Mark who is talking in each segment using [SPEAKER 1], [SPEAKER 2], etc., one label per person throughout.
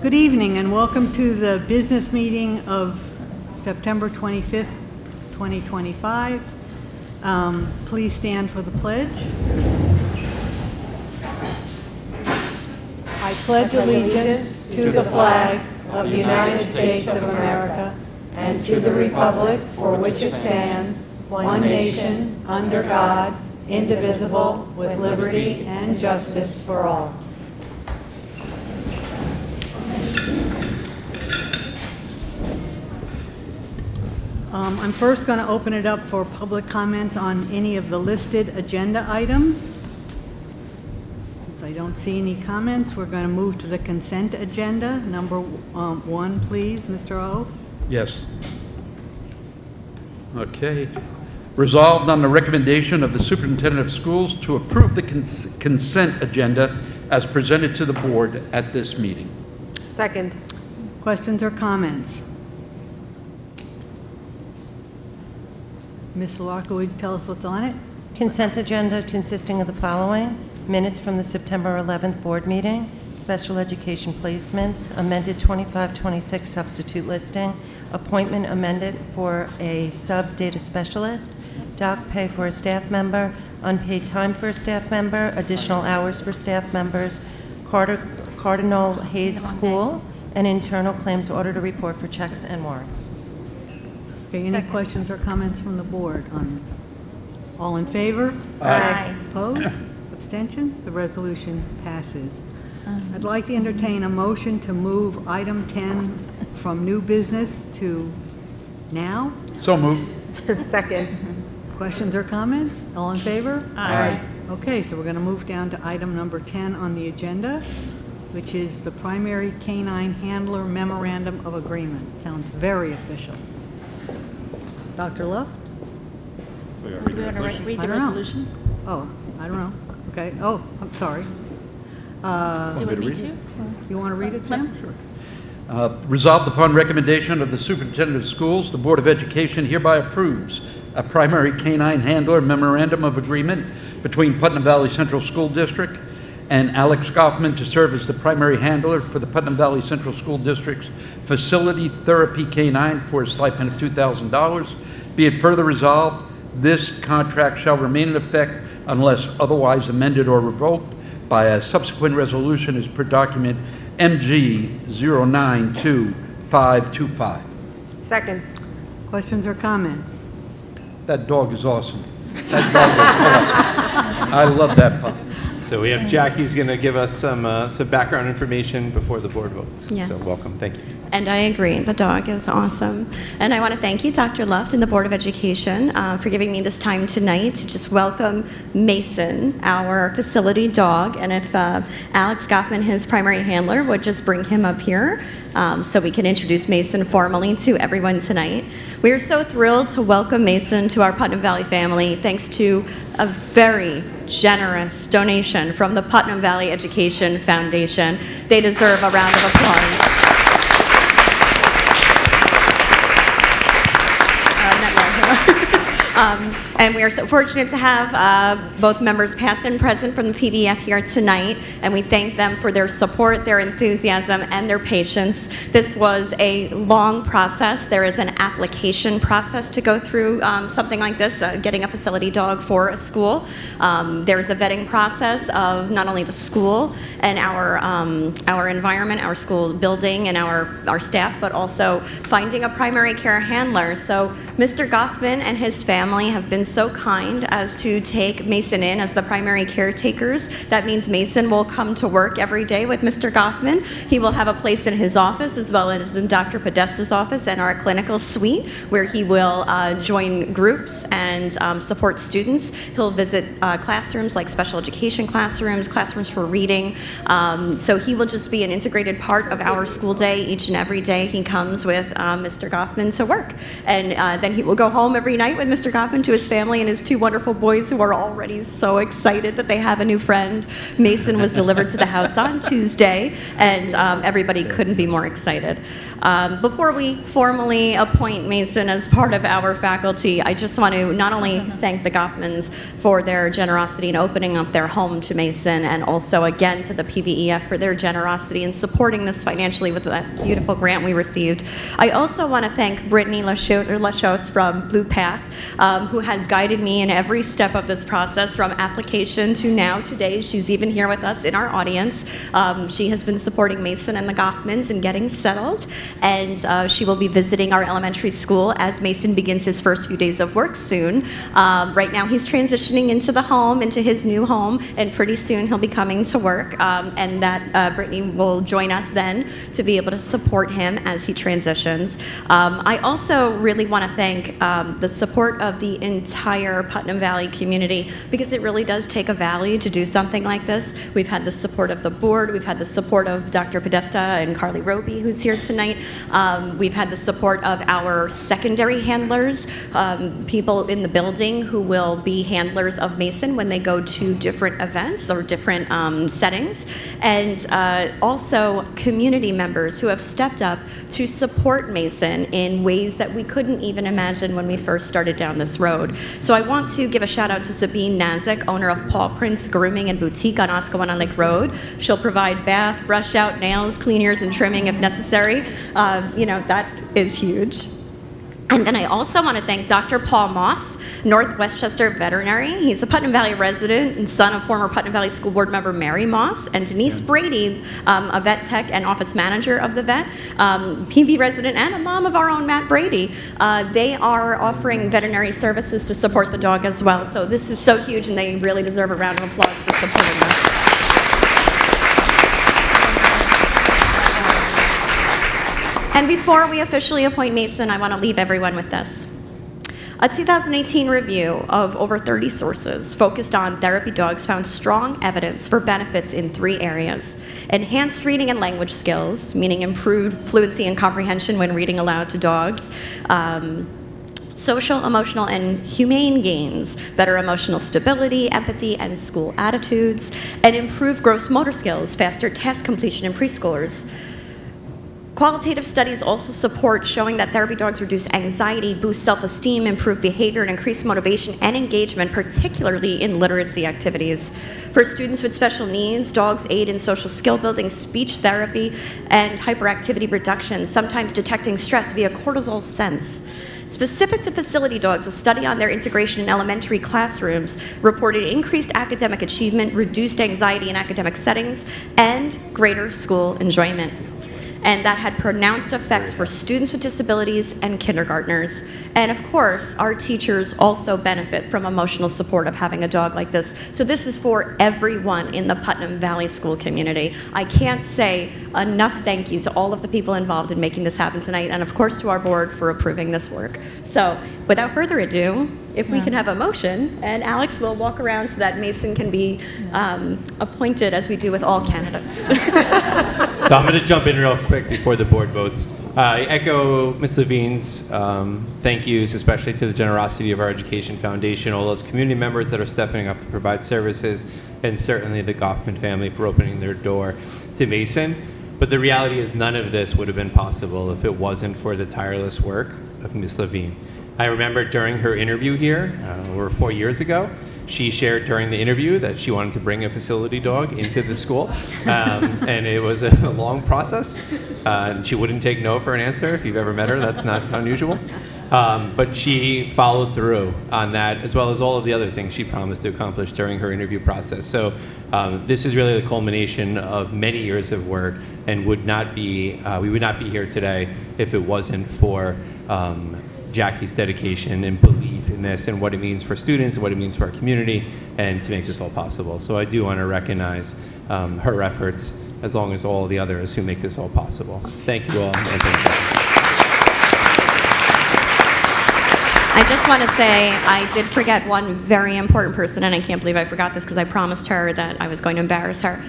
[SPEAKER 1] Good evening and welcome to the business meeting of September 25th, 2025. Please stand for the pledge. I pledge allegiance to the flag of the United States of America and to the republic for which it stands, one nation, under God, indivisible, with liberty and justice for all. I'm first going to open it up for public comments on any of the listed agenda items. Since I don't see any comments, we're going to move to the consent agenda. Number one, please, Mr. O.
[SPEAKER 2] Yes. Okay. Resolved on the recommendation of the superintendent of schools to approve the consent agenda as presented to the board at this meeting.
[SPEAKER 3] Second.
[SPEAKER 1] Questions or comments? Ms. Larka, would you tell us what's on it?
[SPEAKER 3] Consent agenda consisting of the following: minutes from the September 11th board meeting, special education placements, amended 25-26 substitute listing, appointment amended for a sub-data specialist, doc pay for a staff member, unpaid time for a staff member, additional hours for staff members, Cardinal Hayes School, and internal claims auditor report for checks and warrants.
[SPEAKER 1] Okay, any questions or comments from the board on this? All in favor?
[SPEAKER 3] Aye.
[SPEAKER 1] Opposed? Abstentions? The resolution passes. I'd like to entertain a motion to move item 10 from new business to now.
[SPEAKER 2] So moved.
[SPEAKER 3] Second.
[SPEAKER 1] Questions or comments? All in favor?
[SPEAKER 2] Aye.
[SPEAKER 1] Okay, so we're going to move down to item number 10 on the agenda, which is the primary canine handler memorandum of agreement. Sounds very official. Dr. Love?
[SPEAKER 4] We want to read the
[SPEAKER 1] I don't know.
[SPEAKER 4] resolution?
[SPEAKER 1] Oh, I don't know. Okay. Oh, I'm sorry.
[SPEAKER 4] Do you want me to?
[SPEAKER 1] You want to read it, Tim? Sure.
[SPEAKER 2] Resolved upon recommendation of the superintendent of schools, the Board of Education hereby approves a primary canine handler memorandum of agreement between Putnam Valley Central School District and Alex Goffman to serve as the primary handler for the Putnam Valley Central School District's facility therapy canine for a stipend of $2,000. Be it further resolved, this contract shall remain in effect unless otherwise amended or revoked by a subsequent resolution as per document MG 092525.
[SPEAKER 3] Second.
[SPEAKER 1] Questions or comments?
[SPEAKER 2] That dog is awesome. That dog is awesome. I love that pup.
[SPEAKER 5] So we have Jackie's going to give us some background information before the board votes.
[SPEAKER 6] Yes.
[SPEAKER 5] So welcome. Thank you.
[SPEAKER 6] And I agree, the dog is awesome. And I want to thank you, Dr. Luft and the Board of Education, for giving me this time tonight to just welcome Mason, our facility dog. And if Alex Goffman, his primary handler, would just bring him up here so we can introduce Mason formally to everyone tonight. We are so thrilled to welcome Mason to our Putnam Valley family thanks to a very generous donation from the Putnam Valley Education Foundation. They deserve a round of applause. And we are so fortunate to have both members past and present from the PVF here tonight, and we thank them for their support, their enthusiasm, and their patience. This was a long process. There is an application process to go through something like this, getting a facility dog for a school. There's a vetting process of not only the school and our environment, our school building, and our staff, but also finding a primary care handler. So Mr. Goffman and his family have been so kind as to take Mason in as the primary caretakers. That means Mason will come to work every day with Mr. Goffman. He will have a place in his office as well as in Dr. Podesta's office and our clinical suite where he will join groups and support students. He'll visit classrooms like special education classrooms, classrooms for reading. So he will just be an integrated part of our school day each and every day he comes with Mr. Goffman to work. And Then he will go home every night with Mr. Goffman to his family and his two wonderful boys who are already so excited that they have a new friend. Mason was delivered to the house on Tuesday, and everybody couldn't be more excited. Before we formally appoint Mason as part of our faculty, I just want to not only thank the Goffmans for their generosity in opening up their home to Mason, and also again to the PVEF for their generosity in supporting this financially with that beautiful grant we received. I also want to thank Brittany Lachos from Blue Path, who has guided me in every step of this process from application to now today. She's even here with us in our audience. She has been supporting Mason and the Goffmans in getting settled, and she will be visiting our elementary school as Mason begins his first few days of work soon. Right now he's transitioning into his new home, and pretty soon he'll be coming to work, and that Brittany will join us then to be able to support him as he transitions. I also really want to thank the support of the entire Putnam Valley community, because it really does take a valley to do something like this. We've had the support of the board, we've had the support of Dr. Podesta and Carly Roby, who's here tonight. We've had the support of our secondary handlers, people in the building who will be handlers of Mason when they go to different events or different settings, and also community members who have stepped up to support Mason in ways that we couldn't even imagine when we first started down this road. So I want to give a shout out to Sabine Nazik, owner of Paw Prince Grooming and Boutique on Oscawana Lake Road. She'll provide bath, brush out, nails, clean ears, and trimming if necessary. That is huge. And then I also want to thank Dr. Paul Moss, North Westchester veterinary. He's a Putnam Valley resident and son of former Putnam Valley School Board member Mary Moss, and Denise Brady, a vet tech and office manager of the vet, PV resident, and a mom of our own Matt Brady. They are offering veterinary services to support the dog as well. So this is so huge, and they really deserve a round of applause for supporting us. And before we officially appoint Mason, I want to leave everyone with this. A 2018 review of over 30 sources focused on therapy dogs found strong evidence for benefits in 3 areas: enhanced reading and language skills, meaning improved fluency and comprehension when reading aloud to dogs, social, emotional, and humane gains, better emotional stability, empathy, and school attitudes, and improved gross motor skills, faster task completion in preschoolers. Qualitative studies also support showing that therapy dogs reduce anxiety, boost self-esteem, improve behavior, and increase motivation and engagement, particularly in literacy activities. For students with special needs, dogs aid in social skill building, speech therapy, and hyperactivity reduction, sometimes detecting stress via cortisol sense. Specific to facility dogs, a study on their integration in elementary classrooms reported increased academic achievement, reduced anxiety in academic settings, and greater school enjoyment. And that had pronounced effects for students with disabilities and kindergartners. And of course, our teachers also benefit from emotional support of having a dog like this. So this is for everyone in the Putnam Valley school community. I can't say enough thank you to all of the people involved in making this happen tonight, and of course to our board for approving this work. So without further ado, if we can have a motion, and Alex will walk around so that Mason can be appointed as we do with all candidates.
[SPEAKER 5] So I'm going to jump in real quick before the board votes. I echo Ms. Levine's thank yous, especially to the generosity of our Education Foundation, all those community members that are stepping up to provide services, and certainly the Goffman family for opening their door to Mason. But the reality is none of this would have been possible if it wasn't for the tireless work of Ms. Levine. I remember during her interview here, over 4 years ago, she shared during the interview that she wanted to bring a facility dog into the school, and it was a long process. And she wouldn't take no for an answer. If you've ever met her, that's not unusual. But she followed through on that, as well as all of the other things she promised to accomplish during her interview process. So this is really the culmination of many years of work, and we would not be here today if it wasn't for Jackie's dedication and belief in this and what it means for students and what it means for our community and to make this all possible. So I do want to recognize her efforts, as long as all the others who make this all possible. So thank you all. And thank you.
[SPEAKER 6] I just want to say I did forget one very important person, and I can't believe I forgot this because I promised her that I was going to embarrass her.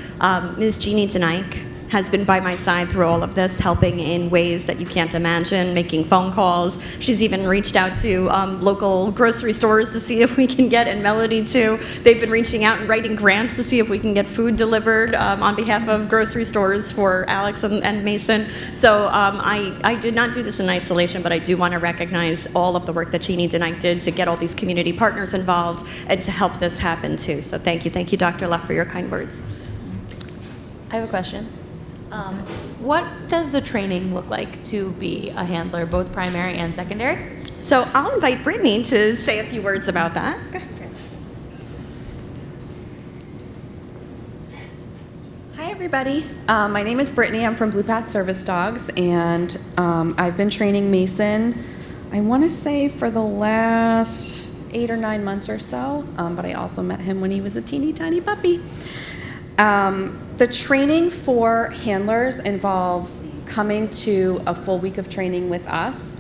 [SPEAKER 6] Ms. Jeannie Denike has been by my side through all of this, helping in ways that you can't imagine, making phone calls. She's even reached out to local grocery stores to see if we can get, and Melody too. They've been reaching out and writing grants to see if we can get food delivered on behalf of grocery stores for Alex and Mason. So I did not do this in isolation, but I do want to recognize all of the work that Jeannie and I did to get all these community partners involved and to help this happen too. So thank you, Dr. Luff, for your kind words.
[SPEAKER 4] I have a question. What does the training look like to be a handler, both primary and secondary?
[SPEAKER 6] So I'll invite Brittany to say a few words about that.
[SPEAKER 7] Hi, everybody. My name is Brittany. I'm from Blue Path Service Dogs, and I've been training Mason, I want to say, for the last 8 or 9 months or so, but I also met him when he was a teeny tiny puppy. The training for handlers involves coming to a full week of training with us.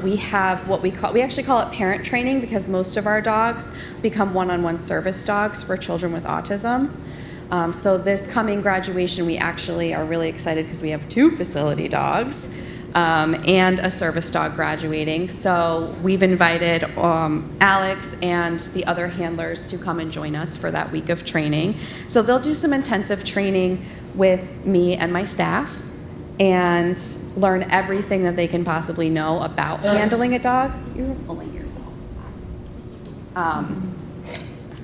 [SPEAKER 7] We have what we actually call it parent training, because most of our dogs become one-on-one service dogs for children with autism. So this coming graduation, we actually are really excited because we have 2 facility dogs and a service dog graduating. So we've invited Alex and the other handlers to come and join us for that week of training. So they'll do some intensive training with me and my staff and learn everything that they can possibly know about handling a dog. You're pulling yourself.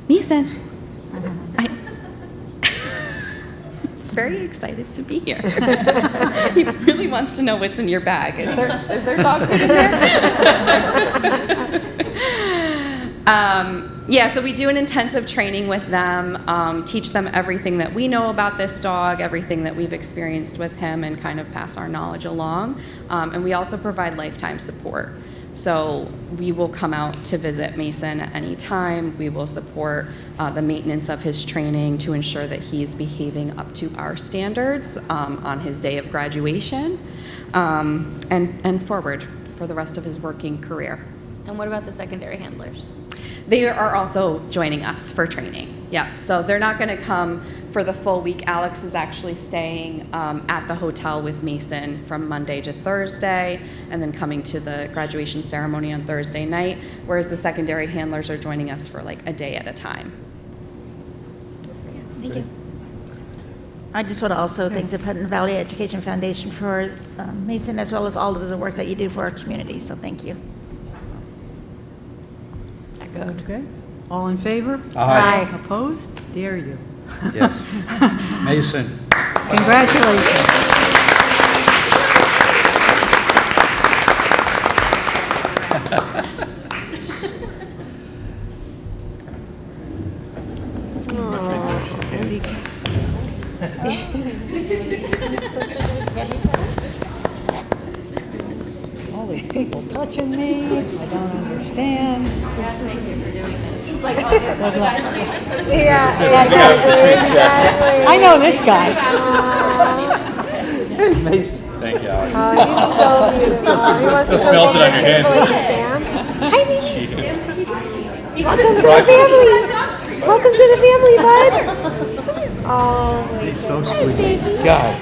[SPEAKER 7] Mason, he's very excited to be here. He really wants to know what's in your bag. Is there dog food in there? Yeah, so we do an intensive training with them, teach them everything that we know about this dog, everything that we've experienced with him, and kind of pass our knowledge along. And we also provide lifetime support. So we will come out to visit Mason at any time. We will support the maintenance of his training to ensure that he's behaving up to our standards on his day of graduation, and forward for the rest of his working career.
[SPEAKER 4] And what about the secondary handlers?
[SPEAKER 7] They are also joining us for training. Yeah, so they're not going to come for the full week. Alex is actually staying at the hotel with Mason from Monday to Thursday, and then coming to the graduation ceremony on Thursday night, whereas the secondary handlers are joining us for like a day at a time.
[SPEAKER 4] Thank you.
[SPEAKER 8] I just want to also thank the Putnam Valley Education Foundation for Mason, as well as all of the work that you do for our community, so thank you.
[SPEAKER 4] Echoed.
[SPEAKER 1] Okay. All in favor?
[SPEAKER 2] Aye.
[SPEAKER 1] Opposed? Dare you.
[SPEAKER 2] Yes. Mason.
[SPEAKER 1] Congratulations. All these people touching me. I don't understand.
[SPEAKER 4] Yes, thank you for doing that. It's like,
[SPEAKER 1] I know this guy.
[SPEAKER 5] Thank you, Alex.
[SPEAKER 9] Oh, he's so beautiful. He wants to
[SPEAKER 5] Still smells it on your hand.
[SPEAKER 9] Sam. Hi, baby. Welcome to the family. Welcome to the family, bud. Oh,
[SPEAKER 2] He's so sweet. God.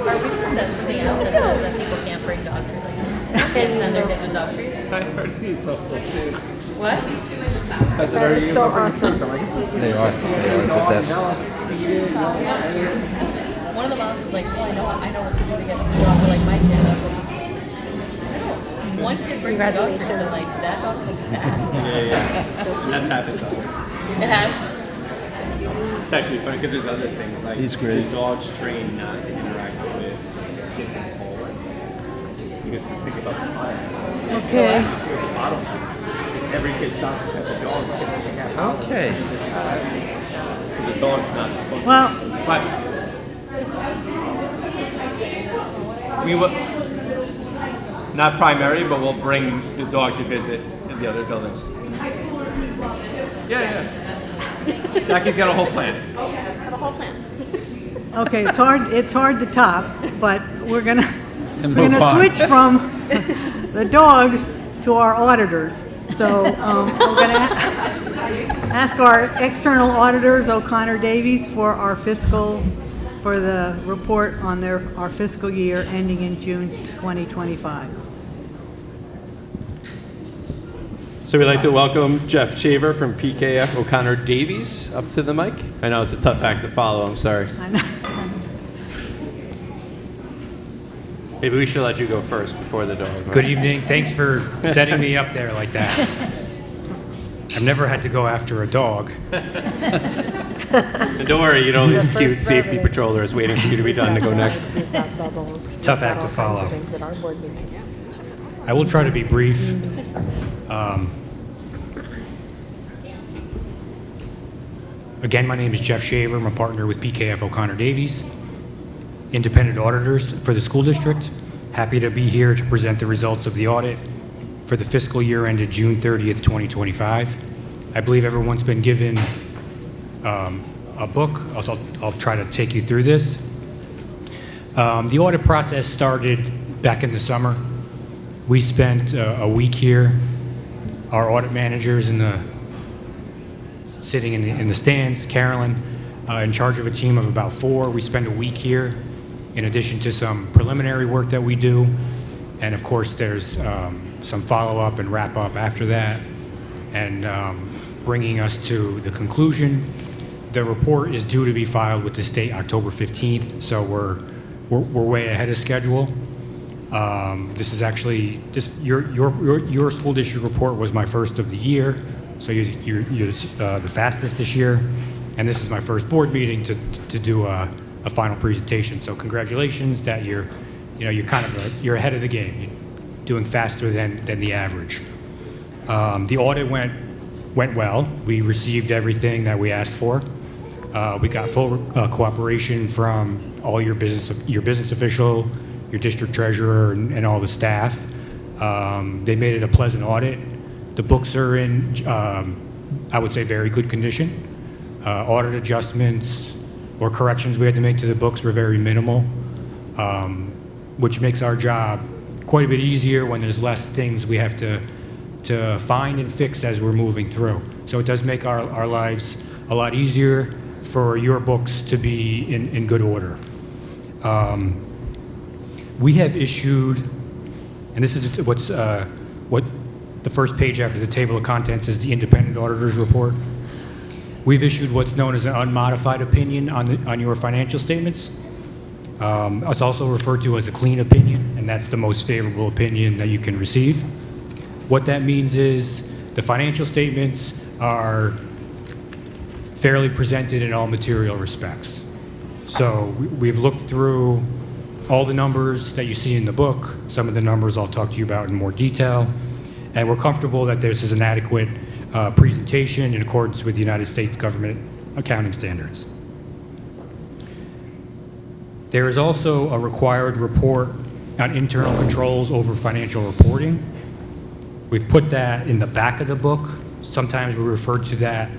[SPEAKER 4] Are we said something else that says that people can't bring dog treats? Kids and their kids with dog treats?
[SPEAKER 5] I heard he thought so too.
[SPEAKER 4] What?
[SPEAKER 9] that is so awesome.
[SPEAKER 2] They are the best.
[SPEAKER 4] One of the moms was like, oh, I know what to do to get them to dog. Like my kid, I was like, one kid brings a dog treats and like that dog's like fat.
[SPEAKER 5] Yeah. That's happened though.
[SPEAKER 4] It has.
[SPEAKER 5] It's actually funny because there's other things like
[SPEAKER 2] He's great.
[SPEAKER 5] the dogs trained not to interact with kids in the hallway. Because just think about the bottom.
[SPEAKER 1] Okay.
[SPEAKER 5] The bottom. Every kid stops to pet the dog.
[SPEAKER 2] Okay.
[SPEAKER 5] So the dog's not supposed
[SPEAKER 1] Well,
[SPEAKER 5] to. But we will not primary, but we'll bring the dog to visit in the other buildings. Yeah. Jackie's got a whole plan.
[SPEAKER 1] okay, it's hard to top, but we're gonna
[SPEAKER 2] And move on.
[SPEAKER 1] switch from the dogs to our auditors. So we're gonna ask our external auditors, O'Connor Davies, for our fiscal for the report on our fiscal year ending in June 2025.
[SPEAKER 5] So we'd like to welcome Jeff Shaver from PKF O'Connor Davies up to the mic. I know it's a tough act to follow, I'm sorry.
[SPEAKER 1] I know.
[SPEAKER 5] Maybe we should let you go first before the dog. Right?
[SPEAKER 10] Good evening. Thanks for setting me up there like that. I've never had to go after a dog.
[SPEAKER 5] And don't worry, you don't lose cute safety patrollers waiting for you to be done to go next.
[SPEAKER 10] It's a tough act to follow. I will try to be brief. Again, my name is Jeff Shaver. I'm a partner with PKF O'Connor Davies, independent auditors for the school district. Happy to be here to present the results of the audit for the fiscal year ended June 30th, 2025. I believe everyone's been given a book. I'll try to take you through this. The audit process started back in the summer. We spent a week here. Our audit managers sitting in the stands, Carolyn, in charge of a team of about 4. We spend a week here in addition to some preliminary work that we do. And of course, there's some follow-up and wrap-up after that. And bringing us to the conclusion, the report is due to be filed with the state October 15th, so we're way ahead of schedule. This is actually your school district report was my first of the year, so you're the fastest this year, and this is my first board meeting to do a final presentation. So congratulations that you're ahead of the game. You're doing faster than the average. The audit went well. We received everything that we asked for. We got full cooperation from all your business official, your district treasurer, and all the staff. They made it a pleasant audit. The books are in, I would say, very good condition. Audit adjustments or corrections we had to make to the books were very minimal, which makes our job quite a bit easier when there's less things we have to find and fix as we're moving through. So it does make our lives a lot easier for your books to be in good order. We have issued, and this is what the first page after the table of contents is the independent auditor's report. We've issued what's known as an unmodified opinion on your financial statements. It's also referred to as a clean opinion, and that's the most favorable opinion that you can receive. What that means is the financial statements are fairly presented in all material respects. So we've looked through all the numbers that you see in the book. Some of the numbers I'll talk to you about in more detail. And we're comfortable that this is an adequate presentation in accordance with the United States government accounting standards. There is also a required report on internal controls over financial reporting. We've put that in the back of the book. Sometimes we refer to that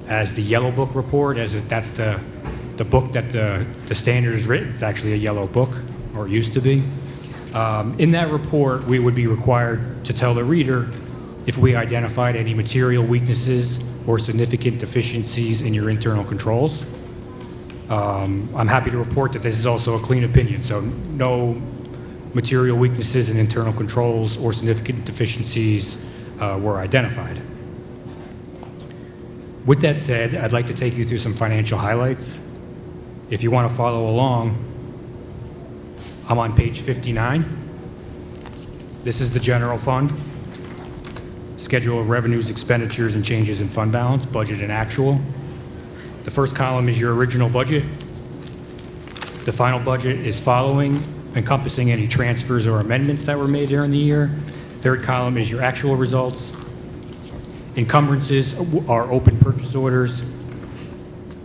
[SPEAKER 10] as the yellow book report, as if that's the book that the standard is written. It's actually a yellow book, or it used to be. In that report, we would be required to tell the reader if we identified any material weaknesses or significant deficiencies in your internal controls. I'm happy to report that this is also a clean opinion, so no material weaknesses in internal controls or significant deficiencies were identified. With that said, I'd like to take you through some financial highlights. If you want to follow along, I'm on page 59. This is the general fund. Schedule of revenues, expenditures, and changes in fund balance, budget and actual. The first column is your original budget. The final budget is following, encompassing any transfers or amendments that were made during the year. Third column is your actual results. Encumbrances are open purchase orders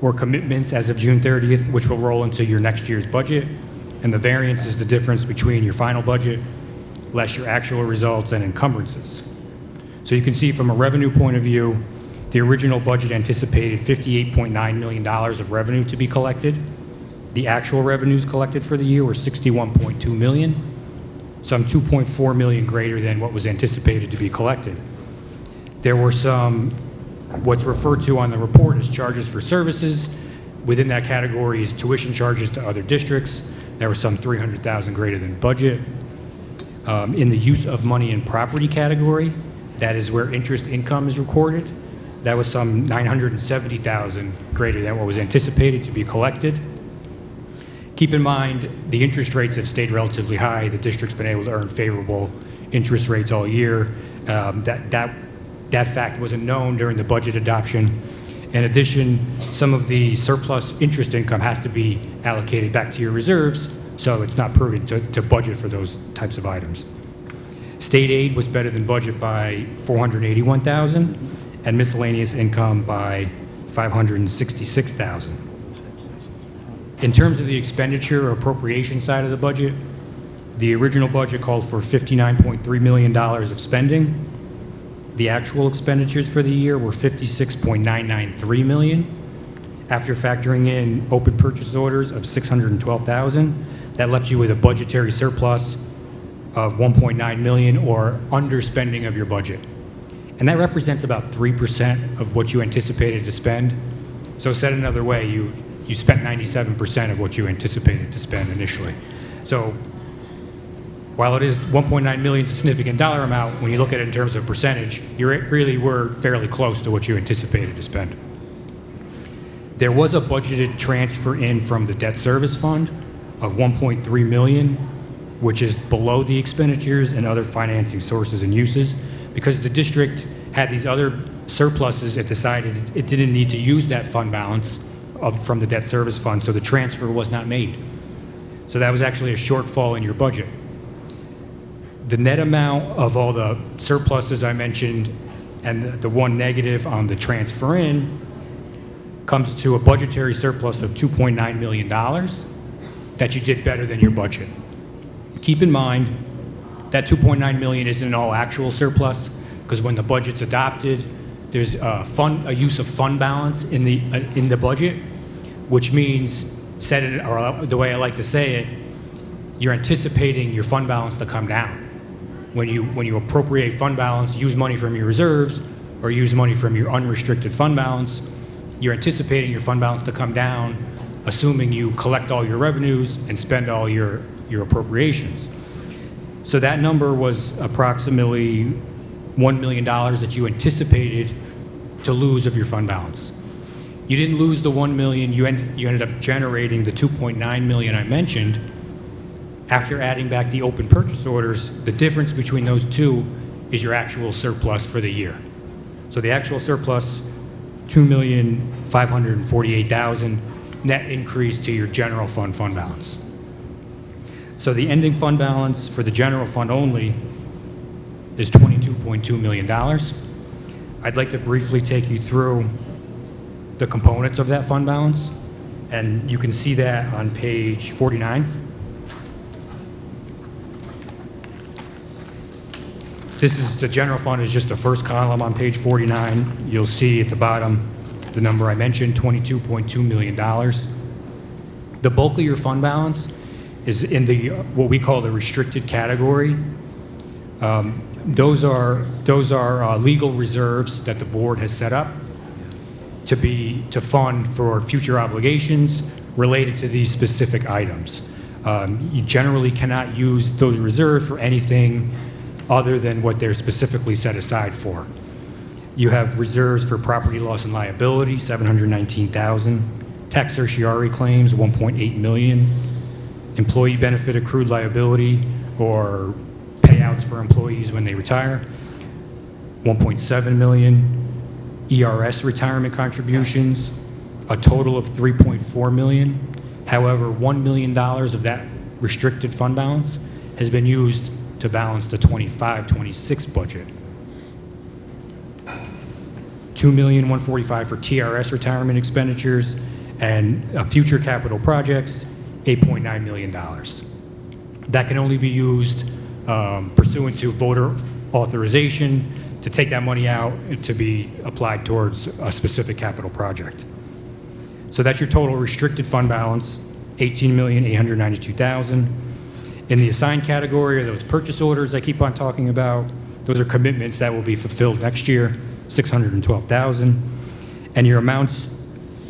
[SPEAKER 10] or commitments as of June 30th, which will roll into your next year's budget. And the variance is the difference between your final budget less your actual results and encumbrances. So you can see from a revenue point of view, the original budget anticipated $58.9 million of revenue to be collected. The actual revenues collected for the year were $61.2 million, some $2.4 million greater than what was anticipated to be collected. There were some, what's referred to on the report as charges for services. Within that category is tuition charges to other districts. There was some $300,000 greater than budget. In the use of money and property category, that is where interest income is recorded. That was some $970,000 greater than what was anticipated to be collected. Keep in mind, the interest rates have stayed relatively high. The district's been able to earn favorable interest rates all year. That fact wasn't known during the budget adoption. In addition, some of the surplus interest income has to be allocated back to your reserves, so it's not prudent to budget for those types of items. State aid was better than budget by $481,000, and miscellaneous income by $566,000. In terms of the expenditure or appropriation side of the budget, the original budget called for $59.3 million of spending. The actual expenditures for the year were $56.993 million. After factoring in open purchase orders of $612,000, that left you with a budgetary surplus of $1.9 million, or underspending of your budget. And that represents about 3% of what you anticipated to spend. So said another way, you spent 97% of what you anticipated to spend initially. So while it is $1.9 million is a significant dollar amount, when you look at it in terms of percentage, you really were fairly close to what you anticipated to spend. There was a budgeted transfer in from the debt service fund of $1.3 million, which is below the expenditures and other financing sources and uses. Because the district had these other surpluses, it decided it didn't need to use that fund balance from the debt service fund, so the transfer was not made. So that was actually a shortfall in your budget. The net amount of all the surpluses I mentioned and the one negative on the transfer in comes to a budgetary surplus of $2.9 million that you did better than your budget. Keep in mind that $2.9 million isn't all actual surplus, because when the budget's adopted, there's a use of fund balance in the budget, which means, said it, or the way I like to say it, you're anticipating your fund balance to come down. When you appropriate fund balance, use money from your reserves, or use money from your unrestricted fund balance, you're anticipating your fund balance to come down, assuming you collect all your revenues and spend all your appropriations. So that number was approximately $1 million that you anticipated to lose of your fund balance. You didn't lose the $1 million, you ended up generating the $2.9 million I mentioned. After adding back the open purchase orders, the difference between those two is your actual surplus for the year. So the actual surplus, $2,548,000, net increase to your general fund balance. So the ending fund balance for the general fund only is $22.2 million. I'd like to briefly take you through the components of that fund balance, and you can see that on page 49. This is the general fund is just the first column on page 49. You'll see at the bottom the number I mentioned, $22.2 million. The bulk of your fund balance is in the what we call the restricted category. Those are legal reserves that the board has set up to fund for future obligations related to these specific items. You generally cannot use those reserves for anything other than what they're specifically set aside for. You have reserves for property loss and liability, $719,000, tax certiorari claims, $1.8 million, employee benefit accrued liability or payouts for employees when they retire, $1.7 million, ERS retirement contributions, a total of $3.4 million. However, $1 million of that restricted fund balance has been used to balance the 25-26 budget. $2,145,000 for TRS retirement expenditures and future capital projects, $8.9 million. That can only be used pursuant to voter authorization to take that money out to be applied towards a specific capital project. So that's your total restricted fund balance, $18,892,000. In the assigned category are those purchase orders I keep on talking about. Those are commitments that will be fulfilled next year, $612,000. And your amounts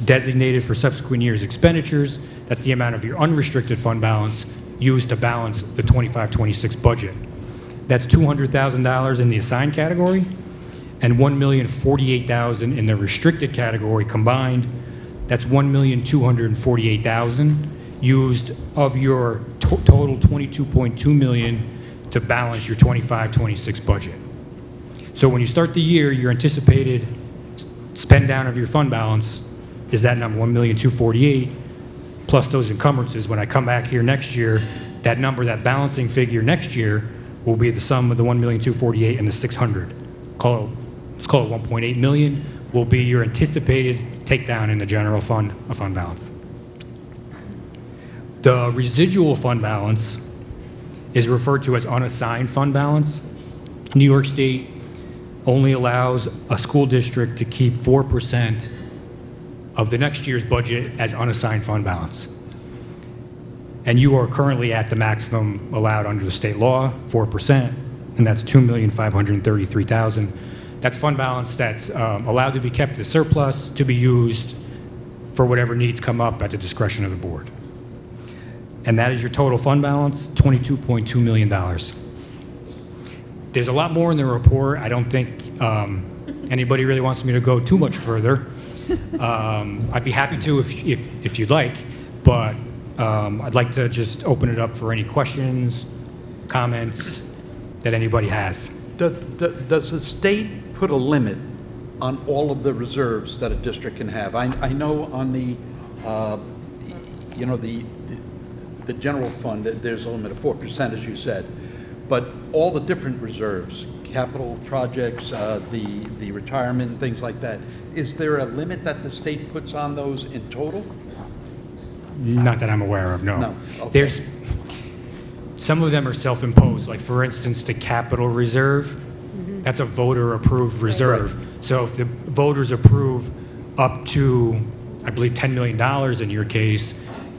[SPEAKER 10] designated for subsequent years' expenditures. That's the amount of your unrestricted fund balance used to balance the 25-26 budget. That's $200,000 in the assigned category and $1,048,000 in the restricted category combined. That's $1,248,000 used of your total $22.2 million to balance your 25-26 budget. So when you start the year, your anticipated spend down of your fund balance is that number, $1,248,000, plus those encumbrances. When I come back here next year, that number, that balancing figure next year will be the sum of the $1,248,000 and the $600. Let's call it $1.8 million will be your anticipated takedown in the general fund of fund balance. The residual fund balance is referred to as unassigned fund balance. New York State only allows a school district to keep 4% of the next year's budget as unassigned fund balance. And you are currently at the maximum allowed under the state law, 4%, and that's $2,533,000. That's fund balance that's allowed to be kept as surplus to be used for whatever needs come up at the discretion of the board. And that is your total fund balance, $22.2 million. There's a lot more in the report. I don't think anybody really wants me to go too much further. I'd be happy to if you'd like, but I'd like to just open it up for any questions, comments that anybody has.
[SPEAKER 2] Does the state put a limit on all of the reserves that a district can have? I know on the, the general fund, there's a limit of 4%, as you said, but all the different reserves, capital projects, the retirement, things like that, is there a limit that the state puts on those in total?
[SPEAKER 10] Not that I'm aware of, no.
[SPEAKER 2] No, okay.
[SPEAKER 10] There's, some of them are self-imposed, like for instance, the capital reserve, that's a voter-approved reserve.
[SPEAKER 2] Right.
[SPEAKER 10] So if the voters approve up to, I believe, $10 million in your case,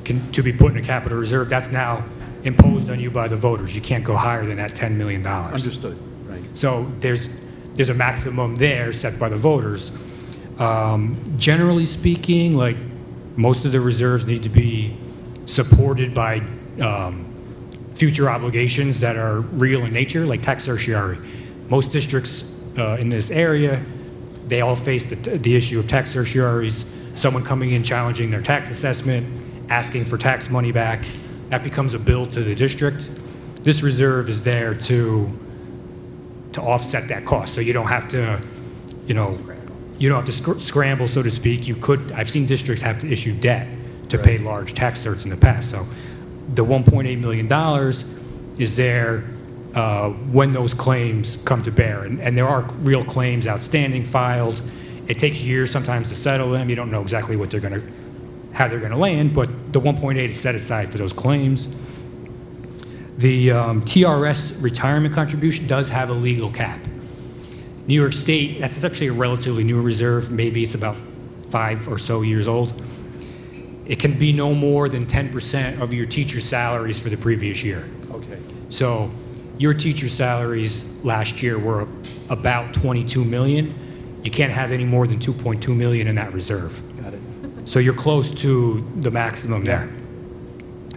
[SPEAKER 10] to be put in a capital reserve, that's now imposed on you by the voters. You can't go higher than that $10 million.
[SPEAKER 2] Understood, right.
[SPEAKER 10] So there's a maximum there set by the voters. Generally speaking, like most of the reserves need to be supported by future obligations that are real in nature, like tax certiorari. Most districts in this area, they all face the issue of tax certioraries, someone coming in challenging their tax assessment, asking for tax money back. That becomes a bill to the district. This reserve is there to offset that cost, so you don't have to, you don't have to scramble, so to speak. I've seen districts have to issue debt to pay large tax certs in the past. So the $1.8 million is there when those claims come to bear. And there are real claims outstanding, filed. It takes years sometimes to settle them. You don't know exactly how they're going to land, but the 1.8 is set aside for those claims. The TRS retirement contribution does have a legal cap. New York State, that's actually a relatively new reserve. Maybe it's about 5 or so years old. It can be no more than 10% of your teacher's salaries for the previous year.
[SPEAKER 2] Okay.
[SPEAKER 10] So your teacher's salaries last year were about $22 million. You can't have any more than $2.2 million in that reserve.
[SPEAKER 2] Got it.
[SPEAKER 10] So you're close to the maximum there.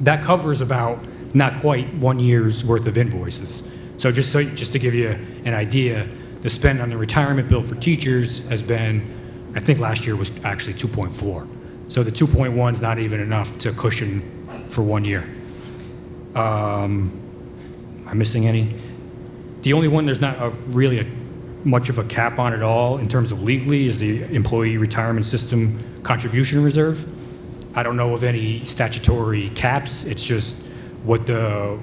[SPEAKER 10] That covers about not quite 1 year's worth of invoices. So just to give you an idea, the spend on the retirement bill for teachers has been, I think last year was actually 2.4. So the 2.1 is not even enough to cushion for 1 year. Am I missing any? The only one there's not really much of a cap on at all in terms of legally is the Employee Retirement System Contribution Reserve. I don't know of any statutory caps. It's just what the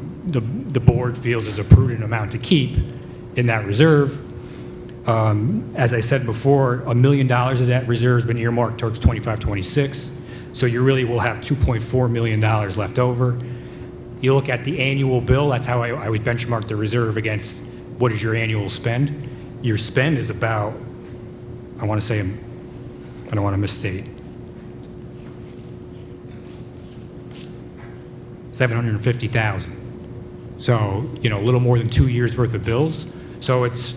[SPEAKER 10] board feels is a prudent amount to keep in that reserve. As I said before, $1 million of that reserve has been earmarked towards 25-26. So you really will have $2.4 million left over. You look at the annual bill, that's how I would benchmark the reserve against what is your annual spend. Your spend is about, I want to say, I don't want to misstate, $750,000. So, a little more than 2 years worth of bills. So it's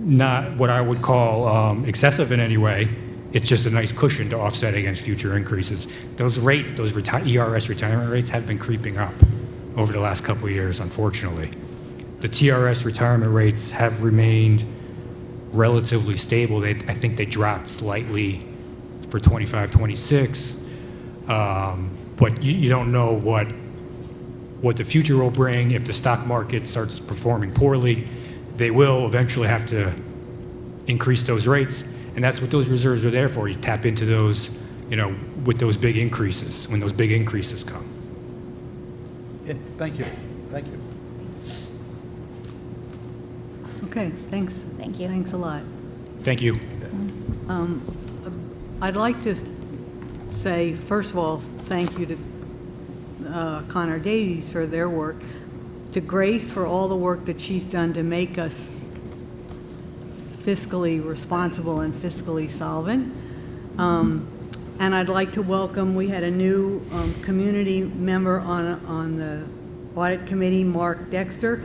[SPEAKER 10] not what I would call excessive in any way. It's just a nice cushion to offset against future increases. Those rates, those ERS retirement rates have been creeping up over the last couple of years, unfortunately. The TRS retirement rates have remained relatively stable. I think they dropped slightly for 25, 26, but you don't know what the future will bring. If the stock market starts performing poorly, they will eventually have to increase those rates, and that's what those reserves are there for. You tap into those, with those big increases, when those big increases come.
[SPEAKER 2] Yeah, thank you. Thank you.
[SPEAKER 1] Okay, thanks.
[SPEAKER 8] Thank you.
[SPEAKER 1] Thanks a lot.
[SPEAKER 10] Thank you.
[SPEAKER 1] I'd like to say, first of all, thank you to Connor Davies for their work, to Grace for all the work that she's done to make us fiscally responsible and fiscally solvent. And I'd like to welcome, we had a new community member on the audit committee, Mark Dexter.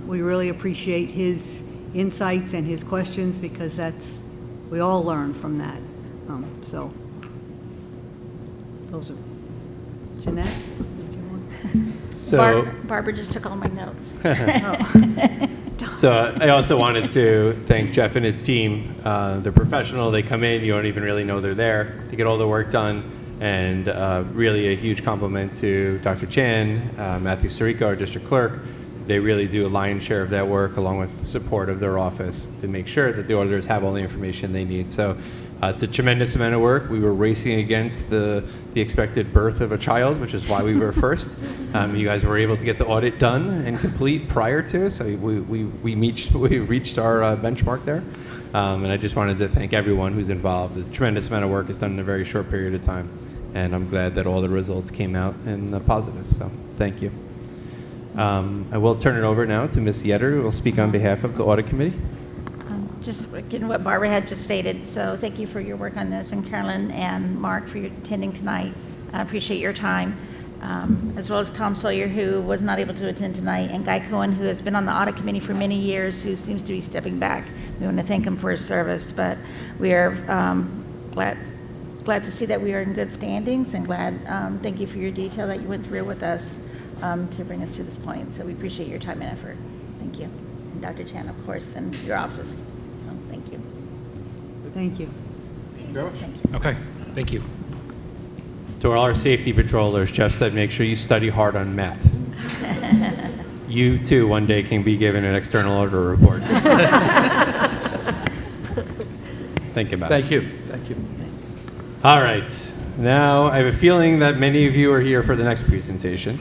[SPEAKER 1] We really appreciate his insights and his questions because we all learn from that. So, those are, Jeanette?
[SPEAKER 5] So,
[SPEAKER 8] Barbara just took all my notes.
[SPEAKER 5] So I also wanted to thank Jeff and his team. They're professional. They come in. You don't even really know they're there. They get all the work done. And really a huge compliment to Dr. Chan, Matthew Sirico, our district clerk. They really do a lion's share of that work along with the support of their office to make sure that the auditors have all the information they need. So it's a tremendous amount of work. We were racing against the expected birth of a child, which is why we were first. You guys were able to get the audit done and complete prior to, so we reached our benchmark there. And I just wanted to thank everyone who's involved. A tremendous amount of work is done in a very short period of time, and I'm glad that all the results came out in positive. So thank you. I will turn it over now to Ms. Yetter, who will speak on behalf of the audit committee.
[SPEAKER 8] Just getting what Barbara had just stated, so thank you for your work on this, and Carolyn and Mark for your attending tonight. I appreciate your time, as well as Tom Sawyer, who was not able to attend tonight, and Guy Cohen, who has been on the audit committee for many years, who seems to be stepping back. We want to thank him for his service, but we are glad to see that we are in good standings, and thank you for your detail that you went through with us to bring us to this point. So we appreciate your time and effort. Thank you. And Dr. Chan, of course, and your office. So thank you.
[SPEAKER 1] Thank you.
[SPEAKER 5] Thank you very much.
[SPEAKER 8] Thank you.
[SPEAKER 10] Okay, thank you.
[SPEAKER 5] To all our safety patrollers, Jeff said make sure you study hard on math. You too one day can be given an external auditor report. Think about it.
[SPEAKER 2] Thank you. Thank you.
[SPEAKER 5] All right. Now, I have a feeling that many of you are here for the next presentation.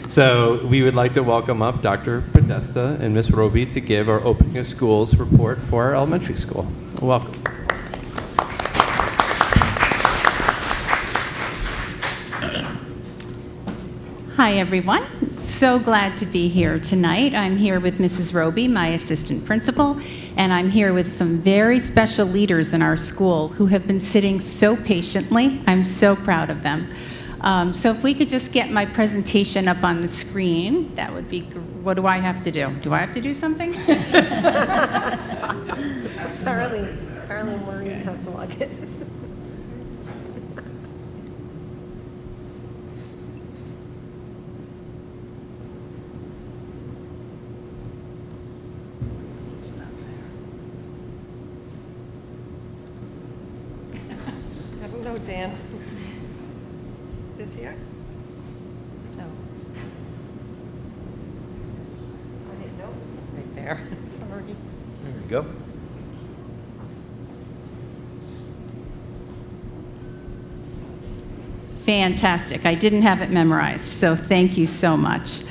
[SPEAKER 5] So we would like to welcome up Dr. Podesta and Ms. Roby to give our opening of schools report for our elementary school. Welcome.
[SPEAKER 11] Hi, everyone. So glad to be here tonight. I'm here with Mrs. Roby, my assistant principal, and I'm here with some very special leaders in our school who have been sitting so patiently. I'm so proud of them. So if we could just get my presentation up on the screen, that would be, what do I have to do? Do I have to do something?
[SPEAKER 9] Apparently Maureen has to log in.
[SPEAKER 4] I don't know, Dan. This here? No. I didn't know it was right there. Sorry.
[SPEAKER 2] There we go.
[SPEAKER 11] Fantastic. I didn't have it memorized, so thank you so much.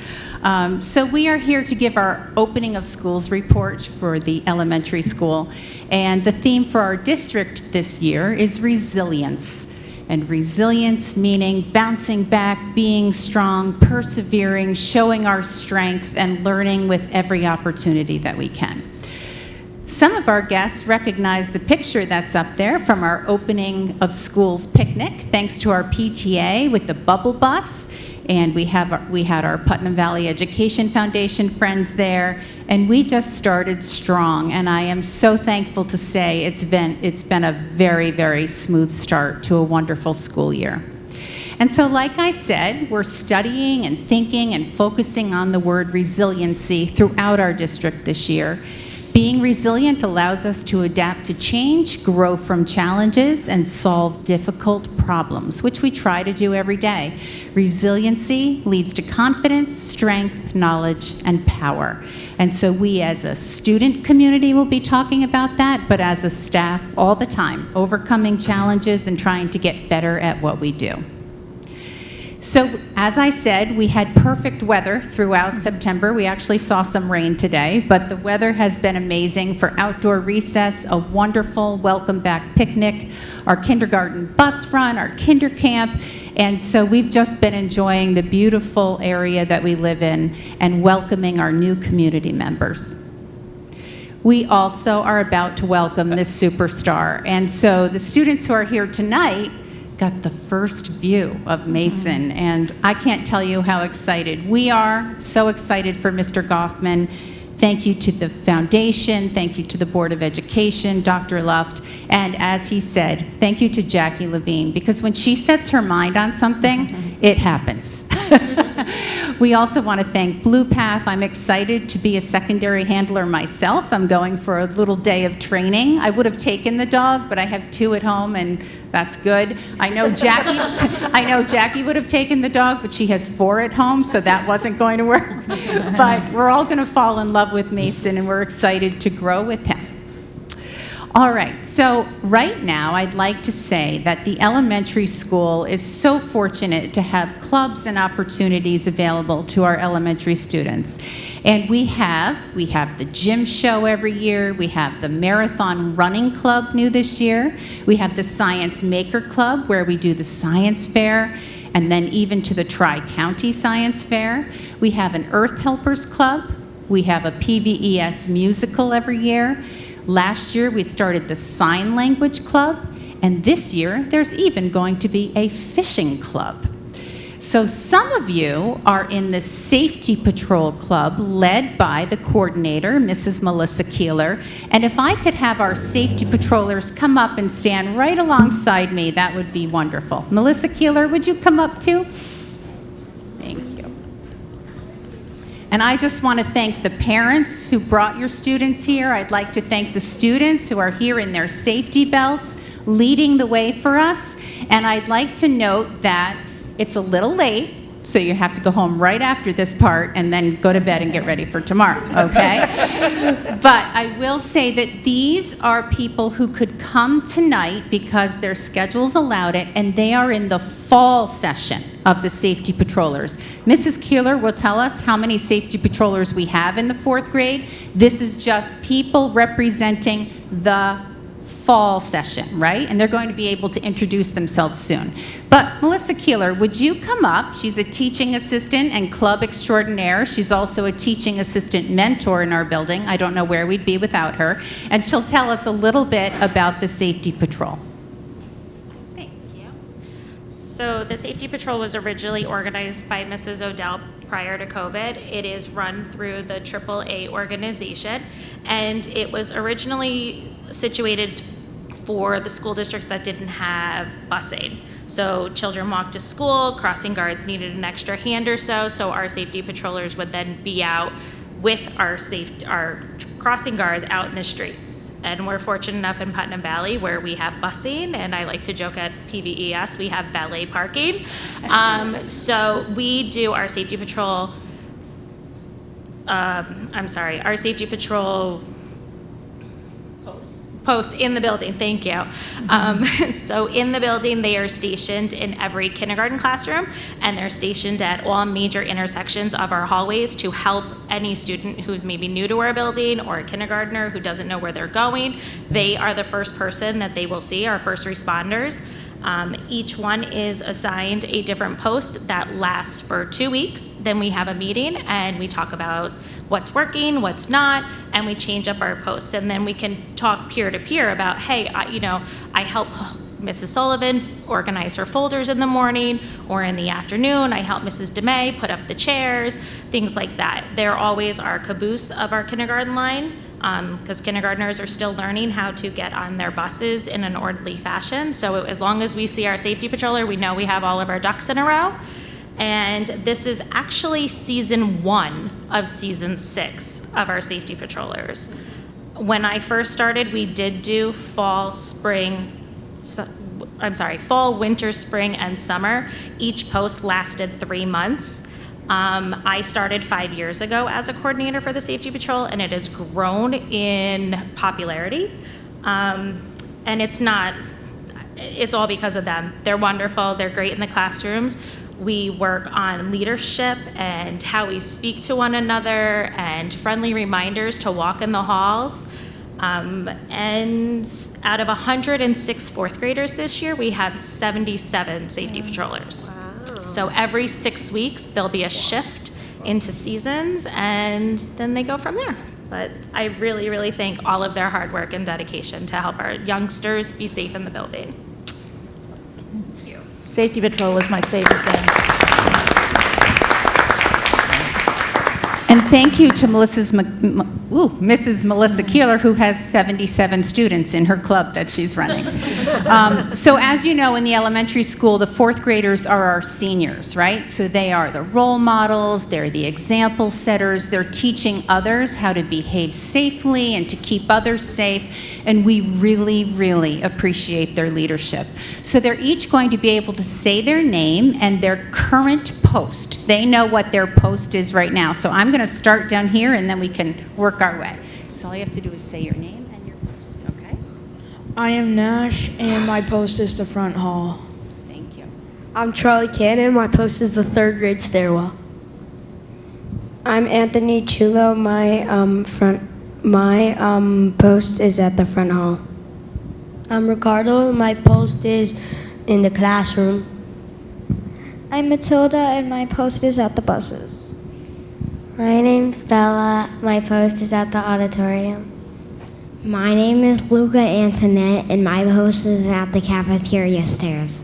[SPEAKER 11] So we are here to give our opening of schools report for the elementary school, and the theme for our district this year is resilience. And resilience meaning bouncing back, being strong, persevering, showing our strength, and learning with every opportunity that we can. Some of our guests recognize the picture that's up there from our opening of schools picnic, thanks to our PTA with the bubble bus and we had our Putnam Valley Education Foundation friends there, and we just started strong. And I am so thankful to say it's been a very, very smooth start to a wonderful school year. And so, like I said, we're studying and thinking and focusing on the word resiliency throughout our district this year. Being resilient allows us to adapt to change, grow from challenges, and solve difficult problems, which we try to do every day. Resiliency leads to confidence, strength, knowledge, and power. And so we as a student community will be talking about that, but as a staff all the time, overcoming challenges and trying to get better at what we do. So, as I said, we had perfect weather throughout September. We actually saw some rain today, but the weather has been amazing for outdoor recess, a wonderful welcome back picnic, our kindergarten bus run, our kinder camp, and so we've just been enjoying the beautiful area that we live in and welcoming our new community members. We also are about to welcome this superstar, and so the students who are here tonight got the first view of Mason, and I can't tell you how excited we are. So excited for Mr. Goffman. Thank you to the foundation, thank you to the Board of Education, Dr. Luft, and as he said, thank you to Jackie Levine, because when she sets her mind on something, it happens. We also want to thank Blue Path. I'm excited to be a secondary handler myself. I'm going for a little day of training. I would have taken the dog, but I have 2 at home, and that's good. I know Jackie would have taken the dog, but she has 4 at home, so that wasn't going to work. But we're all going to fall in love with Mason, and we're excited to grow with him. All right, so right now I'd like to say that the elementary school is so fortunate to have clubs and opportunities available to our elementary students. And we have the gym show every year, we have the marathon running club new this year, we have the Science Maker Club where we do the science fair, and then even to the Tri-County Science Fair. We have an Earth Helpers Club, we have a PVES musical every year. Last year, we started the Sign Language Club, and this year, there's even going to be a fishing club. So some of you are in the Safety Patrol Club, led by the coordinator, Mrs. Melissa Keeler, and if I could have our safety patrollers come up and stand right alongside me, that would be wonderful. Melissa Keeler, would you come up too? Thank you. And I just want to thank the parents who brought your students here. I'd like to thank the students who are here in their safety belts, leading the way for us. And I'd like to note that it's a little late, so you have to go home right after this part and then go to bed and get ready for tomorrow, okay? But I will say that these are people who could come tonight because their schedules allowed it, and they are in the fall session of the safety patrollers. Mrs. Keeler will tell us how many safety patrollers we have in the 4th grade. This is just people representing the fall session, right? And they're going to be able to introduce themselves soon. But Melissa Keeler, would you come up? She's a teaching assistant and club extraordinaire. She's also a teaching assistant mentor in our building. I don't know where we'd be without her. And she'll tell us a little bit about the Safety Patrol. Thanks.
[SPEAKER 12] So the Safety Patrol was originally organized by Mrs. Odell prior to COVID. It is run through the AAA organization, and it was originally situated for the school districts that didn't have busing. So children walked to school, crossing guards needed an extra hand or so our safety patrollers would then be out with our crossing guards out in the streets. And we're fortunate enough in Putnam Valley where we have busing, and I like to joke at PVES, we have valet parking. So we do our safety patrol, our safety patrol posts in the building, thank you. So in the building, they are stationed in every kindergarten classroom, and they're stationed at all major intersections of our hallways to help any student who's maybe new to our building or a kindergartner who doesn't know where they're going. They are the first person that they will see, our first responders. Each one is assigned a different post that lasts for 2 weeks. Then we have a meeting and we talk about what's working, what's not, and we change up our posts. And then we can talk peer to peer about, hey, I help Mrs. Sullivan organize her folders in the morning, or in the afternoon, I help Mrs. DeMay put up the chairs, things like that. They're always our caboose of our kindergarten line, because kindergartners are still learning how to get on their buses in an orderly fashion. So as long as we see our safety patroller, we know we have all of our ducks in a row. And this is actually season 1 of season 6 of our safety patrollers. When I first started, we did do fall, winter, spring, and summer. Each post lasted 3 months. I started 5 years ago as a coordinator for the safety patrol, and it has grown in popularity. And it's all because of them. They're wonderful. They're great in the classrooms. We work on leadership and how we speak to one another and friendly reminders to walk in the halls. And out of 106 fourth graders this year, we have 77 safety patrollers. Wow. So every 6 weeks, there'll be a shift into seasons, and then they go from there. But I really, really thank all of their hard work and dedication to help our youngsters be safe in the building.
[SPEAKER 8] Safety patrol was my favorite thing.
[SPEAKER 11] And thank you to Mrs. Melissa Keeler, who has 77 students in her club that she's running. So as you know, in the elementary school, the fourth graders are our seniors, right? So they are the role models, they're the example setters, they're teaching others how to behave safely and to keep others safe, and we really, really appreciate their leadership. So they're each going to be able to say their name and their current post. They know what their post is right now. So I'm going to start down here, and then we can work our way. So all you have to do is say your name and your post, okay?
[SPEAKER 9] I am Nash, and my post is the front hall.
[SPEAKER 11] Thank you.
[SPEAKER 13] I'm Charlie Cannon. My post is the 3rd grade stairwell. I'm Anthony Chulo. My post is at the front hall. I'm Ricardo. My post is in the classroom.
[SPEAKER 14] I'm Matilda, and my post is at the buses.
[SPEAKER 15] My name's Bella. My post is at the auditorium. My name is Luca Antoinette, and my post is at the cafeteria stairs.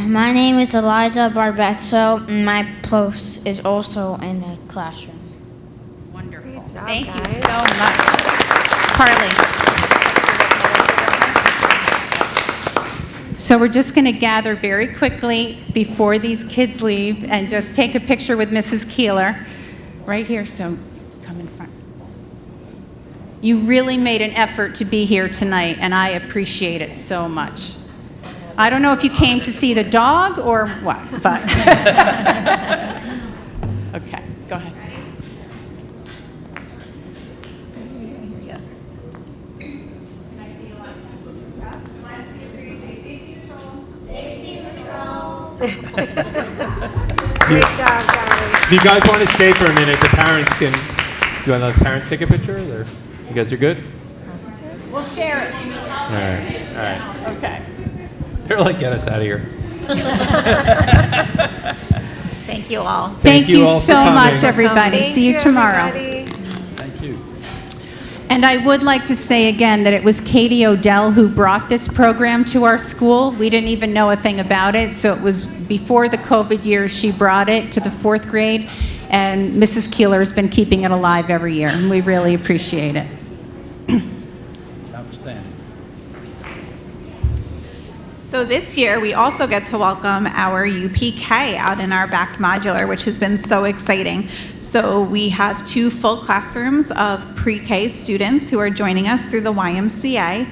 [SPEAKER 14] My name is Eliza Barbezzo, and my post is also in the classroom.
[SPEAKER 11] Wonderful. Thank you so much. Carly. So we're just going to gather very quickly before these kids leave and just take a picture with Mrs. Keeler right here. So come in front. You really made an effort to be here tonight, and I appreciate it so much. I don't know if you came to see the dog or what, but okay, go ahead.
[SPEAKER 9] Great job, Charlie.
[SPEAKER 5] If you guys want to stay for a minute, the parents can. Do you want to let the parents take a picture? Or you guys are good?
[SPEAKER 11] We'll share it.
[SPEAKER 5] All right.
[SPEAKER 11] Okay.
[SPEAKER 5] They're like, get us out of here.
[SPEAKER 8] Thank you all.
[SPEAKER 11] Thank you
[SPEAKER 5] all for
[SPEAKER 11] so
[SPEAKER 5] coming.
[SPEAKER 11] much, everybody. See you tomorrow.
[SPEAKER 2] Thank you.
[SPEAKER 11] And I would like to say again that it was Katie Odell who brought this program to our school. We didn't even know a thing about it, so it was before the COVID years she brought it to the 4th grade, and Mrs. Keeler has been keeping it alive every year, and we really appreciate it.
[SPEAKER 2] Outstanding.
[SPEAKER 16] So this year, we also get to welcome our UPK out in our back modular, which has been so exciting. So we have 2 full classrooms of pre-K students who are joining us through the YMCA.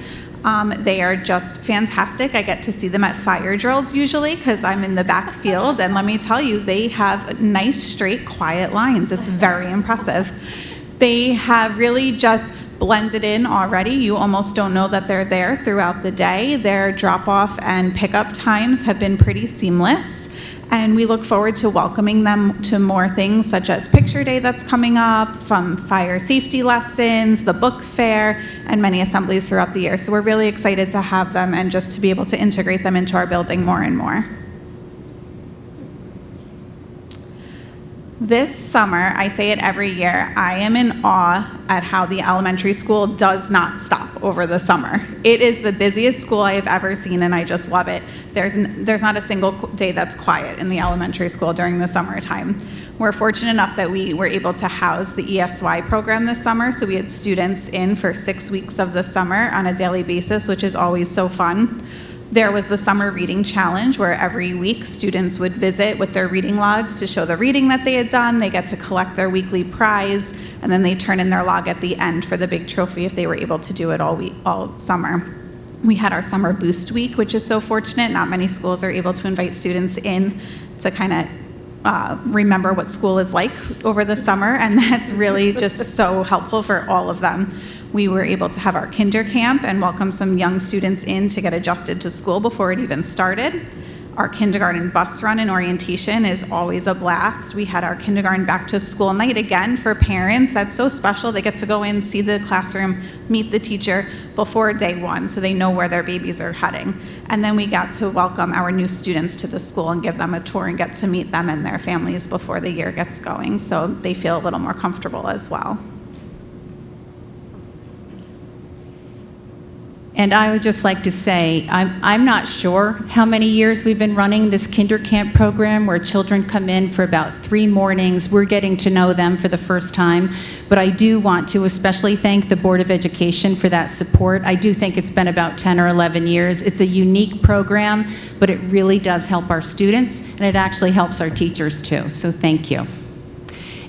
[SPEAKER 16] They are just fantastic. I get to see them at fire drills usually because I'm in the back field, and let me tell you, they have nice, straight, quiet lines. It's very impressive. They have really just blended in already. You almost don't know that they're there throughout the day. Their drop-off and pickup times have been pretty seamless, and we look forward to welcoming them to more things such as Picture Day that's coming up, from fire safety lessons, the book fair, and many assemblies throughout the year. So we're really excited to have them and just to be able to integrate them into our building more and more. This summer, I say it every year, I am in awe at how the elementary school does not stop over the summer. It is the busiest school I have ever seen, and I just love it. There's not a single day that's quiet in the elementary school during the summertime. We're fortunate enough that we were able to house the ESY program this summer, so we had students in for 6 weeks of the summer on a daily basis, which is always so fun. There was the summer reading challenge where every week students would visit with their reading logs to show the reading that they had done. They get to collect their weekly prize, and then they turn in their log at the end for the big trophy if they were able to do it all summer. We had our summer boost week, which is so fortunate. Not many schools are able to invite students in to kind of remember what school is like over the summer, and that's really just so helpful for all of them. We were able to have our kinder camp and welcome some young students in to get adjusted to school before it even started. Our kindergarten bus run and orientation is always a blast. We had our kindergarten back to school night again for parents. That's so special. They get to go in, see the classroom, meet the teacher before day one so they know where their babies are heading. And then we got to welcome our new students to the school and give them a tour and get to meet them and their families before the year gets going so they feel a little more comfortable as well.
[SPEAKER 11] And I would just like to say, I'm not sure how many years we've been running this Kinder Camp program where children come in for about 3 mornings. We're getting to know them for the first time. But I do want to especially thank the Board of Education for that support. I do think it's been about 10 or 11 years. It's a unique program, but it really does help our students, and it actually helps our teachers too. So thank you.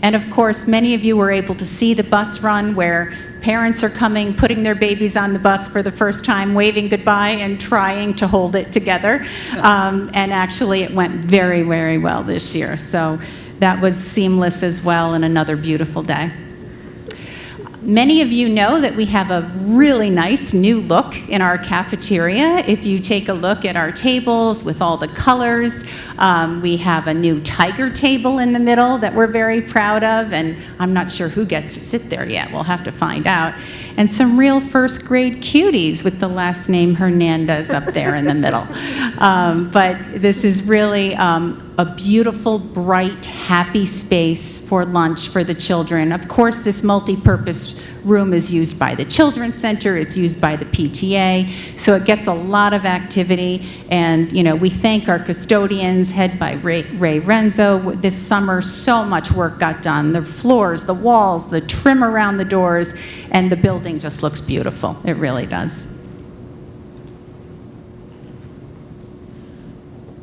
[SPEAKER 11] And of course, many of you were able to see the bus run where parents are coming, putting their babies on the bus for the first time, waving goodbye and trying to hold it together. And actually it went very, very well this year. So that was seamless as well and another beautiful day. Many of you know that we have a really nice new look in our cafeteria. If you take a look at our tables with all the colors, we have a new tiger table in the middle that we're very proud of, and I'm not sure who gets to sit there yet. We'll have to find out. And some real first grade cuties with the last name Hernandez up there in the middle. But this is really a beautiful, bright, happy space for lunch for the children. Of course, this multi-purpose room is used by the Children's Center, it's used by the PTA, so it gets a lot of activity. And you know, we thank our custodians, head by Ray Renzo. This summer, so much work got done. The floors, the walls, the trim around the doors, and the building just looks beautiful. It really does.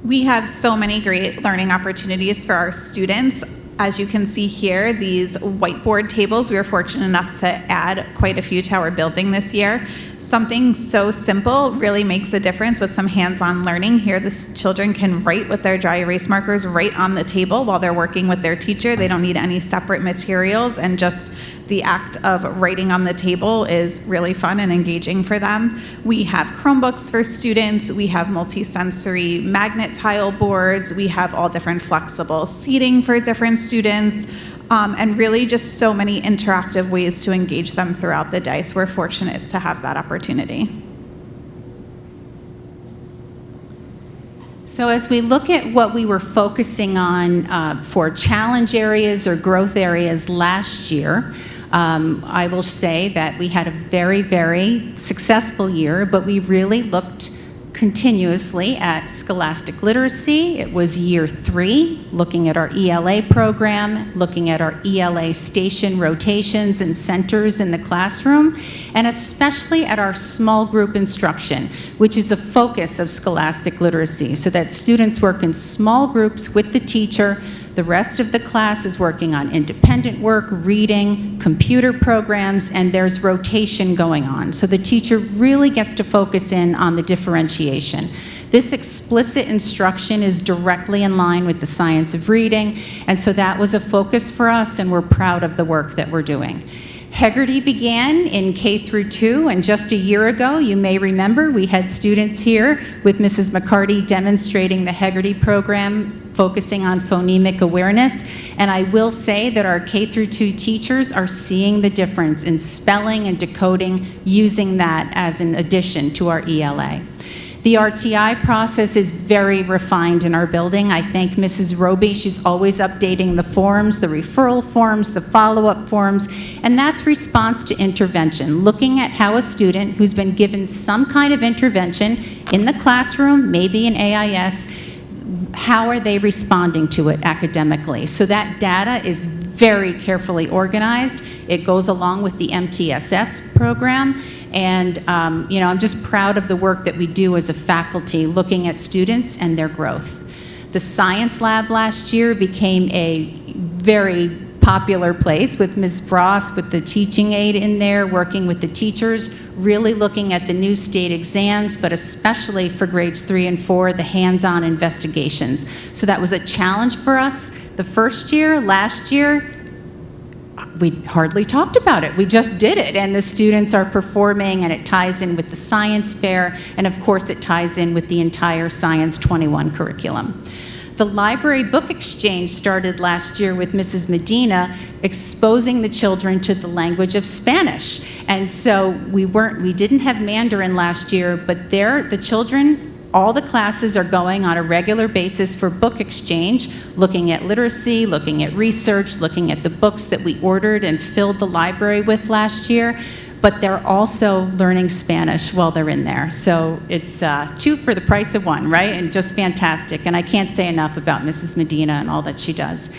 [SPEAKER 16] We have so many great learning opportunities for our students. As you can see here, these whiteboard tables, we were fortunate enough to add quite a few to our building this year. Something so simple really makes a difference with some hands-on learning. Here, the children can write with their dry erase markers right on the table while they're working with their teacher. They don't need any separate materials, and just the act of writing on the table is really fun and engaging for them. We have Chromebooks for students. We have multi-sensory magnet tile boards. We have all different flexible seating for different students, and really just so many interactive ways to engage them throughout the day. So we're fortunate to have that opportunity.
[SPEAKER 11] So as we look at what we were focusing on for challenge areas or growth areas last year, I will say that we had a very, very successful year, but we really looked continuously at scholastic literacy. It was year 3, looking at our ELA program, looking at our ELA station rotations and centers in the classroom, and especially at our small group instruction, which is a focus of scholastic literacy, so that students work in small groups with the teacher. The rest of the class is working on independent work, reading, computer programs, and there's rotation going on. So the teacher really gets to focus in on the differentiation. This explicit instruction is directly in line with the science of reading, and so that was a focus for us, and we're proud of the work that we're doing. Hegarty began in K through 2, and just a year ago, you may remember, we had students here with Mrs. McCarty demonstrating the Hegarty program focusing on phonemic awareness. And I will say that our K through 2 teachers are seeing the difference in spelling and decoding using that as an addition to our ELA. The RTI process is very refined in our building. I thank Mrs. Roby. She's always updating the forms, the referral forms, the follow-up forms, and that's response to intervention, looking at how a student who's been given some kind of intervention in the classroom, maybe in AIS, how are they responding to it academically? So that data is very carefully organized. It goes along with the MTSS program. And, I'm just proud of the work that we do as a faculty looking at students and their growth. The science lab last year became a very popular place with Ms. Bross, with the teaching aide in there, working with the teachers, really looking at the new state exams, but especially for grades 3 and 4, the hands-on investigations. So that was a challenge for us the first year. Last year, we hardly talked about it. We just did it, and the students are performing, and it ties in with the science fair, and of course it ties in with the entire Science 21 curriculum. The library book exchange started last year with Mrs. Medina, exposing the children to the language of Spanish. And so we didn't have Mandarin last year, but the children, all the classes are going on a regular basis for book exchange, looking at literacy, looking at research, looking at the books that we ordered and filled the library with last year. But they're also learning Spanish while they're in there. So it's 2 for the price of 1, right? And just fantastic. And I can't say enough about Mrs. Medina and all that she does.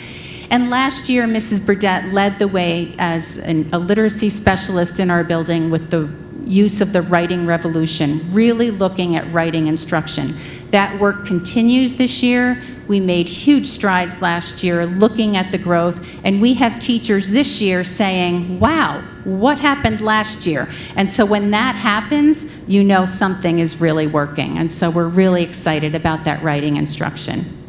[SPEAKER 11] And last year, Mrs. Burdett led the way as a literacy specialist in our building with the use of the writing revolution, really looking at writing instruction. That work continues this year. We made huge strides last year looking at the growth, and we have teachers this year saying, wow, what happened last year? And so when that happens, you know something is really working. And so we're really excited about that writing instruction.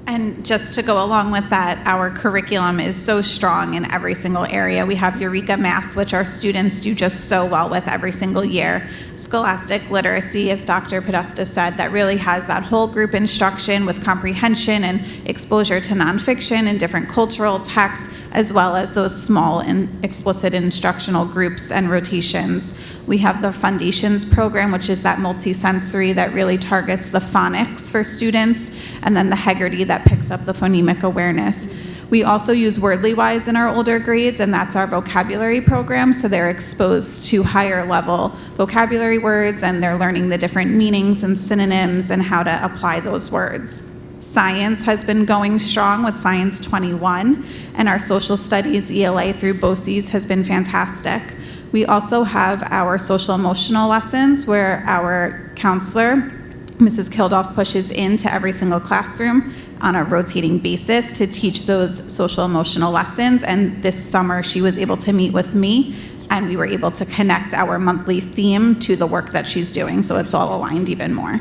[SPEAKER 16] And just to go along with that, our curriculum is so strong in every single area. We have Eureka Math, which our students do just so well with every single year. Scholastic Literacy, as Dr. Podesta said, that really has that whole group instruction with comprehension and exposure to nonfiction and different cultural texts, as well as those small and explicit instructional groups and rotations. We have the Foundations program, which is that multisensory that really targets the phonics for students, and then the Hegarty that picks up the phonemic awareness. We also use Wordly-Wise in our older grades, and that's our vocabulary program, so they're exposed to higher level vocabulary words, and they're learning the different meanings and synonyms and how to apply those words. Science has been going strong with Science 21, and our social studies ELA through BOCES has been fantastic. We also have our social emotional lessons where our counselor, Mrs. Kildoff, pushes into every single classroom on a rotating basis to teach those social emotional lessons. And this summer she was able to meet with me, and we were able to connect our monthly theme to the work that she's doing, so it's all aligned even more.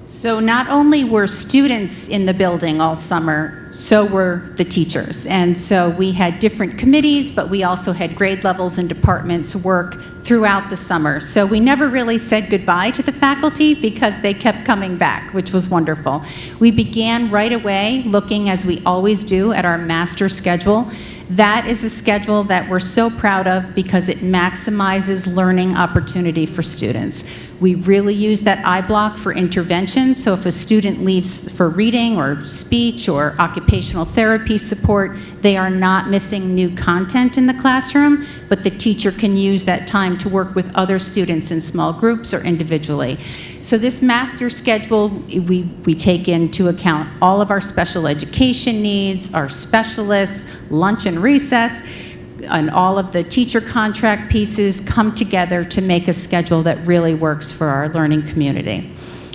[SPEAKER 11] So not only were students in the building all summer, so were the teachers. And so we had different committees, but we also had grade levels and departments work throughout the summer. So we never really said goodbye to the faculty because they kept coming back, which was wonderful. We began right away looking, as we always do, at our master schedule. That is a schedule that we're so proud of because it maximizes learning opportunity for students. We really use that I-block for intervention, so if a student leaves for reading or speech or occupational therapy support, they are not missing new content in the classroom, but the teacher can use that time to work with other students in small groups or individually. So this master schedule, we take into account all of our special education needs, our specialists, lunch and recess, and all of the teacher contract pieces come together to make a schedule that really works for our learning community.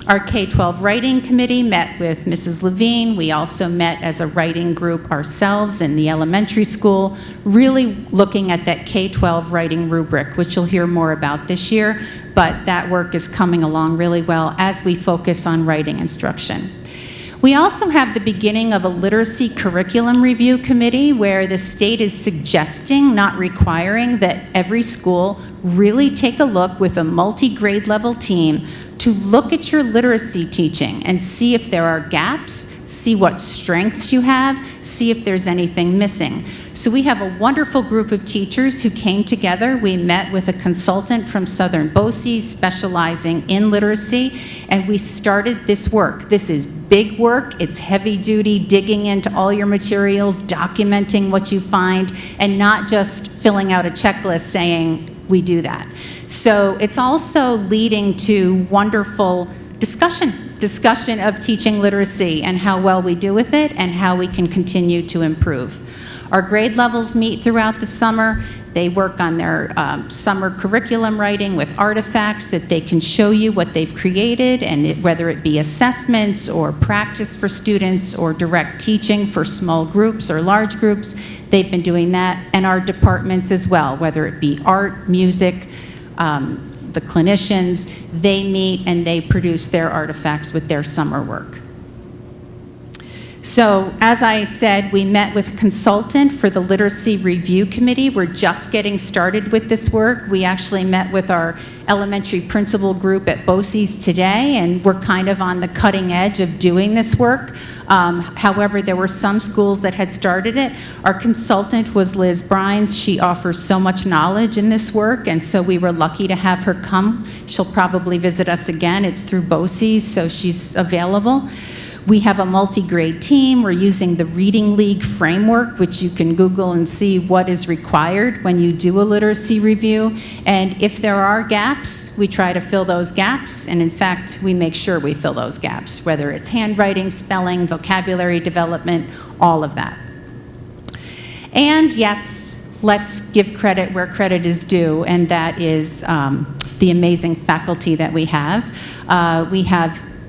[SPEAKER 11] Our K-12 writing committee met with Mrs. Levine. We also met as a writing group ourselves in the elementary school, really looking at that K-12 writing rubric, which you'll hear more about this year, but that work is coming along really well as we focus on writing instruction. We also have the beginning of a literacy curriculum review committee where the state is suggesting, not requiring, that every school really take a look with a multi-grade level team to look at your literacy teaching and see if there are gaps, see what strengths you have, see if there's anything missing. So we have a wonderful group of teachers who came together. We met with a consultant from Southern BOCES specializing in literacy, and we started this work. This is big work. It's heavy duty, digging into all your materials, documenting what you find, and not just filling out a checklist saying, we do that. So it's also leading to wonderful discussion of teaching literacy and how well we do with it and how we can continue to improve. Our grade levels meet throughout the summer. They work on their summer curriculum writing with artifacts that they can show you what they've created, and whether it be assessments or practice for students or direct teaching for small groups or large groups. They've been doing that, and our departments as well, whether it be art, music, the clinicians, they meet and they produce their artifacts with their summer work. So, as I said, we met with a consultant for the Literacy Review Committee. We're just getting started with this work. We actually met with our elementary principal group at BOCES today, and we're kind of on the cutting edge of doing this work. However, there were some schools that had started it. Our consultant was Liz Brines. She offers so much knowledge in this work, and so we were lucky to have her come. She'll probably visit us again. It's through BOCES, so she's available. We have a multi-grade team. We're using the Reading League framework, which you can Google and see what is required when you do a literacy review. And if there are gaps, we try to fill those gaps. And in fact, we make sure we fill those gaps, whether it's handwriting, spelling, vocabulary development, all of that. And yes, let's give credit where credit is due, and that is the amazing faculty that we have.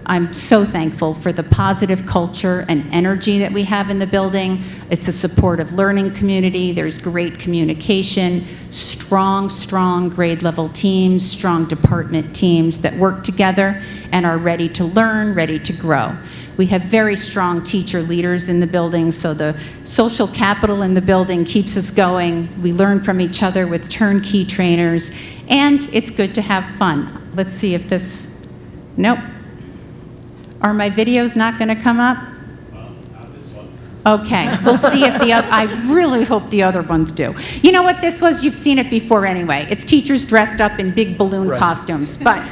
[SPEAKER 11] I'm so thankful for the positive culture and energy that we have in the building. It's a supportive learning community. There's great communication, strong grade level teams, strong department teams that work together and are ready to learn, ready to grow. We have very strong teacher leaders in the building, so the social capital in the building keeps us going. We learn from each other with turnkey trainers, and it's good to have fun. Let's see if this, nope. Are my videos not going to come up?
[SPEAKER 5] Well, not this one.
[SPEAKER 11] Okay, we'll see if the other, I really hope the other ones do. You know what this was? You've seen it before anyway. It's teachers dressed up in big balloon costumes, but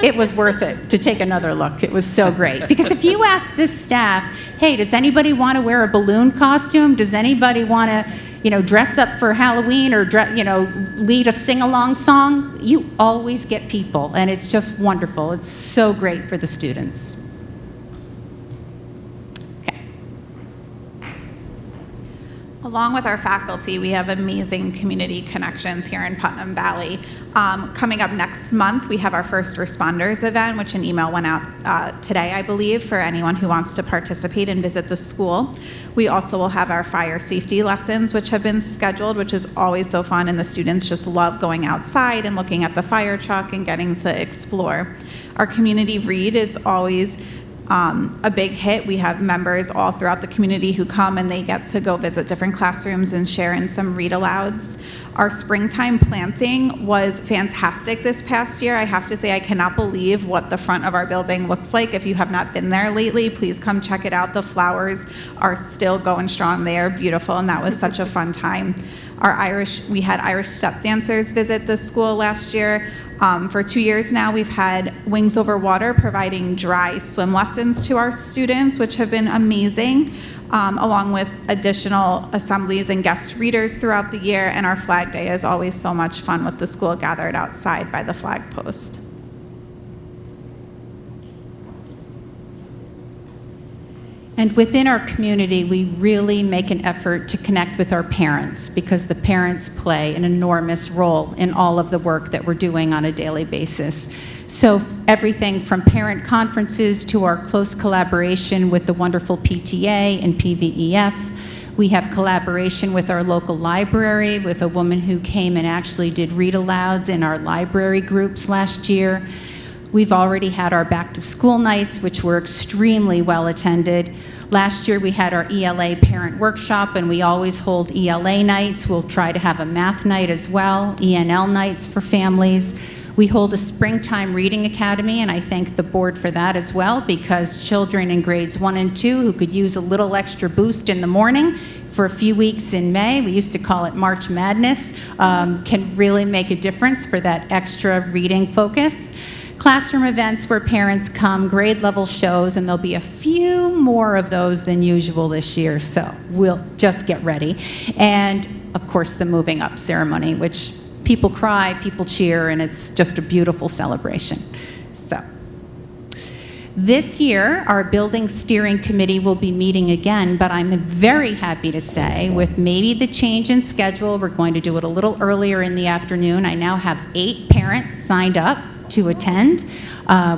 [SPEAKER 11] it was worth it to take another look. It was so great. Because if you ask this staff, hey, does anybody want to wear a balloon costume? Does anybody want to, dress up for Halloween or, lead a sing-along song? You always get people, and it's just wonderful. It's so great for the students.
[SPEAKER 16] Along with our faculty, we have amazing community connections here in Putnam Valley. Coming up next month, we have our First Responders event, which an email went out today, I believe, for anyone who wants to participate and visit the school. We also will have our fire safety lessons, which have been scheduled, which is always so fun, and the students just love going outside and looking at the fire truck and getting to explore. Our community read is always a big hit. We have members all throughout the community who come and they get to go visit different classrooms and share in some read-alouds. Our springtime planting was fantastic this past year. I have to say, I cannot believe what the front of our building looks like. If you have not been there lately, please come check it out. The flowers are still going strong. They are beautiful, and that was such a fun time. We had Irish step dancers visit the school last year. For 2 years now, we've had Wings Over Water providing dry swim lessons to our students, which have been amazing, along with additional assemblies and guest readers throughout the year. And our Flag Day is always so much fun with the school gathered outside by the flag post.
[SPEAKER 11] And within our community, we really make an effort to connect with our parents, because the parents play an enormous role in all of the work that we're doing on a daily basis. So everything from parent conferences to our close collaboration with the wonderful PTA and PVEF. We have collaboration with our local library, with a woman who came and actually did read-alouds in our library groups last year. We've already had our back-to-school nights, which were extremely well attended. Last year, we had our ELA parent workshop, and we always hold ELA nights. We'll try to have a math night as well, ENL nights for families. We hold a springtime reading academy, and I thank the board for that as well, because children in grades 1 and 2 who could use a little extra boost in the morning for a few weeks in May, we used to call it March Madness, can really make a difference for that extra reading focus. Classroom events where parents come, grade level shows, and there'll be a few more of those than usual this year, so we'll just get ready. And of course, the moving up ceremony, which people cry, people cheer, and it's just a beautiful celebration. So, this year, our building steering committee will be meeting again, but I'm very happy to say, with maybe the change in schedule, we're going to do it a little earlier in the afternoon. I now have 8 parents signed up to attend.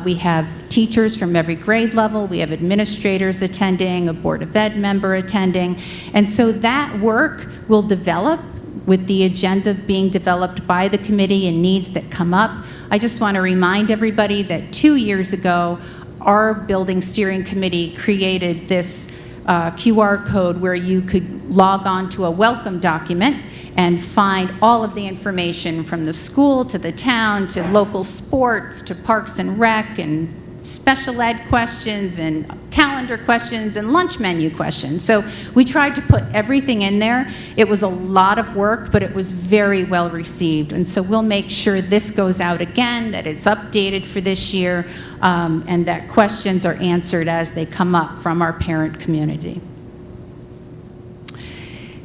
[SPEAKER 11] We have teachers from every grade level. We have administrators attending, a Board of Ed member attending. And so that work will develop with the agenda being developed by the committee and needs that come up. I just want to remind everybody that 2 years ago, our building steering committee created this QR code where you could log on to a welcome document and find all of the information from the school to the town to local sports to Parks and Rec and special ed questions and calendar questions and lunch menu questions. So we tried to put everything in there. It was a lot of work, but it was very well received. And so we'll make sure this goes out again, that it's updated for this year, and that questions are answered as they come up from our parent community.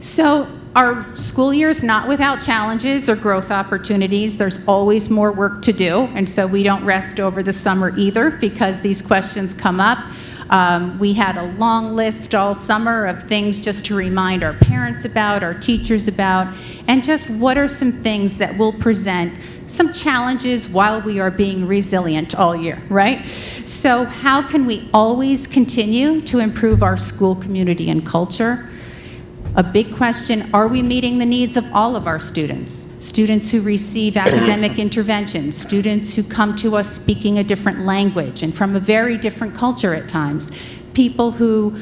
[SPEAKER 11] So our school year is not without challenges or growth opportunities. There's always more work to do, and so we don't rest over the summer either because these questions come up. We had a long list all summer of things just to remind our parents about, our teachers about, and just what are some things that will present some challenges while we are being resilient all year, right? So how can we always continue to improve our school community and culture? A big question, are we meeting the needs of all of our students? Students who receive academic intervention, students who come to us speaking a different language and from a very different culture at times, people who,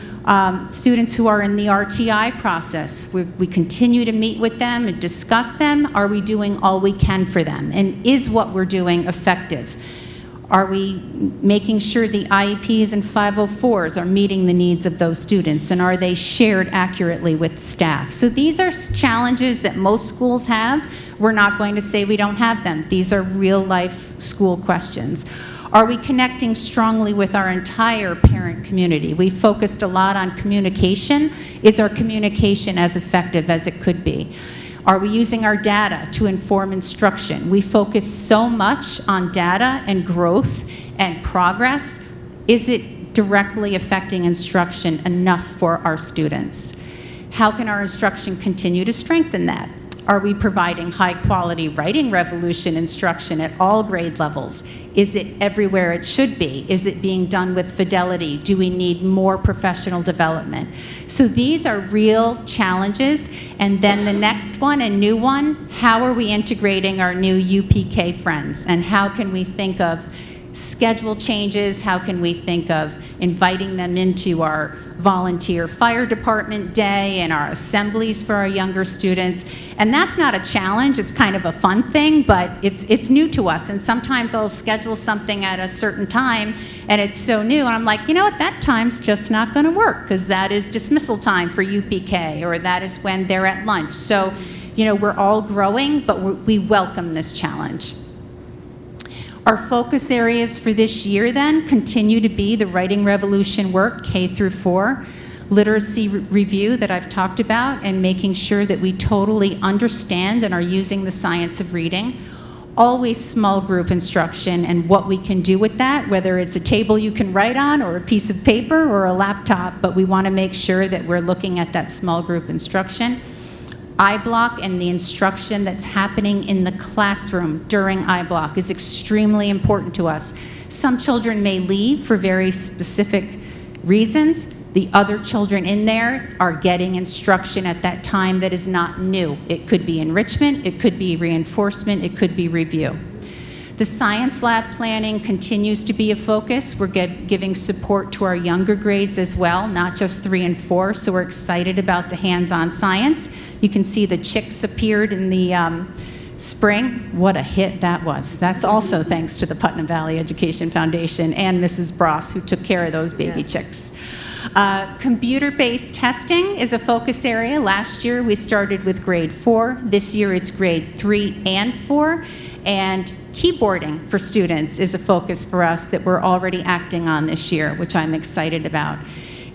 [SPEAKER 11] students who are in the RTI process. We continue to meet with them and discuss them. Are we doing all we can for them? And is what we're doing effective? Are we making sure the IEPs and 504s are meeting the needs of those students, and are they shared accurately with staff? So these are challenges that most schools have. We're not going to say we don't have them. These are real-life school questions. Are we connecting strongly with our entire parent community? We focused a lot on communication. Is our communication as effective as it could be? Are we using our data to inform instruction? We focus so much on data and growth and progress. Is it directly affecting instruction enough for our students? How can our instruction continue to strengthen that? Are we providing high-quality writing revolution instruction at all grade levels? Is it everywhere it should be? Is it being done with fidelity? Do we need more professional development? So these are real challenges. And then the next one, a new one, how are we integrating our new UPK friends? And how can we think of schedule changes? How can we think of inviting them into our volunteer fire department day and our assemblies for our younger students? And that's not a challenge, it's kind of a fun thing, but it's new to us. And sometimes I'll schedule something at a certain time and it's so new, and I'm like, you know what, that time's just not gonna work because that is dismissal time for UPK, or that is when they're at lunch. So, you know, we're all growing, but we welcome this challenge. Our focus areas for this year then continue to be the writing revolution work, K through 4, literacy review that I've talked about, and making sure that we totally understand and are using the science of reading. Always small group instruction and what we can do with that, whether it's a table you can write on or a piece of paper or a laptop, but we want to make sure that we're looking at that small group instruction. iBlock and the instruction that's happening in the classroom during iBlock is extremely important to us. Some children may leave for very specific reasons. The other children in there are getting instruction at that time that is not new. It could be enrichment, it could be reinforcement, it could be review. The science lab planning continues to be a focus. We're giving support to our younger grades as well, not just 3 and 4, so we're excited about the hands-on science. You can see the chicks appeared in the Spring, what a hit that was. That's also thanks to the Putnam Valley Education Foundation and Mrs. Bross, who took care of those baby chicks. Computer-based testing is a focus area. Last year, we started with grade 4. This year, it's grade 3 and 4. And keyboarding for students is a focus for us that we're already acting on this year, which I'm excited about.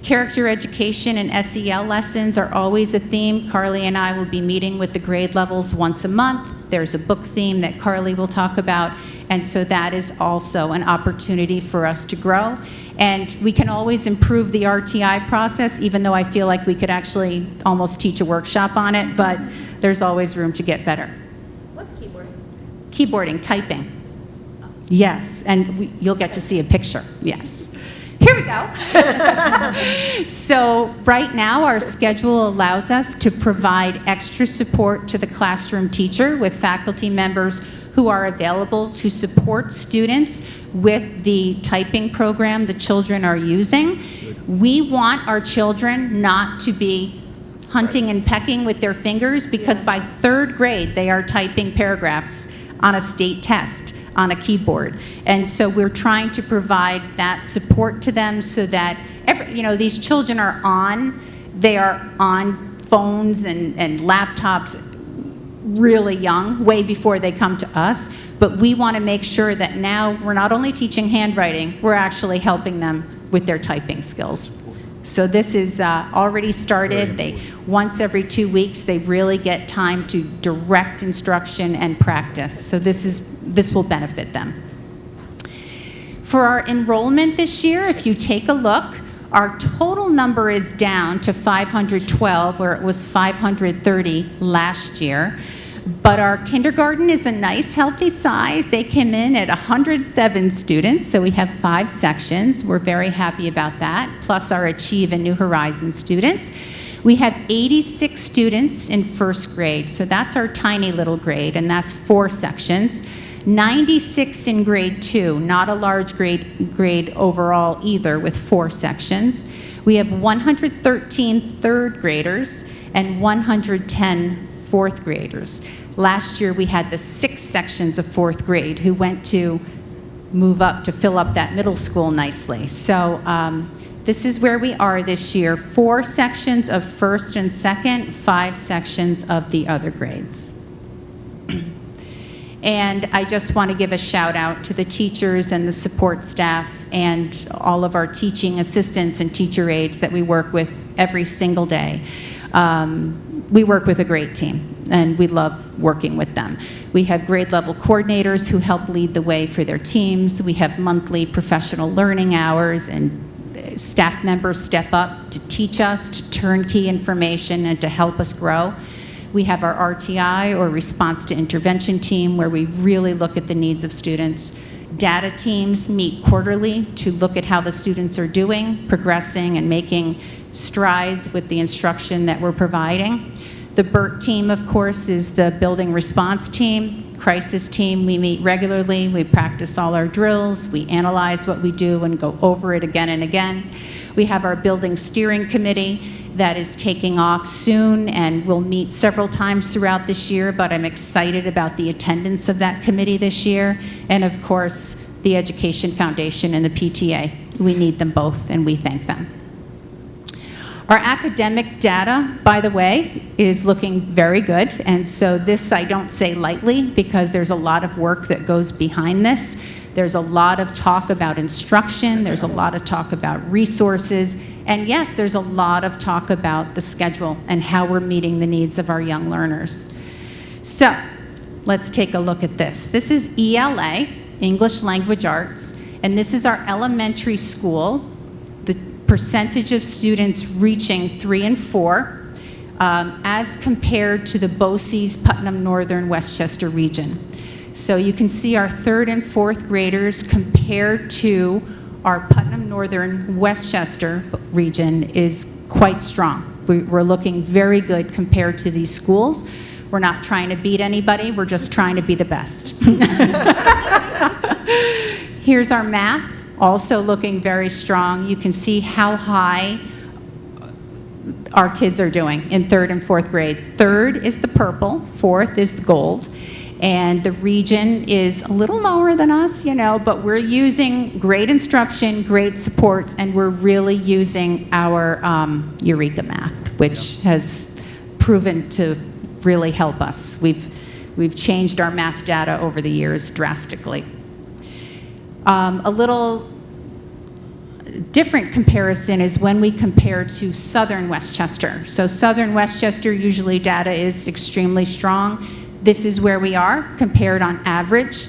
[SPEAKER 11] Character education and SEL lessons are always a theme. Carly and I will be meeting with the grade levels once a month. There's a book theme that Carly will talk about, and so that is also an opportunity for us to grow. And we can always improve the RTI process, even though I feel like we could actually almost teach a workshop on it, but there's always room to get better.
[SPEAKER 4] What's keyboarding?
[SPEAKER 11] Keyboarding, typing. Yes, and you'll get to see a picture, yes. Here we go. So right now, our schedule allows us to provide extra support to the classroom teacher with faculty members who are available to support students with the typing program the children are using. We want our children not to be hunting and pecking with their fingers, because by 3rd grade, they are typing paragraphs on a state test on a keyboard. And so we're trying to provide that support to them so that, these children are they are on phones and laptops really young, way before they come to us. But we want to make sure that now we're not only teaching handwriting, we're actually helping them with their typing skills. So this is already started. Once every 2 weeks, they really get time to direct instruction and practice. So this will benefit them. For our enrollment this year, if you take a look, our total number is down to 512, where it was 530 last year. But our kindergarten is a nice, healthy size. They came in at 107 students, so we have 5 sections. We're very happy about that, plus our Achieve and New Horizons students. We have 86 students in 1st grade, so that's our tiny little grade, and that's 4 sections. 96 in grade 2, not a large grade overall either, with 4 sections. We have 113 3rd graders and 110 4th graders. Last year, we had the 6 sections of 4th grade who went to move up to fill up that middle school nicely. So this is where we are this year. 4 sections of 1st and 2nd, 5 sections of the other grades. And I just want to give a shout out to the teachers and the support staff and all of our teaching assistants and teacher aides that we work with every single day. We work with a great team, and we love working with them. We have grade level coordinators who help lead the way for their teams. We have monthly professional learning hours, and staff members step up to teach us, to turnkey information, and to help us grow. We have our RTI, or Response to Intervention team, where we really look at the needs of students. Data teams meet quarterly to look at how the students are doing, progressing, and making strides with the instruction that we're providing. The BERT team, of course, is the building response team. Crisis team, we meet regularly. We practice all our drills. We analyze what we do and go over it again and again. We have our building steering committee that is taking off soon, and we'll meet several times throughout this year, but I'm excited about the attendance of that committee this year. And of course, the Education Foundation and the PTA. We need them both, and we thank them. Our academic data, by the way, is looking very good, and so this I don't say lightly, because there's a lot of work that goes behind this. There's a lot of talk about instruction, there's a lot of talk about resources, and yes, there's a lot of talk about the schedule and how we're meeting the needs of our young learners. So, let's take a look at this. This is ELA, English Language Arts, and this is our elementary school, the percentage of students reaching 3 and 4, as compared to the BOCES, Putnam, Northern, Westchester region. So you can see our 3rd and 4th graders compared to our Putnam, Northern, Westchester region is quite strong. We're looking very good compared to these schools. We're not trying to beat anybody, we're just trying to be the best. Here's our math, also looking very strong. You can see how high our kids are doing in 3rd and 4th grade. 3rd is the purple, 4th is the gold. And the region is a little lower than us, but we're using great instruction, great supports, and we're really using our Eureka Math, which has proven to really help us. We've changed our math data over the years drastically. A little different comparison is when we compare to Southern Westchester. So Southern Westchester, usually data is extremely strong. This is where we are compared on average.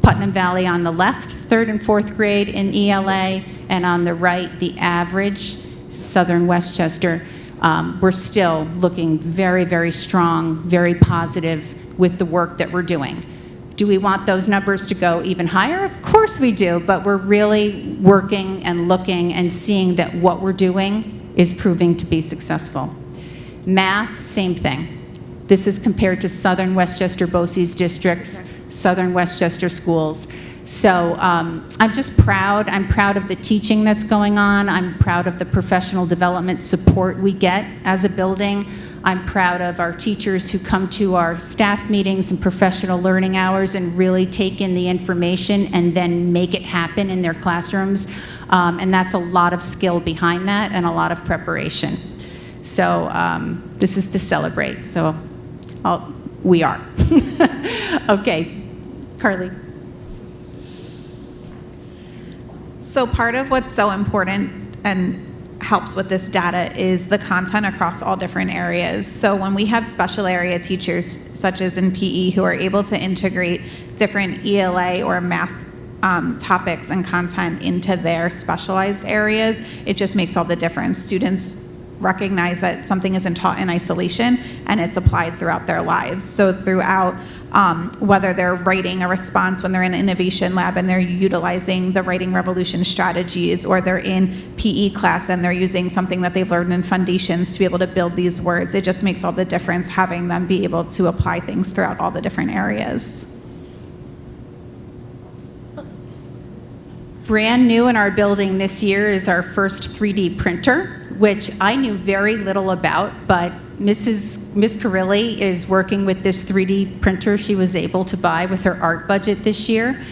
[SPEAKER 11] Putnam Valley on the left, 3rd and 4th grade in ELA, and on the right, the average, Southern Westchester. We're still looking very, very strong, very positive with the work that we're doing. Do we want those numbers to go even higher? Of course we do, but we're really working and looking and seeing that what we're doing is proving to be successful. Math, same thing. This is compared to Southern Westchester BOCES districts, Southern Westchester schools. So I'm just proud. I'm proud of the teaching that's going on. I'm proud of the professional development support we get as a building. I'm proud of our teachers who come to our staff meetings and professional learning hours and really take in the information and then make it happen in their classrooms. And that's a lot of skill behind that and a lot of preparation. So this is to celebrate. So we are. Okay, Carly.
[SPEAKER 16] So part of what's so important and helps with this data is the content across all different areas. So when we have special area teachers, such as in PE, who are able to integrate different ELA or math topics and content into their specialized areas, it just makes all the difference. Students recognize that something isn't taught in isolation and it's applied throughout their lives. So throughout, whether they're writing a response when they're in an innovation lab and they're utilizing the writing revolution strategies, or they're in PE class and they're using something that they've learned in foundations to be able to build these words, it just makes all the difference having them be able to apply things throughout all the different areas.
[SPEAKER 11] Brand new in our building this year is our first 3D printer, which I knew very little about, but Miss Carilli is working with this 3D printer she was able to buy with her art budget this year.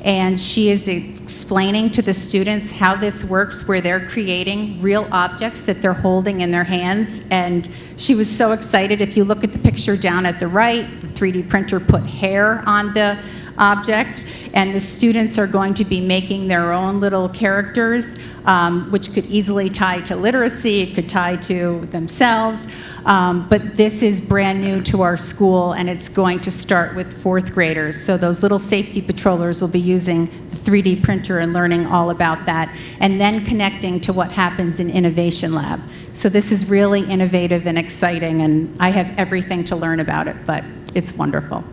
[SPEAKER 11] And she is explaining to the students how this works, where they're creating real objects that they're holding in their hands. And she was so excited. If you look at the picture down at the right, the 3D printer put hair on the object, and the students are going to be making their own little characters, which could easily tie to literacy, it could tie to themselves. But this is brand new to our school, and it's going to start with 4th graders. So those little safety patrollers will be using the 3D printer and learning all about that, and then connecting to what happens in Innovation Lab. So this is really innovative and exciting, and I have everything to learn about it, but it's wonderful.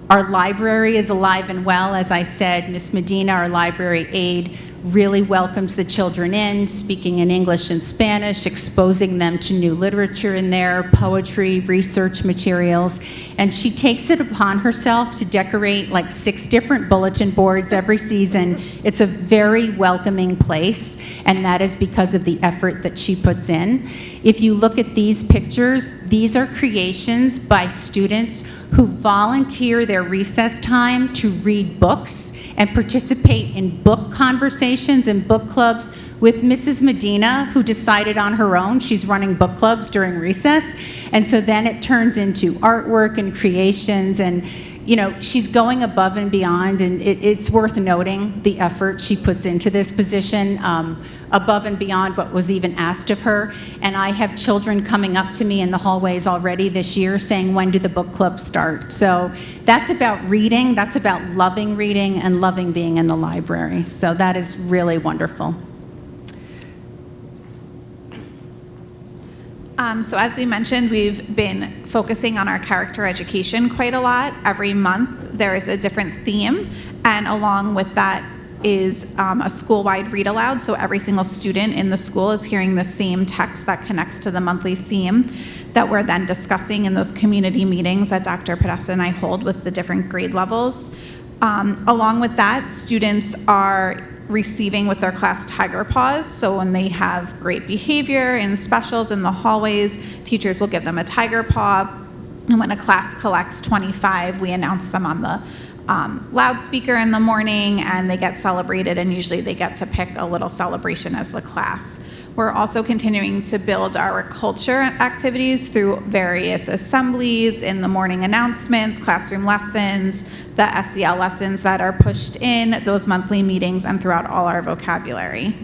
[SPEAKER 11] Our library is alive and well. As I said, Miss Medina, our library aide, really welcomes the children in, speaking in English and Spanish, exposing them to new literature in there, poetry, research materials. And she takes it upon herself to decorate like 6 different bulletin boards every season. It's a very welcoming place, and that is because of the effort that she puts in. If you look at these pictures, these are creations by students who volunteer their recess time to read books and participate in book conversations and book clubs with Mrs. Medina, who decided on her own she's running book clubs during recess. And so then it turns into artwork and creations, and she's going above and beyond, and it's worth noting the effort she puts into this position, above and beyond what was even asked of her. And I have children coming up to me in the hallways already this year saying, when do the book clubs start? So that's about reading, that's about loving reading and loving being in the library. So that is really wonderful.
[SPEAKER 16] So as we mentioned, we've been focusing on our character education quite a lot. Every month there is a different theme, and along with that is a school-wide read aloud. So every single student in the school is hearing the same text that connects to the monthly theme that we're then discussing in those community meetings that Dr. Podesta and I hold with the different grade levels. Along with that, students are receiving with their class Tiger Paws. So when they have great behavior in specials in the hallways, teachers will give them a Tiger Paw. And when a class collects 25, we announce them on the loudspeaker in the morning, and they get celebrated, and usually they get to pick a little celebration as the class. We're also continuing to build our culture activities through various assemblies, in the morning announcements, classroom lessons, the SEL lessons that are pushed in, those monthly meetings, and throughout all our vocabulary.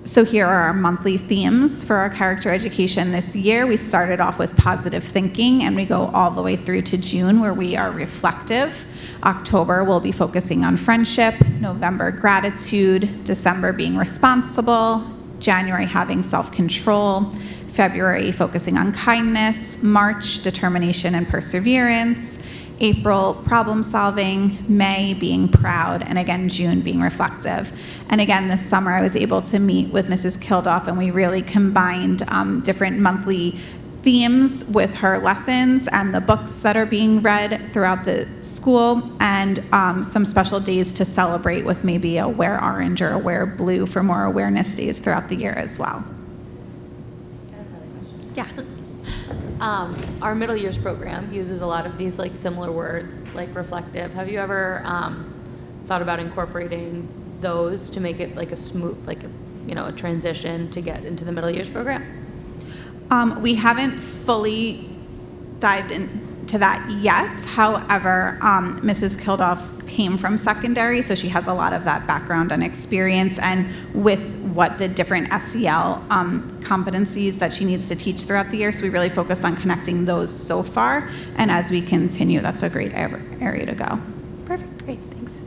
[SPEAKER 16] So here are our monthly themes for our character education this year. We started off with positive thinking, and we go all the way through to June, where we are reflective. October, we'll be focusing on friendship. November, gratitude. December, being responsible. January, having self-control. February, focusing on kindness. March, determination and perseverance. April, problem solving. May, being proud. And again, June, being reflective. And again, this summer I was able to meet with Mrs. Kildoff, and we really combined different monthly themes with her lessons and the books that are being read throughout the school, and some special days to celebrate with maybe a Wear Orange or a Wear Blue for more awareness days throughout the year as well.
[SPEAKER 4] Yeah. Our middle years program uses a lot of these like similar words, like reflective. Have you ever thought about incorporating those to make it like a smooth, like a transition to get into the middle years program?
[SPEAKER 16] We haven't fully dived into that yet. However, Mrs. Kildoff came from secondary, so she has a lot of that background and experience, and with what the different SEL competencies that she needs to teach throughout the year. So we really focused on connecting those so far, and as we continue, that's a great area to go.
[SPEAKER 4] Perfect, great, thanks.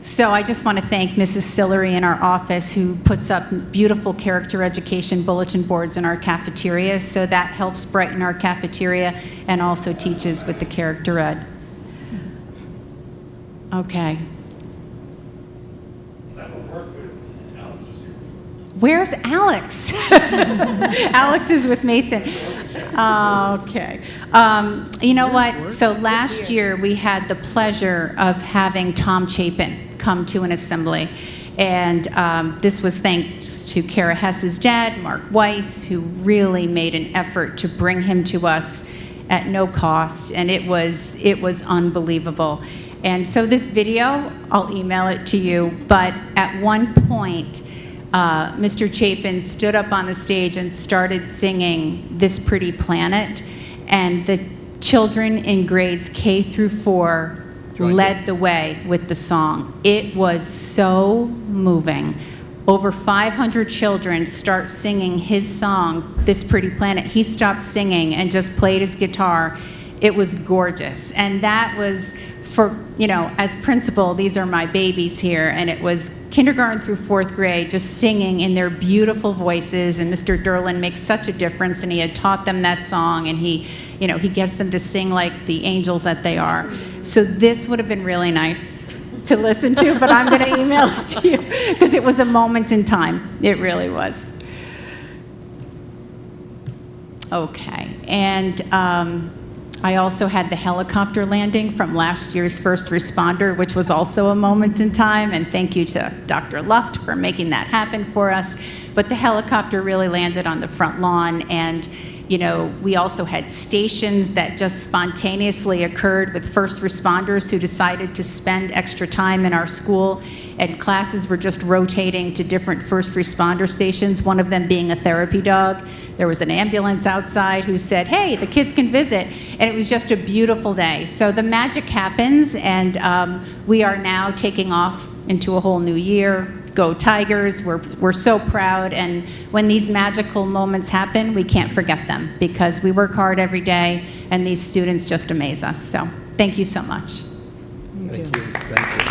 [SPEAKER 11] So I just want to thank Mrs. Sillery in our office, who puts up beautiful character education bulletin boards in our cafeteria. So that helps brighten our cafeteria and also teaches with the character ed. Okay. Where's Alex? Alex is with Mason. Okay. You know what? So last year we had the pleasure of having Tom Chapin come to an assembly. And this was thanks to Kara Hess's dad, Mark Weiss, who really made an effort to bring him to us at no cost. And it was unbelievable. And so this video, I'll email it to you, but at one point, Mr. Chapin stood up on the stage and started singing This Pretty Planet, and the children in grades K through 4 led the way with the song. It was so moving. Over 500 children start singing his song, This Pretty Planet. He stopped singing and just played his guitar. It was gorgeous. And that was, for, as principal, these are my babies here, and it was kindergarten through 4th grade just singing in their beautiful voices, and Mr. Derlin makes such a difference, and he had taught them that song, and he gets them to sing like the angels that they are. So this would have been really nice to listen to, but I'm going to email it to you because it was a moment in time. It really was. Okay, and I also had the helicopter landing from last year's first responder, which was also a moment in time, and thank you to Dr. Luft for making that happen for us. But the helicopter really landed on the front lawn, and we also had stations that just spontaneously occurred with first responders who decided to spend extra time in our school, and classes were just rotating to different first responder stations, one of them being a therapy dog. There was an ambulance outside who said, hey, the kids can visit, and it was just a beautiful day. So the magic happens, and we are now taking off into a whole new year. Go Tigers, we're so proud, and when these magical moments happen, we can't forget them because we work hard every day, and these students just amaze us. So thank you so much.
[SPEAKER 2] Thank you. Thank you.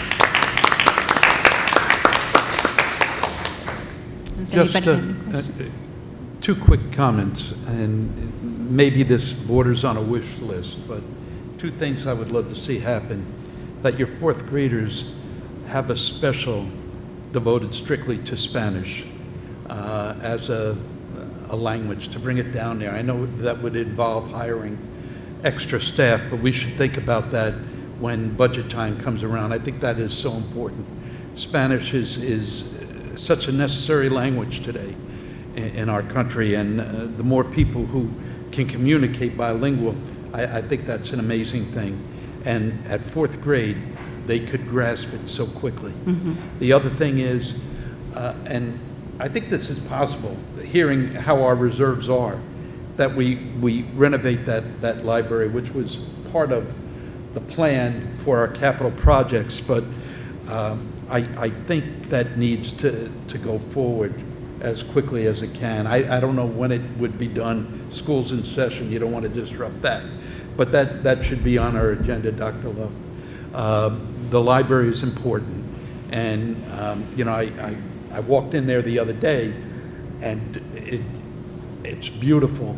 [SPEAKER 11] Does
[SPEAKER 2] Just
[SPEAKER 11] anybody have any questions?
[SPEAKER 2] 2 quick comments, and maybe this borders on a wish list, but 2 things I would love to see happen: that your 4th graders have a special devoted strictly to Spanish as a language, to bring it down there. I know that would involve hiring extra staff, but we should think about that when budget time comes around. I think that is so important. Spanish is such a necessary language today in our country, and the more people who can communicate bilingual, I think that's an amazing thing. And at 4th grade, they could grasp it so quickly. The other thing is, and I think this is possible, hearing how our reserves are, that we renovate that library, which was part of the plan for our capital projects, but I think that needs to go forward as quickly as it can. I don't know when it would be done. School's in session, you don't want to disrupt that. But that should be on our agenda, Dr. Luft. The library is important. And, you know, I walked in there the other day, and it's beautiful,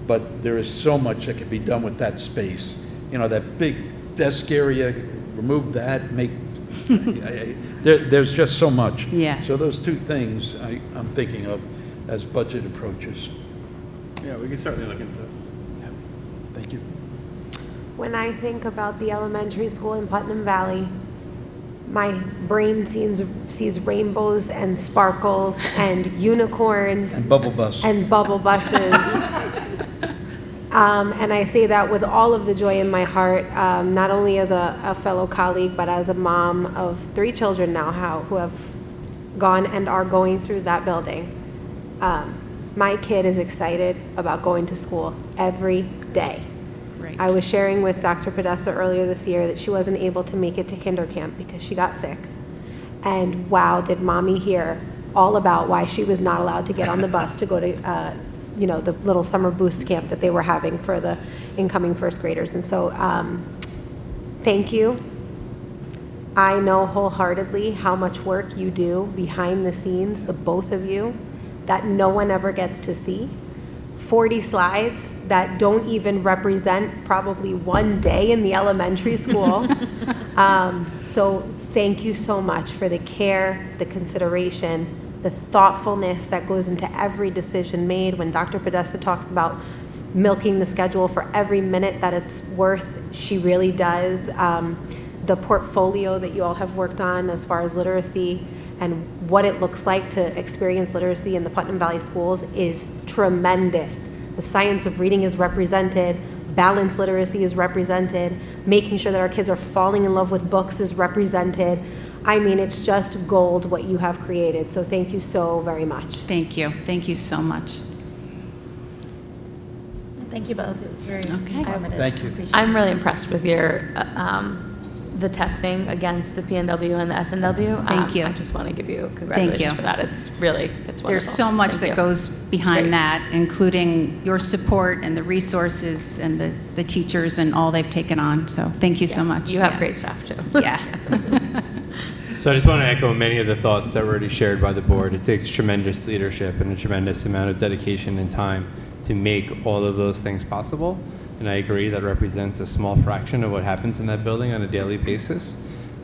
[SPEAKER 2] but there is so much that could be done with that space. You know, that big desk area, remove that, make, there's just so much.
[SPEAKER 11] Yeah.
[SPEAKER 2] So those two things I'm thinking of as budget approaches.
[SPEAKER 5] Yeah, we can certainly look into it.
[SPEAKER 2] Yeah. Thank you.
[SPEAKER 9] When I think about the elementary school in Putnam Valley, my brain sees rainbows and sparkles and unicorns
[SPEAKER 2] And bubble bus.
[SPEAKER 9] and bubble buses. And I say that with all of the joy in my heart, not only as a fellow colleague, but as a mom of 3 children now who have gone and are going through that building. My kid is excited about going to school every day.
[SPEAKER 11] Right.
[SPEAKER 9] I was sharing with Dr. Podesta earlier this year that she wasn't able to make it to kinder camp because she got sick. And wow, did mommy hear all about why she was not allowed to get on the bus to go to you know, the little summer boost camp that they were having for the incoming 1st graders. And so thank you. I know wholeheartedly how much work you do behind the scenes, the both of you, that no one ever gets to see. 40 slides that don't even represent probably one day in the elementary school. So thank you so much for the care, the consideration, the thoughtfulness that goes into every decision made. When Dr. Podesta talks about milking the schedule for every minute that it's worth, she really does. The portfolio that you all have worked on as far as literacy and what it looks like to experience literacy in the Putnam Valley schools is tremendous. The science of reading is represented, balanced literacy is represented, making sure that our kids are falling in love with books is represented. I mean, it's just gold what you have created. So thank you so very much.
[SPEAKER 11] Thank you. Thank you so much.
[SPEAKER 8] Thank you both. It was very
[SPEAKER 11] Okay.
[SPEAKER 8] informative.
[SPEAKER 2] Thank you.
[SPEAKER 8] Appreciate
[SPEAKER 4] I'm
[SPEAKER 8] it.
[SPEAKER 4] really impressed with your the testing against the PNW and the SNW.
[SPEAKER 11] Thank you.
[SPEAKER 4] I just want to give you congratulations for that. It's wonderful.
[SPEAKER 11] There's so much
[SPEAKER 4] Thank
[SPEAKER 11] that
[SPEAKER 4] you.
[SPEAKER 11] goes
[SPEAKER 4] It's
[SPEAKER 11] behind
[SPEAKER 4] great.
[SPEAKER 11] that, including your support and the resources and the teachers and all they've taken on. So thank you so much.
[SPEAKER 4] You have
[SPEAKER 11] Yeah.
[SPEAKER 4] great staff too.
[SPEAKER 11] Yeah.
[SPEAKER 5] So I just want to echo many of the thoughts that were already shared by the board. It takes tremendous leadership and a tremendous amount of dedication and time to make all of those things possible. And I agree that represents a small fraction of what happens in that building on a daily basis.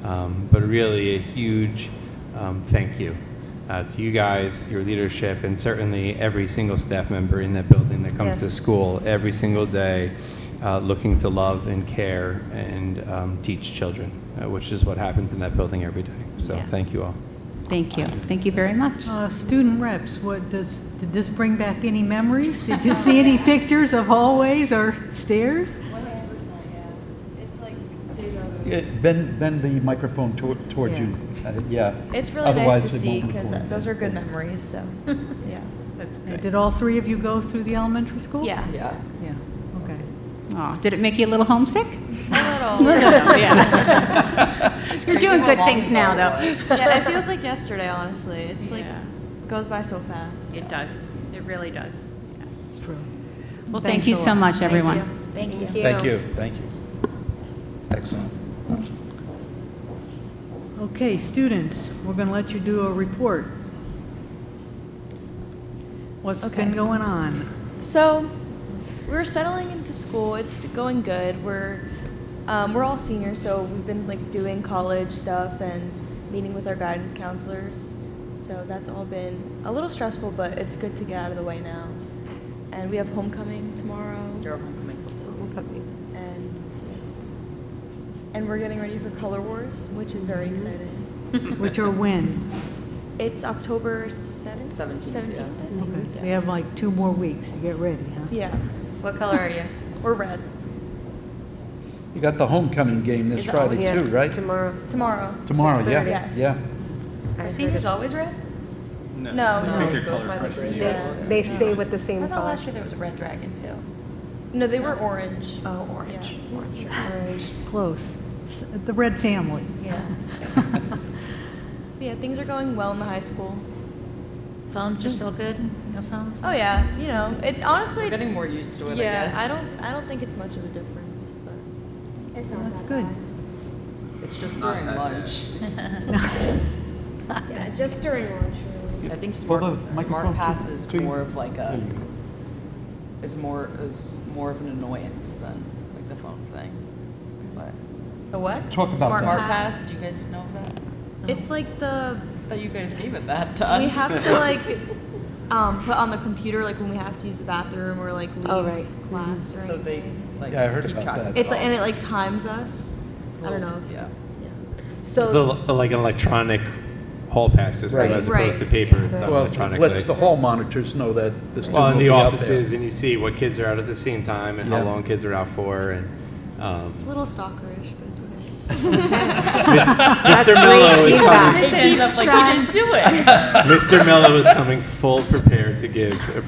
[SPEAKER 5] But really a huge thank you to you guys, your leadership, and certainly every single staff member in that building that comes
[SPEAKER 4] Yes.
[SPEAKER 5] to school every single day looking to love and care and teach children, which is what happens in that building every day. So
[SPEAKER 11] Yeah.
[SPEAKER 5] thank you all.
[SPEAKER 11] Thank you. Thank you very much.
[SPEAKER 1] Student reps, did this bring back any memories? Did you see any pictures of hallways or stairs?
[SPEAKER 17] 100%, yeah. It's like deja vu.
[SPEAKER 2] Yeah, bend the microphone toward you. Yeah.
[SPEAKER 17] It's really
[SPEAKER 2] Otherwise,
[SPEAKER 17] nice to
[SPEAKER 2] it
[SPEAKER 17] see
[SPEAKER 2] won't
[SPEAKER 17] because
[SPEAKER 2] record.
[SPEAKER 17] those are good memories. So, yeah.
[SPEAKER 11] That's
[SPEAKER 1] Did all 3 of you go through the elementary school?
[SPEAKER 17] Yeah.
[SPEAKER 1] Yeah, okay.
[SPEAKER 11] Oh, did it make you a little homesick?
[SPEAKER 17] A little.
[SPEAKER 11] Yeah. You're doing good things now, though.
[SPEAKER 17] Yeah, it feels like yesterday, honestly. It's like,
[SPEAKER 11] Yeah.
[SPEAKER 17] goes by so fast.
[SPEAKER 11] It does. It really does. Yeah.
[SPEAKER 1] It's true.
[SPEAKER 11] Well,
[SPEAKER 1] Thanks
[SPEAKER 11] thank you
[SPEAKER 1] a
[SPEAKER 11] so
[SPEAKER 1] lot.
[SPEAKER 11] much, everyone.
[SPEAKER 17] Thank you.
[SPEAKER 2] Thank you. Thank you. Excellent.
[SPEAKER 1] Okay, students, we're going to let you do a report. What's been going on?
[SPEAKER 17] So, we're settling into school. It's going good. We're all seniors, so we've been like doing college stuff and meeting with our guidance counselors. So that's all been a little stressful, but it's good to get out of the way now. And we have homecoming tomorrow.
[SPEAKER 4] Your homecoming.
[SPEAKER 17] And we're getting ready for Color Wars, which is very exciting.
[SPEAKER 1] Which are when?
[SPEAKER 17] It's October 17th, I
[SPEAKER 1] Okay,
[SPEAKER 17] think.
[SPEAKER 1] so you have like 2 more weeks to get ready, huh?
[SPEAKER 17] Yeah.
[SPEAKER 4] What color are you?
[SPEAKER 17] We're red.
[SPEAKER 2] You got the homecoming game this
[SPEAKER 17] Is it
[SPEAKER 2] Friday
[SPEAKER 17] always-
[SPEAKER 2] too, right?
[SPEAKER 17] Tomorrow,
[SPEAKER 2] Tomorrow, yeah,
[SPEAKER 17] 6:30. Yes.
[SPEAKER 2] yeah.
[SPEAKER 4] Are seniors always red?
[SPEAKER 17] No,
[SPEAKER 9] It
[SPEAKER 17] goes by the grade.
[SPEAKER 9] Yeah. They stay with the
[SPEAKER 4] I
[SPEAKER 9] same
[SPEAKER 4] thought
[SPEAKER 9] color.
[SPEAKER 4] last year there was a red dragon too.
[SPEAKER 17] No, they were orange.
[SPEAKER 4] Oh, orange.
[SPEAKER 1] Orange. Close. The Red family.
[SPEAKER 4] Yeah.
[SPEAKER 17] Yeah, things are going well in the high school.
[SPEAKER 8] Phones are still good? No phones?
[SPEAKER 17] Oh yeah, you know, it honestly.
[SPEAKER 18] We're getting more used to it, I
[SPEAKER 17] Yeah,
[SPEAKER 18] guess.
[SPEAKER 17] I don't think it's much of a difference, but
[SPEAKER 9] It's not
[SPEAKER 1] That's
[SPEAKER 9] that
[SPEAKER 1] good.
[SPEAKER 18] It's just during lunch.
[SPEAKER 9] bad. Yeah, just during lunch, really.
[SPEAKER 18] I think
[SPEAKER 2] Well,
[SPEAKER 18] Smart,
[SPEAKER 2] the
[SPEAKER 18] smart
[SPEAKER 2] microphone,
[SPEAKER 18] Pass is
[SPEAKER 2] please.
[SPEAKER 18] more of like a, is more of an annoyance than like the phone thing. But
[SPEAKER 4] The what?
[SPEAKER 2] Talk about
[SPEAKER 18] Smart
[SPEAKER 2] that.
[SPEAKER 18] Pass, do you guys know of that?
[SPEAKER 17] it's like the
[SPEAKER 18] I thought you guys gave it that to us.
[SPEAKER 17] we have to like put on the computer like when we have to use the bathroom or like leave
[SPEAKER 9] Oh, right.
[SPEAKER 17] class or
[SPEAKER 18] So they
[SPEAKER 17] anything.
[SPEAKER 18] like
[SPEAKER 2] Yeah, I heard
[SPEAKER 18] keep
[SPEAKER 2] about
[SPEAKER 18] track of
[SPEAKER 2] that.
[SPEAKER 18] it
[SPEAKER 17] It's like,
[SPEAKER 18] all.
[SPEAKER 17] and it like times us.
[SPEAKER 18] It's a
[SPEAKER 17] I don't
[SPEAKER 18] little-
[SPEAKER 17] know. If,
[SPEAKER 18] Yeah.
[SPEAKER 9] So,
[SPEAKER 5] It's like an electronic hall pass system
[SPEAKER 2] Right.
[SPEAKER 5] as opposed to paper. It's done
[SPEAKER 2] Well,
[SPEAKER 5] electronically.
[SPEAKER 2] lets the hall monitors know that the student
[SPEAKER 5] Well,
[SPEAKER 2] will
[SPEAKER 5] in
[SPEAKER 2] be
[SPEAKER 5] the
[SPEAKER 2] out there.
[SPEAKER 5] offices, and you see what kids are out at the same time and how
[SPEAKER 2] Yeah.
[SPEAKER 5] long kids are out for, and
[SPEAKER 17] it's a little stalkerish, but it's okay.
[SPEAKER 5] Mr. Mello is coming.
[SPEAKER 18] His hands up like he didn't do it.
[SPEAKER 5] Mr. Mello is coming full prepared to give a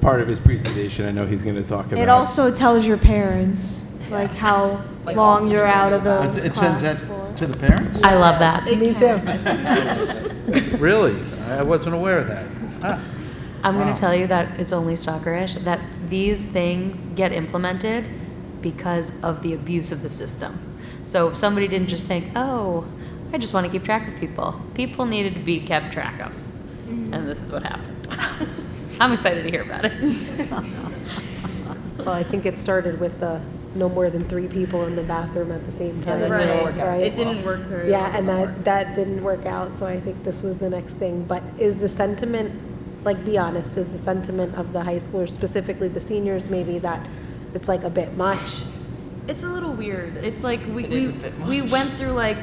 [SPEAKER 5] part of his presentation. I know he's going to talk about.
[SPEAKER 9] it also tells your parents, like, how
[SPEAKER 18] Like
[SPEAKER 9] long
[SPEAKER 18] often
[SPEAKER 9] you're
[SPEAKER 18] you're
[SPEAKER 9] out
[SPEAKER 18] gonna
[SPEAKER 9] of
[SPEAKER 18] go
[SPEAKER 9] the
[SPEAKER 2] It sends
[SPEAKER 9] class
[SPEAKER 2] that
[SPEAKER 9] for.
[SPEAKER 2] to the parents?
[SPEAKER 4] I love that.
[SPEAKER 9] Me too.
[SPEAKER 2] Really? I wasn't aware of that. Huh.
[SPEAKER 4] I'm going
[SPEAKER 2] Wow.
[SPEAKER 4] to tell you that it's only stalkerish, that these things get implemented because of the abuse of the system. So if somebody didn't just think, oh, I just want to keep track of people. People needed to be kept track of. And this is what happened. I'm excited to hear about it.
[SPEAKER 9] Well, I think it started with the no more than 3 people in the bathroom at the same time.
[SPEAKER 18] that didn't work out.
[SPEAKER 9] Right.
[SPEAKER 17] It didn't work very well.
[SPEAKER 9] Yeah, and that didn't work out, so I think this was the next thing. But is the sentiment, like, be honest, is the sentiment of the high schoolers, specifically the seniors, maybe that it's like a bit much?
[SPEAKER 17] It's a little weird. It's like
[SPEAKER 18] It is a bit
[SPEAKER 17] we
[SPEAKER 18] much.
[SPEAKER 17] went through like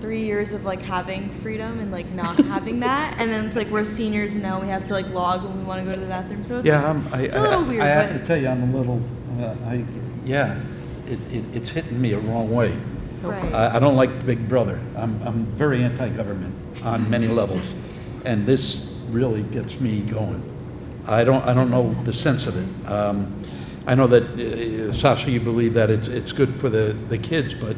[SPEAKER 17] 3 years of like having freedom and like not having that, and then it's like we're seniors now. We have to like log when we want to go to the bathroom. So it's
[SPEAKER 2] Yeah,
[SPEAKER 17] it's a little weird.
[SPEAKER 2] I have
[SPEAKER 17] but
[SPEAKER 2] to tell you, I'm a little, it's hitting me a wrong way.
[SPEAKER 17] Right.
[SPEAKER 2] I don't like Big Brother. I'm very anti-government on many levels, and this really gets me going. I don't know the sense of it. I know that, Sasha, you believe that it's good for the kids, but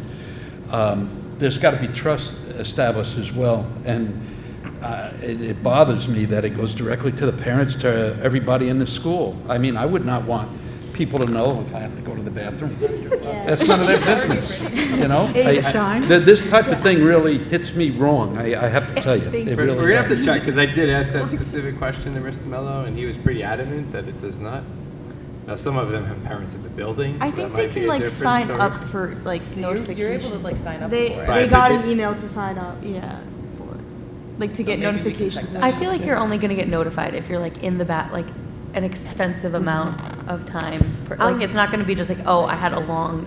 [SPEAKER 2] there's got to be trust established as well. And it bothers me that it goes directly to the parents, to everybody in the school. I mean, I would not want people to know if I have to go to the bathroom. That's none of their business, you know? This type of thing really hits me wrong, I have to tell you. It
[SPEAKER 5] We're
[SPEAKER 2] really
[SPEAKER 5] going to have to
[SPEAKER 2] does.
[SPEAKER 5] check, because I did ask that specific question to Mr. Mello, and he was pretty adamant that it does not. Now, some of them have parents in the building.
[SPEAKER 17] I
[SPEAKER 5] so
[SPEAKER 17] think
[SPEAKER 5] that
[SPEAKER 17] they
[SPEAKER 5] might be
[SPEAKER 17] can
[SPEAKER 5] a
[SPEAKER 17] like
[SPEAKER 5] different
[SPEAKER 17] sign
[SPEAKER 5] story.
[SPEAKER 17] up for like notifications.
[SPEAKER 18] You're able to like sign up
[SPEAKER 9] They
[SPEAKER 18] for it.
[SPEAKER 5] Right,
[SPEAKER 9] they got
[SPEAKER 5] but
[SPEAKER 9] an email to sign up.
[SPEAKER 17] Yeah, for like to
[SPEAKER 18] So
[SPEAKER 17] get
[SPEAKER 18] maybe we can
[SPEAKER 17] notifications.
[SPEAKER 18] check
[SPEAKER 17] when
[SPEAKER 4] I
[SPEAKER 17] you
[SPEAKER 4] feel like
[SPEAKER 17] use
[SPEAKER 4] you're
[SPEAKER 17] it.
[SPEAKER 4] only going to get notified if you're like in the like an extensive amount of time. Like it's not going to be just like, oh, I had a long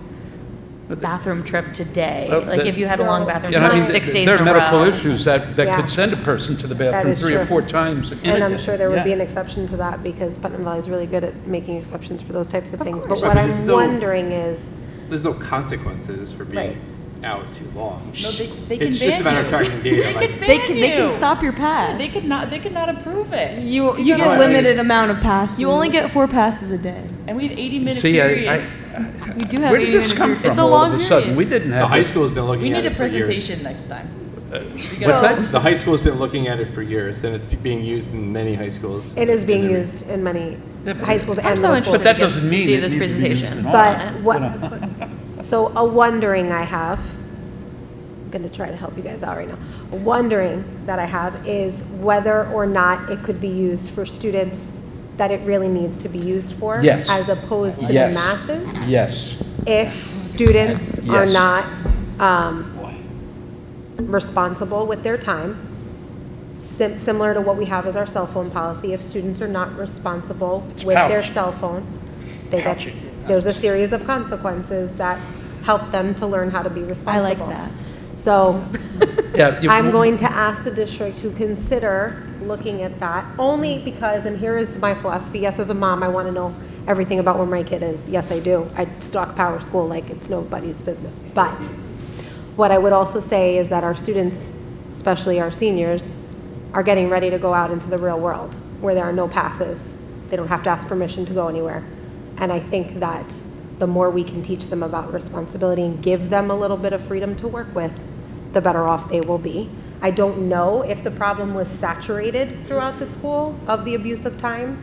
[SPEAKER 4] bathroom trip today.
[SPEAKER 2] Well,
[SPEAKER 4] Like if you had a long bathroom
[SPEAKER 2] Yeah,
[SPEAKER 4] trip
[SPEAKER 2] I mean,
[SPEAKER 4] like 6 days
[SPEAKER 2] there
[SPEAKER 4] in
[SPEAKER 2] are
[SPEAKER 4] a
[SPEAKER 2] medical
[SPEAKER 4] row.
[SPEAKER 2] issues that
[SPEAKER 9] Yeah.
[SPEAKER 2] could send a person to the
[SPEAKER 9] That
[SPEAKER 2] bathroom
[SPEAKER 9] is
[SPEAKER 2] 3 or
[SPEAKER 9] true.
[SPEAKER 2] 4 times in a
[SPEAKER 9] And I'm
[SPEAKER 2] day.
[SPEAKER 9] sure there would be
[SPEAKER 2] Yeah.
[SPEAKER 9] an exception to that because Putnam Valley is really good at making exceptions for those types of things. But
[SPEAKER 5] course.
[SPEAKER 9] what
[SPEAKER 5] But there's
[SPEAKER 9] I'm
[SPEAKER 5] no-
[SPEAKER 9] wondering is,
[SPEAKER 5] There's no consequences for being
[SPEAKER 9] Right.
[SPEAKER 5] out too long.
[SPEAKER 18] No, they can
[SPEAKER 5] It's just a
[SPEAKER 18] ban
[SPEAKER 5] matter of
[SPEAKER 18] you.
[SPEAKER 5] tracking data.
[SPEAKER 18] They
[SPEAKER 5] like-
[SPEAKER 18] can
[SPEAKER 17] They
[SPEAKER 18] ban
[SPEAKER 17] can
[SPEAKER 18] you.
[SPEAKER 17] stop your pass.
[SPEAKER 18] They could not approve it.
[SPEAKER 9] you
[SPEAKER 5] No,
[SPEAKER 9] get
[SPEAKER 5] I
[SPEAKER 9] limited
[SPEAKER 5] just-
[SPEAKER 9] amount of passes.
[SPEAKER 17] You only get 4 passes a day.
[SPEAKER 18] And we have 80-minute
[SPEAKER 2] See,
[SPEAKER 18] periods.
[SPEAKER 17] We do have
[SPEAKER 2] Where did
[SPEAKER 17] 80
[SPEAKER 2] this
[SPEAKER 17] minute
[SPEAKER 2] come
[SPEAKER 17] periods.
[SPEAKER 2] from
[SPEAKER 17] It's a
[SPEAKER 2] all
[SPEAKER 17] long
[SPEAKER 2] of a
[SPEAKER 17] period.
[SPEAKER 2] sudden? We didn't
[SPEAKER 5] The
[SPEAKER 2] have
[SPEAKER 5] high
[SPEAKER 2] this.
[SPEAKER 5] school's been looking
[SPEAKER 18] We
[SPEAKER 5] at
[SPEAKER 18] need a
[SPEAKER 5] it for years.
[SPEAKER 18] presentation next time.
[SPEAKER 2] What's that?
[SPEAKER 5] The high school's been looking at it for years, and it's being used in many high schools.
[SPEAKER 9] It is being
[SPEAKER 5] And
[SPEAKER 9] used in many
[SPEAKER 2] Yeah, but-
[SPEAKER 9] high schools and
[SPEAKER 4] I'm so
[SPEAKER 9] middle
[SPEAKER 4] interested
[SPEAKER 9] schools.
[SPEAKER 2] But that
[SPEAKER 4] to get
[SPEAKER 2] doesn't
[SPEAKER 4] to
[SPEAKER 2] mean
[SPEAKER 4] see
[SPEAKER 2] it
[SPEAKER 4] this
[SPEAKER 2] needs to be used
[SPEAKER 4] presentation.
[SPEAKER 2] in all
[SPEAKER 9] But
[SPEAKER 2] of it,
[SPEAKER 9] what,
[SPEAKER 2] you know?
[SPEAKER 9] so a wondering I have, I'm going to try to help you guys out right now. A wondering that I have is whether or not it could be used for students that it really needs to be used for.
[SPEAKER 2] Yes.
[SPEAKER 9] As opposed to
[SPEAKER 2] Yes.
[SPEAKER 9] the masses.
[SPEAKER 2] Yes.
[SPEAKER 9] If students are
[SPEAKER 2] Yes.
[SPEAKER 9] not responsible with their time, similar to what we have as our cell phone policy, if students are not responsible with their
[SPEAKER 2] pouch.
[SPEAKER 9] cell phone, they get, there's a series of consequences that help them to learn how to be responsible.
[SPEAKER 17] I like that.
[SPEAKER 9] So
[SPEAKER 2] Yeah,
[SPEAKER 9] I'm going to ask the district to consider looking at that, only because, and here is my philosophy, yes, as a mom, I want to know everything about where my kid is. Yes, I do. I stalk Power School like it's nobody's business. But what I would also say is that our students, especially our seniors, are getting ready to go out into the real world where there are no passes. They don't have to ask permission to go anywhere. And I think that the more we can teach them about responsibility and give them a little bit of freedom to work with, the better off they will be. I don't know if the problem was saturated throughout the school of the abuse of time,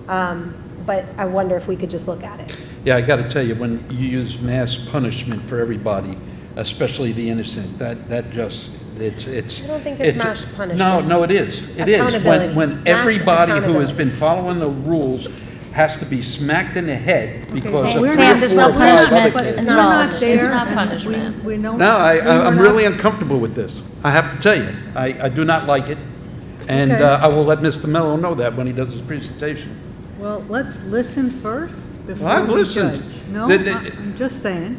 [SPEAKER 9] but I wonder if we could just look at it.
[SPEAKER 2] Yeah, I got to tell you, when you use mass punishment for everybody, especially the innocent, that just, it's.
[SPEAKER 9] I don't think it's mass punishment.
[SPEAKER 2] No, it is. It is.
[SPEAKER 9] Accountability.
[SPEAKER 2] When
[SPEAKER 9] Mass
[SPEAKER 2] everybody who has
[SPEAKER 9] accountability.
[SPEAKER 2] been following the rules has to be smacked in the head because of
[SPEAKER 8] Sam,
[SPEAKER 2] 3 or
[SPEAKER 8] there's
[SPEAKER 2] 4
[SPEAKER 8] no
[SPEAKER 2] or 5 other
[SPEAKER 8] punishment
[SPEAKER 2] kids.
[SPEAKER 1] We're not there.
[SPEAKER 4] It's not
[SPEAKER 1] and
[SPEAKER 4] punishment.
[SPEAKER 1] We don't.
[SPEAKER 2] No,
[SPEAKER 1] we were
[SPEAKER 2] I'm
[SPEAKER 1] not-
[SPEAKER 2] really uncomfortable with this. I have to tell you, I do not like it. And
[SPEAKER 1] Okay.
[SPEAKER 2] I will let Mr. Mello know that when he does his presentation.
[SPEAKER 1] Well, let's listen first before
[SPEAKER 2] I've
[SPEAKER 1] we
[SPEAKER 2] listened.
[SPEAKER 1] judge. No, I'm just saying.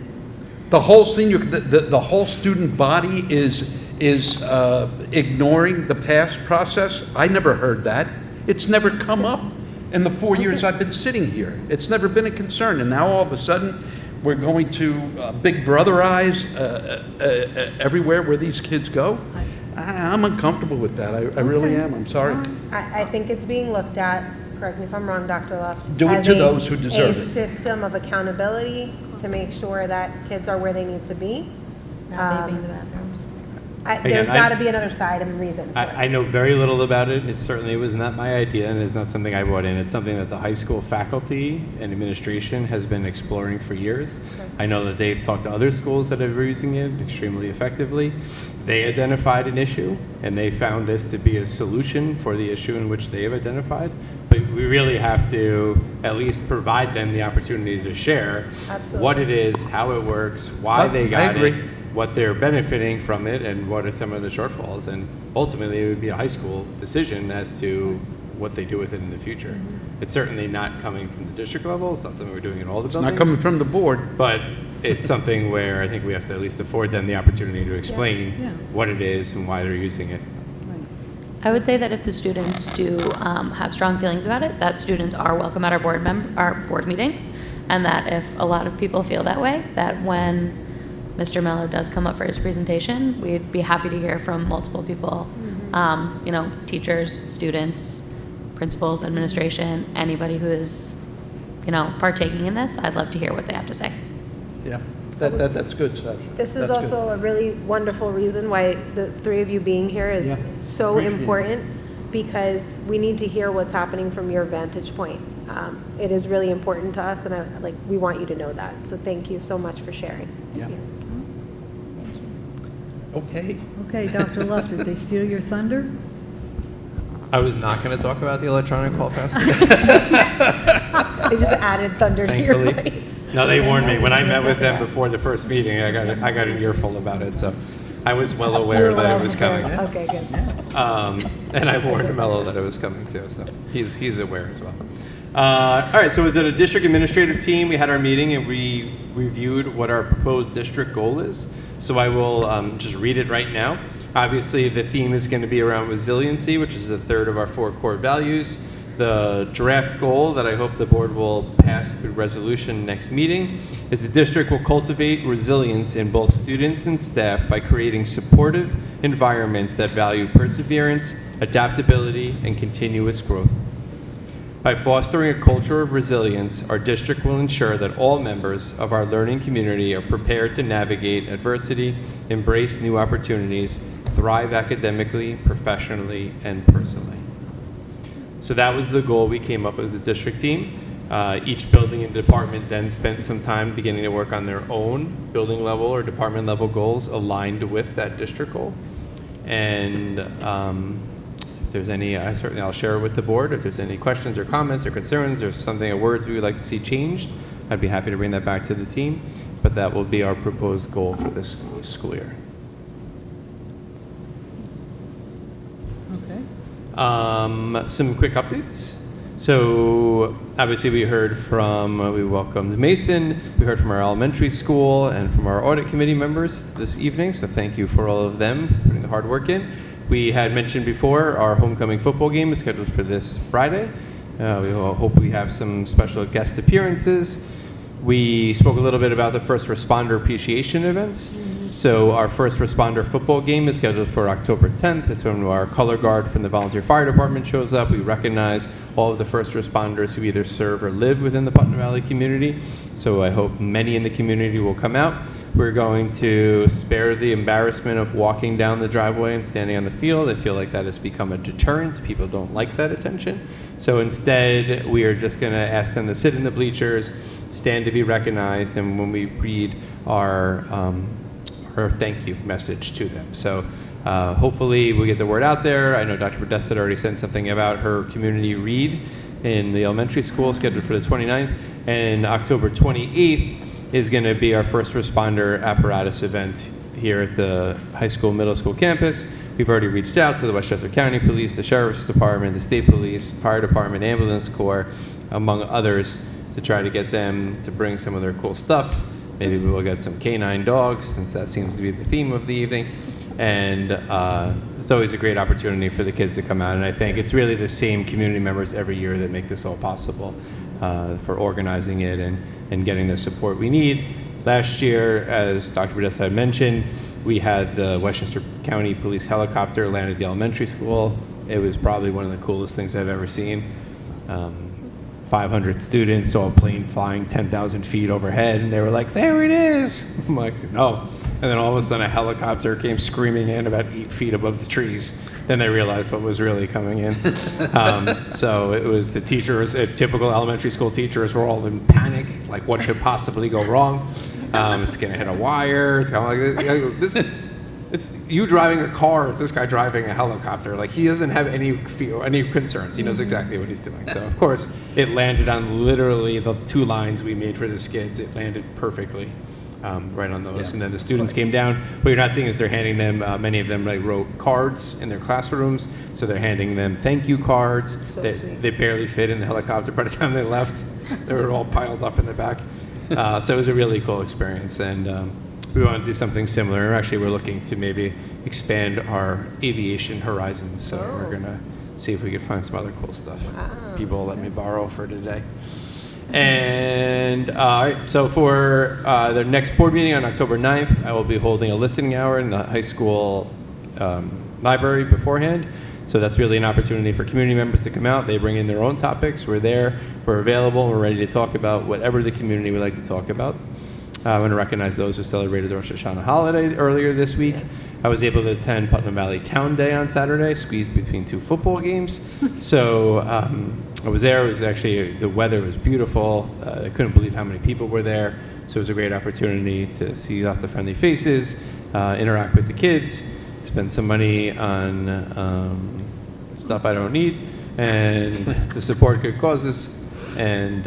[SPEAKER 2] The whole the whole student body is ignoring the past process. I never heard that. It's never come up in the 4 years I've been sitting here. It's never been a concern. And now all of a sudden, we're going to Big Brotherize everywhere where these kids go. I'm uncomfortable with that. I really am. I'm sorry.
[SPEAKER 9] I think it's being looked at, correct me if I'm wrong, Dr. Luft.
[SPEAKER 2] Do it
[SPEAKER 9] as
[SPEAKER 2] to those who deserve
[SPEAKER 9] a
[SPEAKER 2] it.
[SPEAKER 9] system of accountability to make sure that kids are where they need to be.
[SPEAKER 4] Not vaping in the bathrooms.
[SPEAKER 9] There's
[SPEAKER 5] Again,
[SPEAKER 9] got to be another side and reason.
[SPEAKER 5] I know very little about it. It certainly was not my idea, and it's not something I brought in. It's something that the high school faculty and administration has been exploring for years. I know that they've talked to other schools that are using it extremely effectively. They identified an issue, and they found this to be a solution for the issue in which they have identified. But we really have to at least provide them the opportunity to share what it is, how it works, why they got it, what they're benefiting from it, and what are some of the shortfalls. And ultimately, it would be a high school decision as to what they do with it in the future. It's certainly not coming from the district level. It's not something we're doing in all the buildings.
[SPEAKER 2] It's not coming from the board.
[SPEAKER 5] But it's something where I think we have to at least afford them the opportunity to explain what it is and why they're using it.
[SPEAKER 4] I would say that if the students do have strong feelings about it, that students are welcome at our board meetings, and that if a lot of people feel that way, that when Mr. Mello does come up for his presentation, we'd be happy to hear from multiple people, teachers, students, principals, administration, anybody who is, partaking in this. I'd love to hear what they have to say.
[SPEAKER 2] Yeah, that's good, Sasha.
[SPEAKER 9] This is
[SPEAKER 2] That's
[SPEAKER 9] also a really wonderful reason why the three of you being here is so
[SPEAKER 2] Appreciate it.
[SPEAKER 9] important, because we need to hear what's happening from your vantage point. It is really important to us, and we want you to know that. So thank you so much for sharing.
[SPEAKER 2] Yeah. Okay.
[SPEAKER 1] Okay, Dr. Luft, did they steal your thunder?
[SPEAKER 5] I was not going to talk about the electronic hall pass.
[SPEAKER 9] They just added thunder to your
[SPEAKER 5] Thankfully.
[SPEAKER 9] voice.
[SPEAKER 5] No, they warned me. When I met with them before the first meeting, I got an earful about it, so I was well aware that it was coming.
[SPEAKER 9] Okay, good.
[SPEAKER 5] And I warned Mello that it was coming too, so he's aware as well. All right, so as a district administrative team, we had our meeting and we reviewed what our proposed district goal is. So I will just read it right now. Obviously, the theme is going to be around resiliency, which is the third of our 4 core values. The draft goal that I hope the board will pass through resolution next meeting is the district will cultivate resilience in both students and staff by creating supportive environments that value perseverance, adaptability, and continuous growth. By fostering a culture of resilience, our district will ensure that all members of our learning community are prepared to navigate adversity, embrace new opportunities, thrive academically, professionally, and personally. So that was the goal we came up as a district team. Each building and department then spent some time beginning to work on their own building level or department level goals aligned with that district goal. And if there's any, I'll share it with the board. If there's any questions or comments or concerns or something or words we would like to see changed, I'd be happy to bring that back to the team. But that will be our proposed goal for this school year.
[SPEAKER 1] Okay.
[SPEAKER 5] Some quick updates. So obviously we heard from, we welcomed Mason, we heard from our elementary school and from our audit committee members this evening, so thank you for all of them putting the hard work in. We had mentioned before our homecoming football game is scheduled for this Friday. We hope we have some special guest appearances. We spoke a little bit about the first responder appreciation events. So our first responder football game is scheduled for October 10th. It's when our color guard from the volunteer fire department shows up. We recognize all of the first responders who either serve or live within the Putnam Valley community. So I hope many in the community will come out. We're going to spare the embarrassment of walking down the driveway and standing on the field. I feel like that has become a deterrent. People don't like that attention. So instead, we are just going to ask them to sit in the bleachers, stand to be recognized, and when we read our thank you message to them. So hopefully we'll get the word out there. I know Dr. Podesta had already sent something about her community read in the elementary school scheduled for the 29th, and October 28th is going to be our first responder apparatus event here at the high school, middle school campus. We've already reached out to the Westchester County Police, the Sheriff's Department, the State Police, Fire Department, Ambulance Corps, among others, to try to get them to bring some of their cool stuff. Maybe we'll get some canine dogs, since that seems to be the theme of the evening. And it's always a great opportunity for the kids to come out. And I think it's really the same community members every year that make this all possible for organizing it and getting the support we need. Last year, as Dr. Podesta had mentioned, we had the Westchester County Police helicopter land at the elementary school. It was probably one of the coolest things I've ever seen. 500 students saw a plane flying 10,000 feet overhead, and they were like, "There it is!" I'm like, "No." And then all of a sudden, a helicopter came screaming in about 8 feet above the trees. Then they realized what was really coming in. So it was the teachers, typical elementary school teachers were all in panic, like what could possibly go wrong? It's going to hit a wire. It's kind of like, it's you driving a car, is this guy driving a helicopter? Like, he doesn't have any fear, any concerns. He knows exactly what he's doing. So, of course, it landed on literally the 2 lines we made for the skids. It landed perfectly right on those. Yeah. And then the students came down. What you're not seeing is they're handing them, many of them wrote cards in their classrooms. So they're handing them thank you cards.
[SPEAKER 9] So
[SPEAKER 5] they barely fit in the helicopter by the time they left. They were all piled up in the back. So it was a really cool experience. And we want to do something similar. Actually, we're looking to maybe expand our aviation horizons. So we're going to see if we can find some other cool stuff.
[SPEAKER 9] Wow.
[SPEAKER 5] People will let me borrow for today. And all right, so for the next board meeting on October 9th, I will be holding a listening hour in the high school library beforehand. So that's really an opportunity for community members to come out. They bring in their own topics. We're there. We're available. We're ready to talk about whatever the community would like to talk about. I want to recognize those who celebrated the Rosh Hashanah holiday earlier this week. Yes. I was able to attend Putnam Valley Town Day on Saturday, squeezed between 2 football games. So I was there. It was actually, the weather was beautiful. I couldn't believe how many people were there. So it was a great opportunity to see lots of friendly faces, interact with the kids, spend some money on stuff I don't need, and to support good causes, and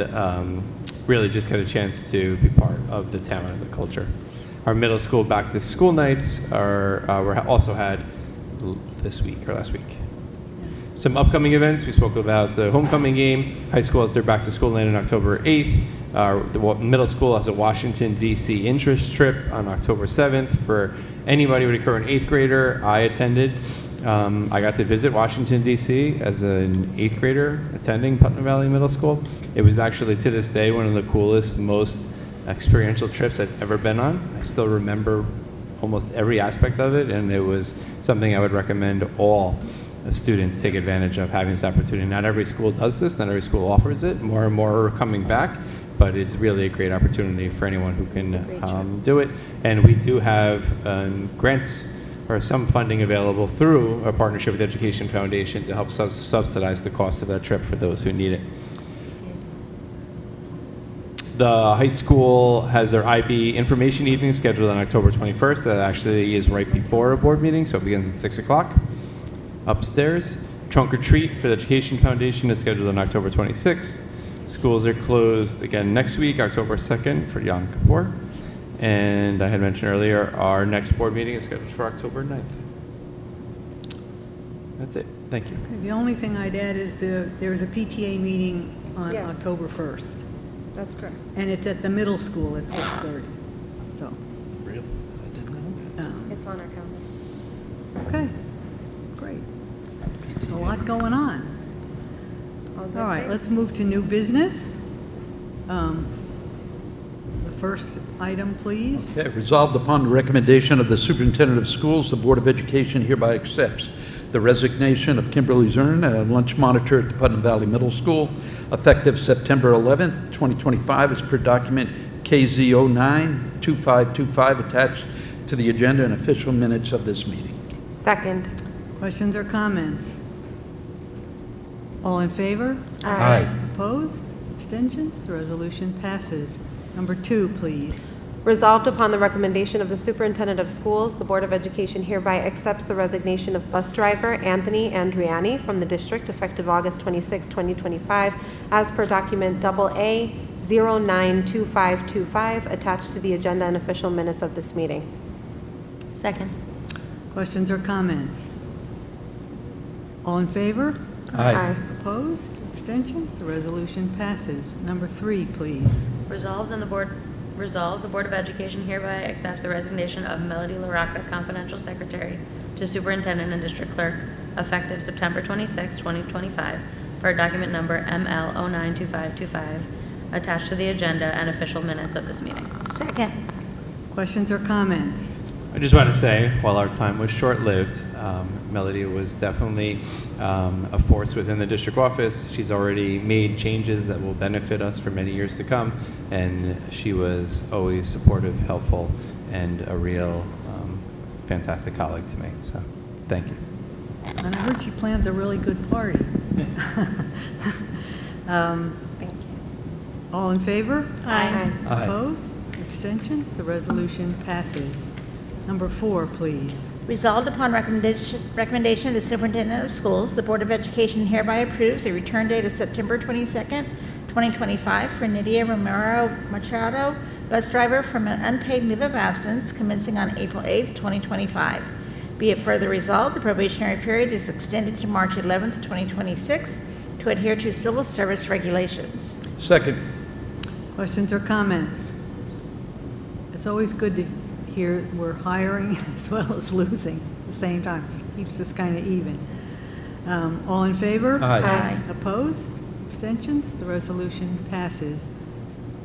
[SPEAKER 5] really just get a chance to be part of the town and the culture. Our middle school back to school nights were also had this week or last week. Some upcoming events, we spoke about the homecoming game. High school has their back to school land on October 8th. The middle school has a Washington, D.C. interest trip on October 7th. For anybody with a current 8th grader, I attended. I got to visit Washington, D.C. as an 8th grader attending Putnam Valley Middle School. It was actually, to this day, one of the coolest, most experiential trips I've ever been on. I still remember almost every aspect of it, and it was something I would recommend all students take advantage of, having this opportunity. Not every school does this, not every school offers it. More and more are coming back, but it's really a great opportunity for anyone who can do it. And we do have grants or some funding available through a partnership with Education Foundation to help subsidize the cost of that trip for those who need it. The high school has their IB information evening scheduled on October 21st. That actually is right before a board meeting, so it begins at 6 o'clock upstairs. Trunk or treat for the Education Foundation is scheduled on October 26th. Schools are closed again next week, October 2nd, for Yom Kippur. And I had mentioned earlier, our next board meeting is scheduled for October 9th. That's it. Thank you.
[SPEAKER 1] The only thing I'd add is there's a PTA meeting on
[SPEAKER 9] Yes.
[SPEAKER 1] October 1st,
[SPEAKER 9] That's correct.
[SPEAKER 1] and it's at the middle school at 6:30, so.
[SPEAKER 2] Really? I didn't know that.
[SPEAKER 9] It's on our calendar.
[SPEAKER 1] Okay, great. There's a lot going on.
[SPEAKER 9] All good
[SPEAKER 1] All right,
[SPEAKER 9] things.
[SPEAKER 1] let's move to new business. The first item, please.
[SPEAKER 2] Okay, resolved upon the recommendation of the superintendent of schools, the Board of Education hereby accepts the resignation of Kimberly Zern, a lunch monitor at the Putnam Valley Middle School, effective September 11th, 2025, as per document KZ09-2525, attached to the agenda and official minutes of this meeting.
[SPEAKER 9] Second.
[SPEAKER 1] Questions or comments? All in favor?
[SPEAKER 2] Aye.
[SPEAKER 1] Opposed? Abstentions? The resolution passes. Number 2, please.
[SPEAKER 9] Resolved upon the recommendation of the superintendent of schools, the Board of Education hereby accepts the resignation of bus driver Anthony Andriani from the district effective August 26, 2025, as per document AA092525, attached to the agenda and official minutes of this meeting.
[SPEAKER 4] Second.
[SPEAKER 1] Questions or comments? All in favor?
[SPEAKER 2] Aye.
[SPEAKER 1] Opposed? Abstentions? The resolution passes. Number 3, please.
[SPEAKER 4] Resolved the Board of Education hereby accepts the resignation of Melody LaRocca, confidential secretary to superintendent and district clerk, effective September 26, 2025, per document number ML092525, attached to the agenda and official minutes of this meeting.
[SPEAKER 8] Second.
[SPEAKER 1] Questions or comments?
[SPEAKER 5] I just want to say, while our time was short-lived, Melody was definitely a force within the district office. She's already made changes that will benefit us for many years to come, and she was always supportive, helpful, and a real fantastic colleague to me. So, thank you.
[SPEAKER 1] And I heard she plans a really good party.
[SPEAKER 9] Thank you.
[SPEAKER 1] All in favor?
[SPEAKER 8] Aye.
[SPEAKER 2] Aye.
[SPEAKER 1] Opposed? Abstentions? The resolution passes. Number 4, please.
[SPEAKER 8] Resolved upon recommendation of the superintendent of schools, the Board of Education hereby approves a return date of September 22nd, 2025 for Nydia Romero Machado, bus driver, from an unpaid leave of absence commencing on April 8th, 2025. Be it further resolved, the probationary period is extended to March 11th, 2026 to adhere to civil service regulations.
[SPEAKER 2] Second.
[SPEAKER 1] Questions or comments? It's always good to hear we're hiring as well as losing at the same time. Keeps us kind of even. All in favor?
[SPEAKER 2] Aye.
[SPEAKER 1] Opposed? Abstentions? The resolution passes.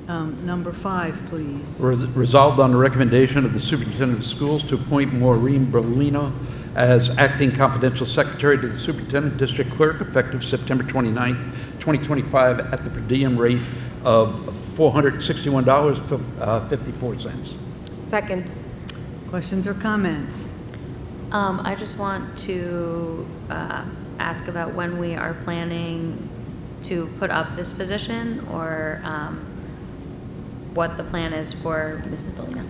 [SPEAKER 1] Number 5, please.
[SPEAKER 2] Resolved on the recommendation of the superintendent of schools to appoint Maureen Berlino as acting confidential secretary to the superintendent district clerk, effective September 29th, 2025, at the per diem rate of $461.54.
[SPEAKER 9] Second.
[SPEAKER 1] Questions or comments?
[SPEAKER 4] I just want to ask about when we are planning to put up this position, or what the plan is for Mrs. Bellina.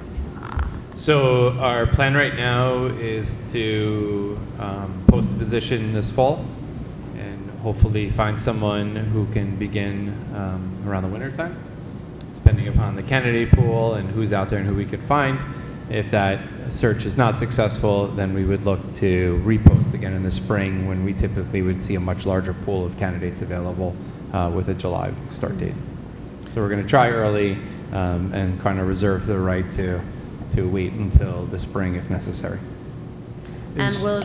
[SPEAKER 5] So our plan right now is to post the position this fall and hopefully find someone who can begin around the winter time, depending upon the candidate pool and who's out there and who we could find. If that search is not successful, then we would look to repost again in the spring, when we typically would see a much larger pool of candidates available with a July start date. So we're going to try early and kind of reserve the right to wait until the spring if necessary.
[SPEAKER 4] And will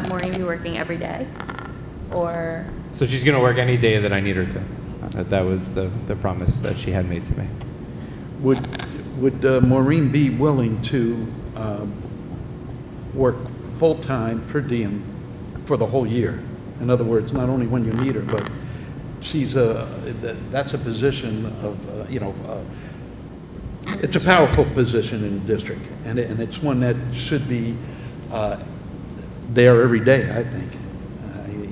[SPEAKER 4] Maureen be working every day, or?
[SPEAKER 5] So she's going to work any day that I need her to. That was the promise that she had made to me.
[SPEAKER 2] Would Maureen be willing to work full-time per diem for the whole year? In other words, not only when you need her, but that's a position of, it's a powerful position in the district, and it's one that should be there every day, I think.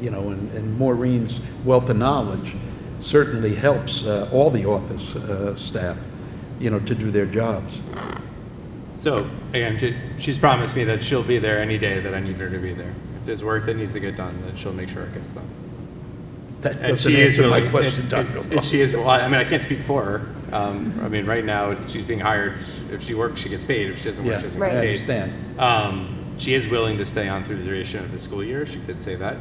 [SPEAKER 2] And Maureen's wealth of knowledge certainly helps all the office staff, to do their jobs.
[SPEAKER 5] So, again, she's promised me that she'll be there any day that I need her to be there. If there's work that needs to get done, then she'll make sure it gets done.
[SPEAKER 2] That
[SPEAKER 5] And
[SPEAKER 2] doesn't
[SPEAKER 5] she is
[SPEAKER 2] answer my
[SPEAKER 5] willing-
[SPEAKER 2] question, Dr.
[SPEAKER 5] and she is, well, I mean, I can't speak for her. Right now, she's being hired. If she works, she gets paid. If she doesn't work, she doesn't get
[SPEAKER 2] I
[SPEAKER 5] paid.
[SPEAKER 2] understand.
[SPEAKER 5] She is willing to stay on through the duration of the school year. She did say that.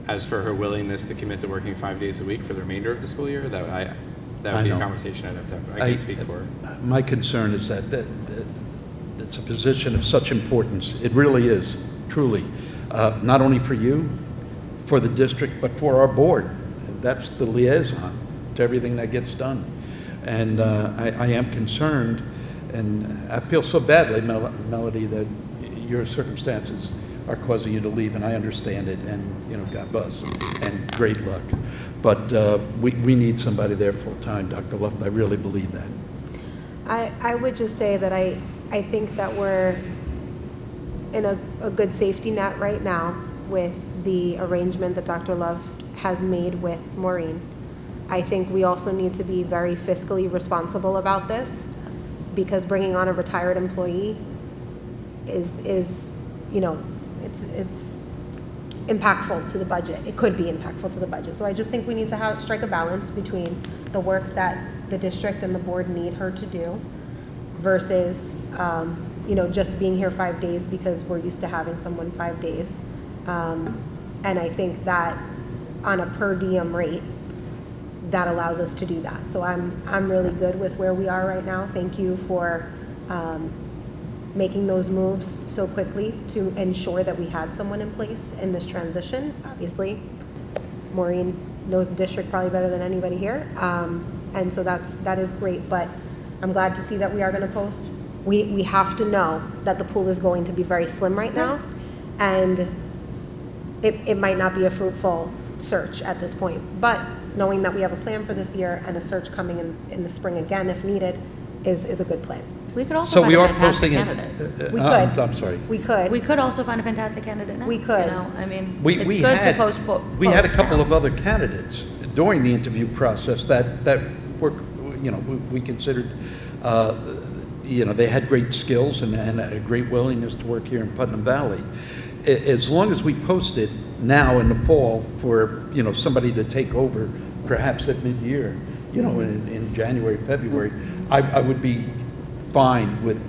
[SPEAKER 5] As for her willingness to commit to working 5 days a week for the remainder of the school year, that would
[SPEAKER 2] I
[SPEAKER 5] be a
[SPEAKER 2] know.
[SPEAKER 5] conversation I'd have to have. I can't speak for her.
[SPEAKER 2] My concern is that it's a position of such importance. It really is, truly, not only for you, for the district, but for our board. That's the liaison to everything that gets done. And I am concerned, and I feel so badly, Melody, that your circumstances are causing you to leave, and I understand it, and, God bless, and great luck. But we need somebody there full-time, Dr. Luft. I really believe that.
[SPEAKER 9] I would just say that I think that we're in a good safety net right now with the arrangement that Dr. Love has made with Maureen. I think we also need to be very fiscally responsible about this, because bringing on a retired employee is it's impactful to the budget. It could be impactful to the budget. So I just think we need to strike a balance between the work that the district and the board need her to do versus, just being here 5 days because we're used to having someone 5 days. And I think that on a per diem rate, that allows us to do that. So I'm really good with where we are right now. Thank you for making those moves so quickly to ensure that we had someone in place in this transition. Obviously, Maureen knows the district probably better than anybody here. And so that is great, but I'm glad to see that we are going to post. We have to know that the pool is going to be very slim right now, and it might not be a fruitful search at this point, but knowing that we have a plan for this year and a search coming in the spring again if needed is a good plan.
[SPEAKER 4] We could also
[SPEAKER 2] So
[SPEAKER 4] find
[SPEAKER 2] we
[SPEAKER 4] a
[SPEAKER 2] are
[SPEAKER 4] fantastic
[SPEAKER 2] posting it.
[SPEAKER 4] candidate.
[SPEAKER 9] We could.
[SPEAKER 2] I'm sorry.
[SPEAKER 9] We could.
[SPEAKER 4] We could also find a fantastic candidate now.
[SPEAKER 9] We could.
[SPEAKER 4] I mean,
[SPEAKER 2] We
[SPEAKER 4] it's good
[SPEAKER 2] had
[SPEAKER 4] to post.
[SPEAKER 2] we had a
[SPEAKER 4] post
[SPEAKER 2] couple
[SPEAKER 4] now.
[SPEAKER 2] of other candidates during the interview process that were, we considered, they had great skills and a great willingness to work here in Putnam Valley. As long as we post it now in the fall for, somebody to take over, perhaps at mid-year, in January, February, I would be fine with,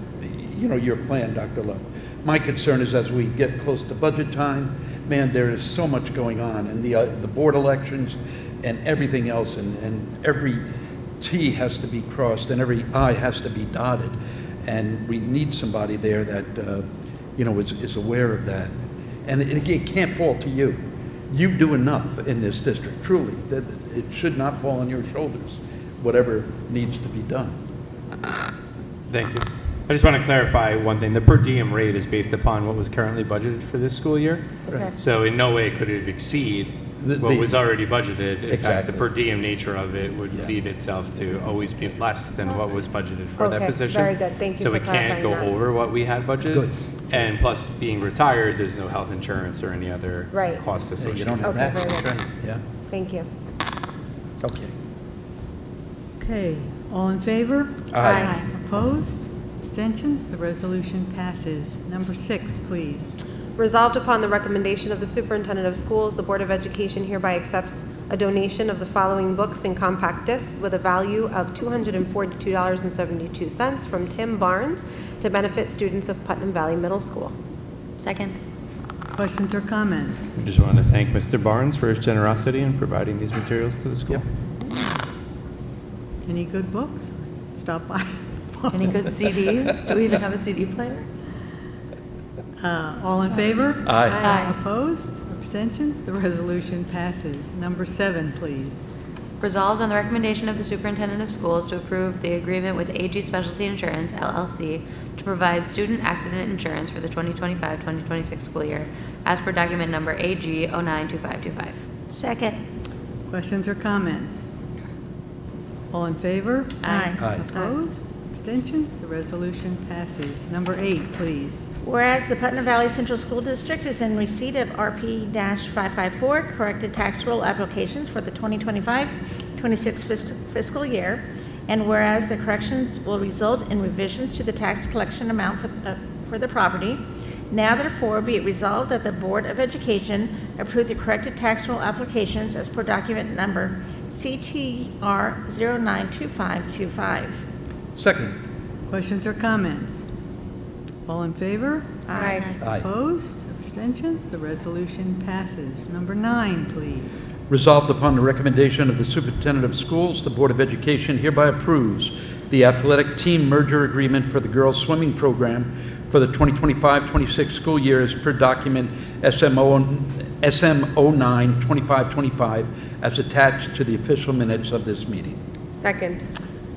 [SPEAKER 2] your plan, Dr. Love. My concern is as we get close to budget time, man, there is so much going on, and the board elections and everything else, and every T has to be crossed and every I has to be dotted, and we need somebody there that, is aware of that. And it can't fall to you. You do enough in this district, truly. That it should not fall on your shoulders, whatever needs to be done.
[SPEAKER 5] Thank you. I just want to clarify one thing. The per diem rate is based upon what was currently budgeted for this school year.
[SPEAKER 9] Okay.
[SPEAKER 5] So in no way could it exceed what was already budgeted. In fact, the
[SPEAKER 2] Exactly.
[SPEAKER 5] per diem nature of it would lead itself to always be less than what was budgeted for that
[SPEAKER 9] Okay,
[SPEAKER 5] position.
[SPEAKER 9] very good. Thank you
[SPEAKER 5] So
[SPEAKER 9] for
[SPEAKER 5] we can't go
[SPEAKER 9] clarifying that.
[SPEAKER 5] over what we had budgeted.
[SPEAKER 2] Good.
[SPEAKER 5] And plus, being retired, there's no health insurance or any other
[SPEAKER 9] Right.
[SPEAKER 5] cost
[SPEAKER 2] You
[SPEAKER 5] associated.
[SPEAKER 2] don't have
[SPEAKER 9] Okay,
[SPEAKER 2] that?
[SPEAKER 9] very good.
[SPEAKER 2] That's right. Yeah.
[SPEAKER 9] Thank you.
[SPEAKER 2] Okay.
[SPEAKER 1] Okay, all in favor?
[SPEAKER 2] Aye.
[SPEAKER 1] Opposed? Abstentions? The resolution passes. Number 6, please.
[SPEAKER 9] Resolved upon the recommendation of the superintendent of schools, the Board of Education hereby accepts a donation of the following books and compact discs with a value of $242.72 from Tim Barnes to benefit students of Putnam Valley Middle School.
[SPEAKER 4] Second.
[SPEAKER 1] Questions or comments?
[SPEAKER 5] I just want to thank Mr. Barnes for his generosity in providing these materials to the school.
[SPEAKER 1] Any good books? Stop by.
[SPEAKER 4] Any good CDs? Do we even have a CD player?
[SPEAKER 1] All in favor?
[SPEAKER 2] Aye.
[SPEAKER 4] Aye.
[SPEAKER 1] Opposed? Abstentions? The resolution passes. Number 7, please.
[SPEAKER 4] Resolved on the recommendation of the superintendent of schools to approve the agreement with AG Specialty Insurance, LLC, to provide student accident insurance for the 2025-2026 school year, as per document number AG 092525.
[SPEAKER 8] Second.
[SPEAKER 1] Questions or comments? All in favor?
[SPEAKER 8] Aye.
[SPEAKER 2] Aye.
[SPEAKER 1] Opposed? Abstentions? The resolution passes. Number 8, please.
[SPEAKER 8] Whereas the Putnam Valley Central School District is in receipt of RP-554 corrected tax roll applications for the 2025-26 fiscal year, and whereas the corrections will result in revisions to the tax collection amount for the property, now therefore be it resolved that the Board of Education approve the corrected tax roll applications as per document number CTR 092525.
[SPEAKER 2] Second.
[SPEAKER 1] Questions or comments? All in favor?
[SPEAKER 8] Aye.
[SPEAKER 2] Aye.
[SPEAKER 1] Opposed? Abstentions? The resolution passes. Number 9, please.
[SPEAKER 2] Resolved upon the recommendation of the Superintendent of Schools, the Board of Education hereby approves the athletic team merger agreement for the girls swimming program for the 2025-26 school year as per document SM09-2525 as attached to the official minutes of this meeting.
[SPEAKER 9] Second.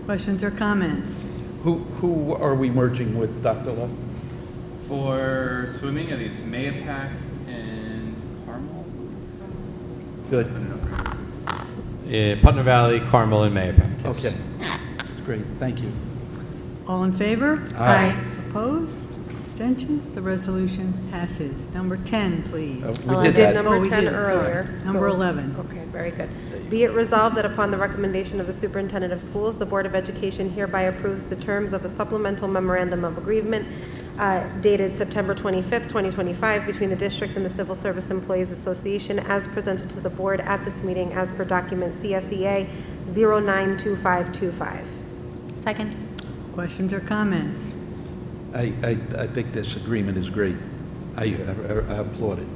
[SPEAKER 1] Questions or comments?
[SPEAKER 2] Who are we merging with, Dr. Love?
[SPEAKER 5] For swimming, I think it's Mayapack and Carmel.
[SPEAKER 2] Good.
[SPEAKER 5] Putnam Valley, Carmel, and Mayapack. Yes.
[SPEAKER 2] Okay. That's great. Thank you.
[SPEAKER 1] All in favor?
[SPEAKER 2] Aye.
[SPEAKER 1] Opposed? Abstentions? The resolution passes. Number 10, please.
[SPEAKER 2] We did
[SPEAKER 9] number
[SPEAKER 1] we
[SPEAKER 9] 10
[SPEAKER 1] did, sorry.
[SPEAKER 9] earlier.
[SPEAKER 1] Number
[SPEAKER 9] so-
[SPEAKER 1] 11.
[SPEAKER 9] Okay, very good. Be it resolved that upon the recommendation of the Superintendent of Schools, the Board of Education hereby approves the terms of a supplemental memorandum of agreement dated September 25th, 2025, between the district and the Civil Service Employees Association as presented to the Board at this meeting as per document CSEA 092525.
[SPEAKER 4] Second.
[SPEAKER 1] Questions or comments?
[SPEAKER 2] I think this agreement is great. I applaud it.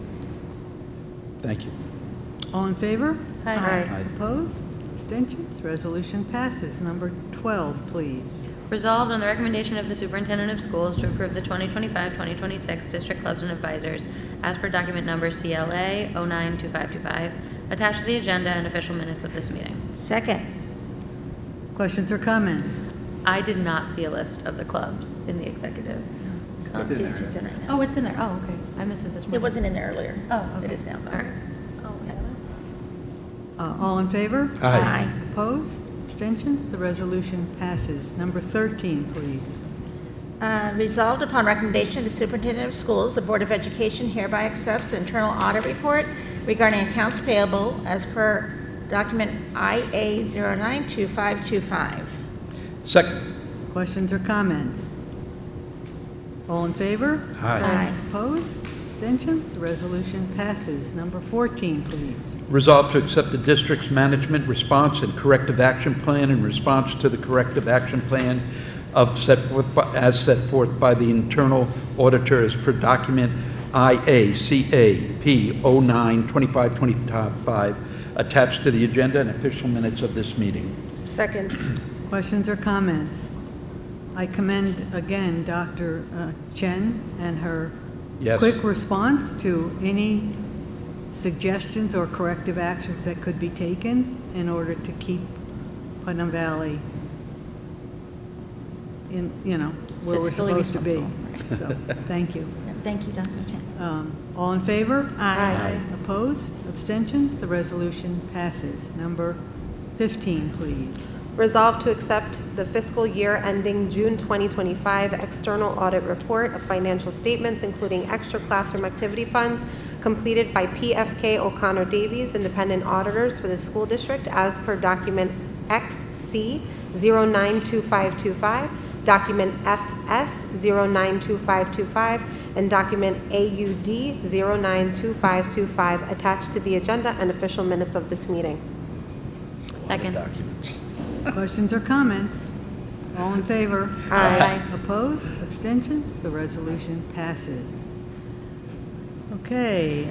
[SPEAKER 2] Thank you.
[SPEAKER 1] All in favor?
[SPEAKER 9] Aye.
[SPEAKER 1] Opposed? Abstentions? Resolution passes. Number 12, please.
[SPEAKER 4] Resolved on the recommendation of the Superintendent of Schools to approve the 2025-2026 District Clubs and Advisors as per document number CLA 092525 attached to the agenda and official minutes of this meeting.
[SPEAKER 8] Second.
[SPEAKER 1] Questions or comments?
[SPEAKER 4] I did not see a list of the clubs in the executive.
[SPEAKER 5] It's in there.
[SPEAKER 8] It's in right now.
[SPEAKER 4] Oh, it's in there. Oh, okay. I missed it this morning.
[SPEAKER 8] It wasn't in there earlier.
[SPEAKER 4] Oh, okay.
[SPEAKER 8] It is now.
[SPEAKER 4] All right.
[SPEAKER 1] All in favor?
[SPEAKER 2] Aye.
[SPEAKER 1] Opposed? Abstentions? The resolution passes. Number 13, please.
[SPEAKER 8] Resolved upon recommendation of the Superintendent of Schools, the Board of Education hereby accepts the internal audit report regarding accounts payable as per document IA 092525.
[SPEAKER 2] Second.
[SPEAKER 1] Questions or comments? All in favor?
[SPEAKER 2] Aye.
[SPEAKER 1] Opposed? Abstentions? The resolution passes. Number 14, please.
[SPEAKER 2] Resolved to accept the district's management response and corrective action plan in response to the corrective action plan as set forth by the internal auditor as per document IACAP 092525 attached to the agenda and official minutes of this meeting.
[SPEAKER 9] Second.
[SPEAKER 1] Questions or comments? I commend again Dr. Chen and her
[SPEAKER 2] Yes.
[SPEAKER 1] quick response to any suggestions or corrective actions that could be taken in order to keep Putnam Valley in, where we're
[SPEAKER 8] Fiscally
[SPEAKER 1] supposed to be. So, thank you.
[SPEAKER 8] Thank you, Dr. Chen.
[SPEAKER 1] All in favor?
[SPEAKER 8] Aye.
[SPEAKER 1] Opposed? Abstentions? The resolution passes. Number 15, please.
[SPEAKER 9] Resolved to accept the fiscal year ending June 2025 external audit report of financial statements, including extra classroom activity funds, completed by PFK O'Connor Davies, independent auditors for the school district, as per document XC 092525, document FS 092525, and document AUD 092525, attached to the agenda and official minutes of this meeting.
[SPEAKER 4] Second.
[SPEAKER 2] Documents.
[SPEAKER 1] Questions or comments? All in favor?
[SPEAKER 9] Aye.
[SPEAKER 1] Opposed? Abstentions? The resolution passes. Okay,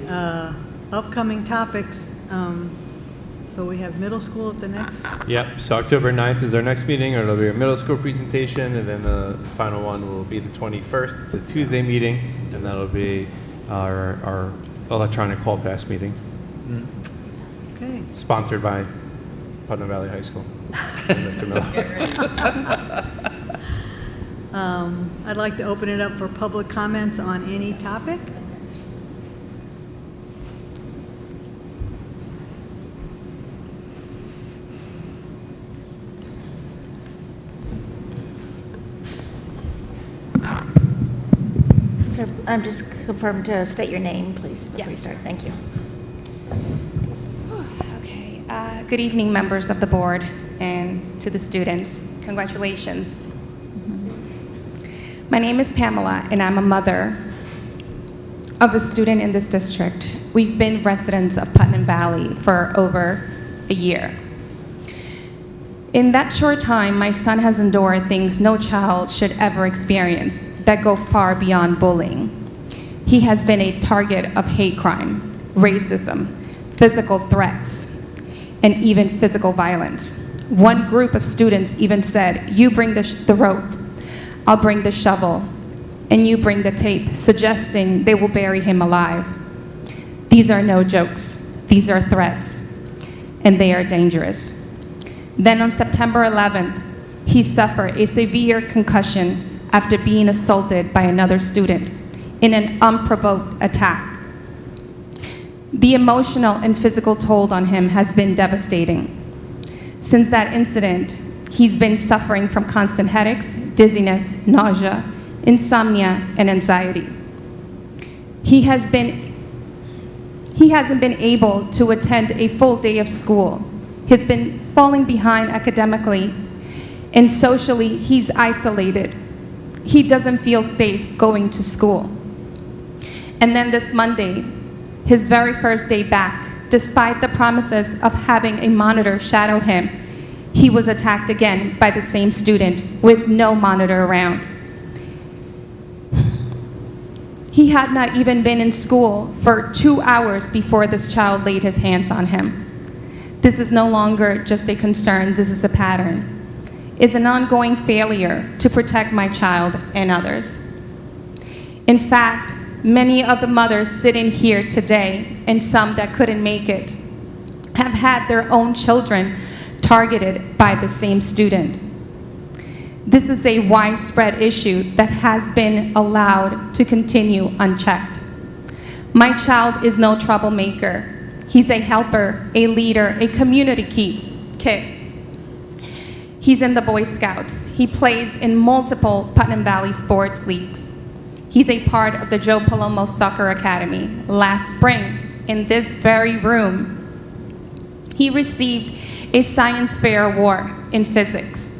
[SPEAKER 1] upcoming topics. So we have middle school at the next.
[SPEAKER 5] Yep, so October 9th is our next meeting, or it'll be a middle school presentation, and then the final one will be the 21st. It's a Tuesday meeting, and that'll be our electronic hall pass meeting,
[SPEAKER 1] Okay.
[SPEAKER 5] sponsored by Putnam Valley High School. And Mr. Miller.
[SPEAKER 1] I'd like to open it up for public comments on any topic.
[SPEAKER 8] Sir, I'm just confirmed to state your name, please, before you start. Thank you.
[SPEAKER 19] Okay. Good evening, members of the board, and to the students. Congratulations. My name is Pamela, and I'm a mother of a student in this district. We've been residents of Putnam Valley for over a year. In that short time, my son has endured things no child should ever experience that go far beyond bullying. he has been a target of hate crime, racism, physical threats, and even physical violence. One group of students even said, "You bring the rope, I'll bring the shovel, and you bring the tape," suggesting they will bury him alive. These are no jokes. These are threats, and they are dangerous. Then on September 11th, he suffered a severe concussion after being assaulted by another student in an unprovoked attack. The emotional and physical toll on him has been devastating. Since that incident, he's been suffering from constant headaches, dizziness, nausea, insomnia, and anxiety. He hasn't been able to attend a full day of school. He's been falling behind academically, and socially, he's isolated. He doesn't feel safe going to school. And then this Monday, his very first day back, despite the promises of having a monitor shadow him, he was attacked again by the same student with no monitor around. He had not even been in school for 2 hours before this child laid his hands on him. This is no longer just a concern, this is a pattern. It's an ongoing failure to protect my child and others. In fact, many of the mothers sitting here today, and some that couldn't make it, have had their own children targeted by the same student. This is a widespread issue that has been allowed to continue unchecked. My child is no troublemaker. He's a helper, a leader, a community kid. He's in the Boy Scouts. He plays in multiple Putnam Valley sports leagues. He's a part of the Joe Palomo Soccer Academy. Last spring, in this very room, he received a Science Fair Award in physics.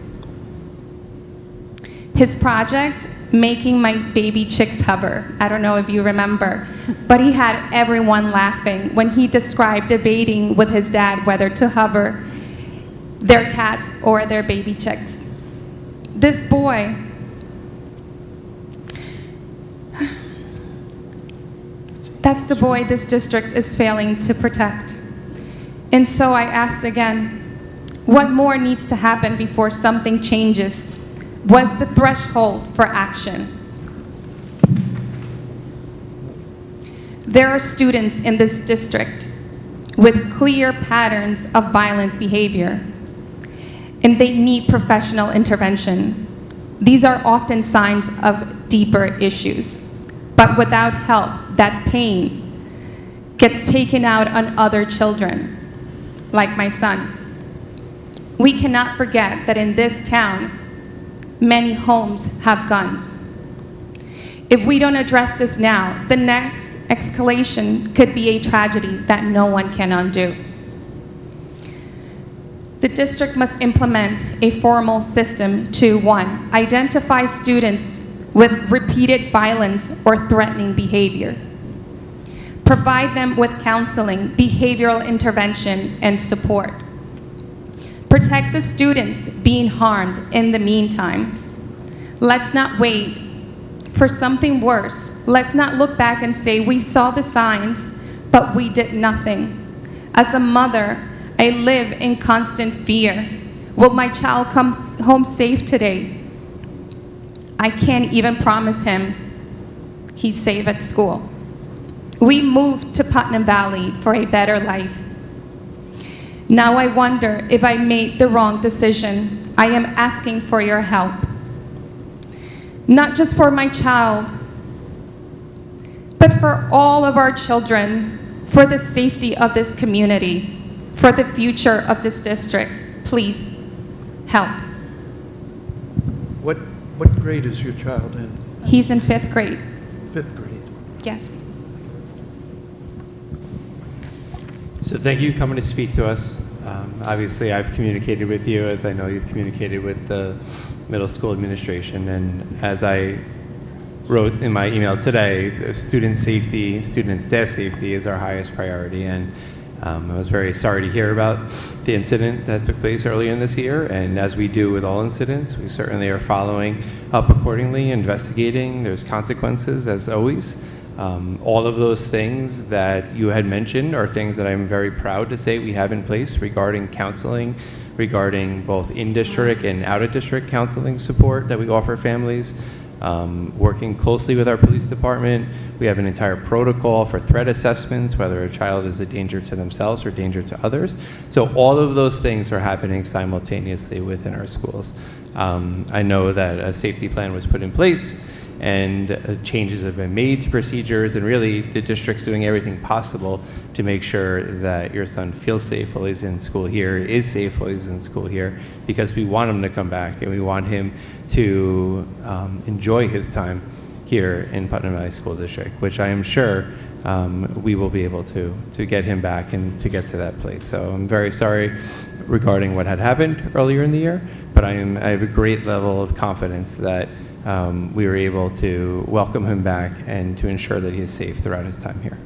[SPEAKER 19] His project, Making My Baby Chicks Hover, I don't know if you remember, but he had everyone laughing when he described debating with his dad whether to hover their cats or their baby chicks. This boy, that's the boy this district is failing to protect. And so I asked again, what more needs to happen before something changes? What's the threshold for action? There are students in this district with clear patterns of violence behavior, and they need professional intervention. These are often signs of deeper issues, but without help, that pain gets taken out on other children, like my son. We cannot forget that in this town, many homes have guns. If we don't address this now, the next escalation could be a tragedy that no one can undo. The district must implement a formal system to, 1, identify students with repeated violence or threatening behavior, provide them with counseling, behavioral intervention, and support. Protect the students being harmed in the meantime. Let's not wait for something worse. Let's not look back and say, we saw the signs, but we did nothing. As a mother, I live in constant fear. Will my child come home safe today? I can't even promise him he's safe at school. We moved to Putnam Valley for a better life. Now I wonder if I made the wrong decision. I am asking for your help. Not just for my child, but for all of our children, for the safety of this community, for the future of this district. Please help.
[SPEAKER 2] What grade is your child in?
[SPEAKER 19] He's in 5th grade.
[SPEAKER 2] 5th grade.
[SPEAKER 19] Yes.
[SPEAKER 5] So thank you for coming to speak to us. Obviously, I've communicated with you, as I know you've communicated with the middle school administration. And as I wrote in my email today, student safety, student and staff safety is our highest priority. And I was very sorry to hear about the incident that took place earlier in this year. And as we do with all incidents, we certainly are following up accordingly, investigating. There's consequences, as always. All of those things that you had mentioned are things that I'm very proud to say we have in place regarding counseling, regarding both in-district and out-of-district counseling support that we offer families. Working closely with our police department, we have an entire protocol for threat assessments, whether a child is a danger to themselves or danger to others. So all of those things are happening simultaneously within our schools. I know that a safety plan was put in place, and changes have been made to procedures, and really the district's doing everything possible to make sure that your son feels safe while he's in school here, is safe while he's in school here, because we want him to come back and we want him to enjoy his time here in Putnam Valley School District, which I am sure we will be able to get him back and to get to that place. So I'm very sorry regarding what had happened earlier in the year, but I have a great level of confidence that we were able to welcome him back and to ensure that he is safe throughout his time here.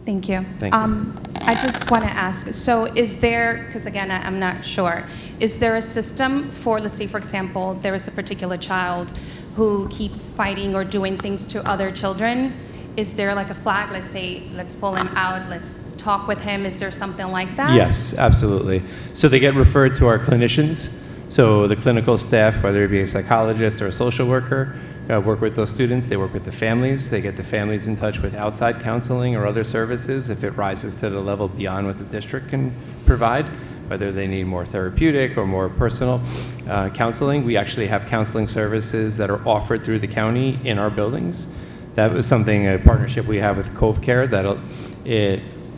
[SPEAKER 19] Thank you.
[SPEAKER 5] Thank you.
[SPEAKER 19] I just want to ask, so is there, because again, I'm not sure, is there a system for, let's say, for example, there is a particular child who keeps fighting or doing things to other children? Is there like a flag, let's say, let's pull him out, let's talk with him? Is there something like that?
[SPEAKER 5] Yes, absolutely. So they get referred to our clinicians. So the clinical staff, whether it be a psychologist or a social worker, work with those students. They work with the families. They get the families in touch with outside counseling or other services if it rises to the level beyond what the district can provide, whether they need more therapeutic or more personal counseling. We actually have counseling services that are offered through the county in our buildings. That was something, a partnership we have with Cove Care,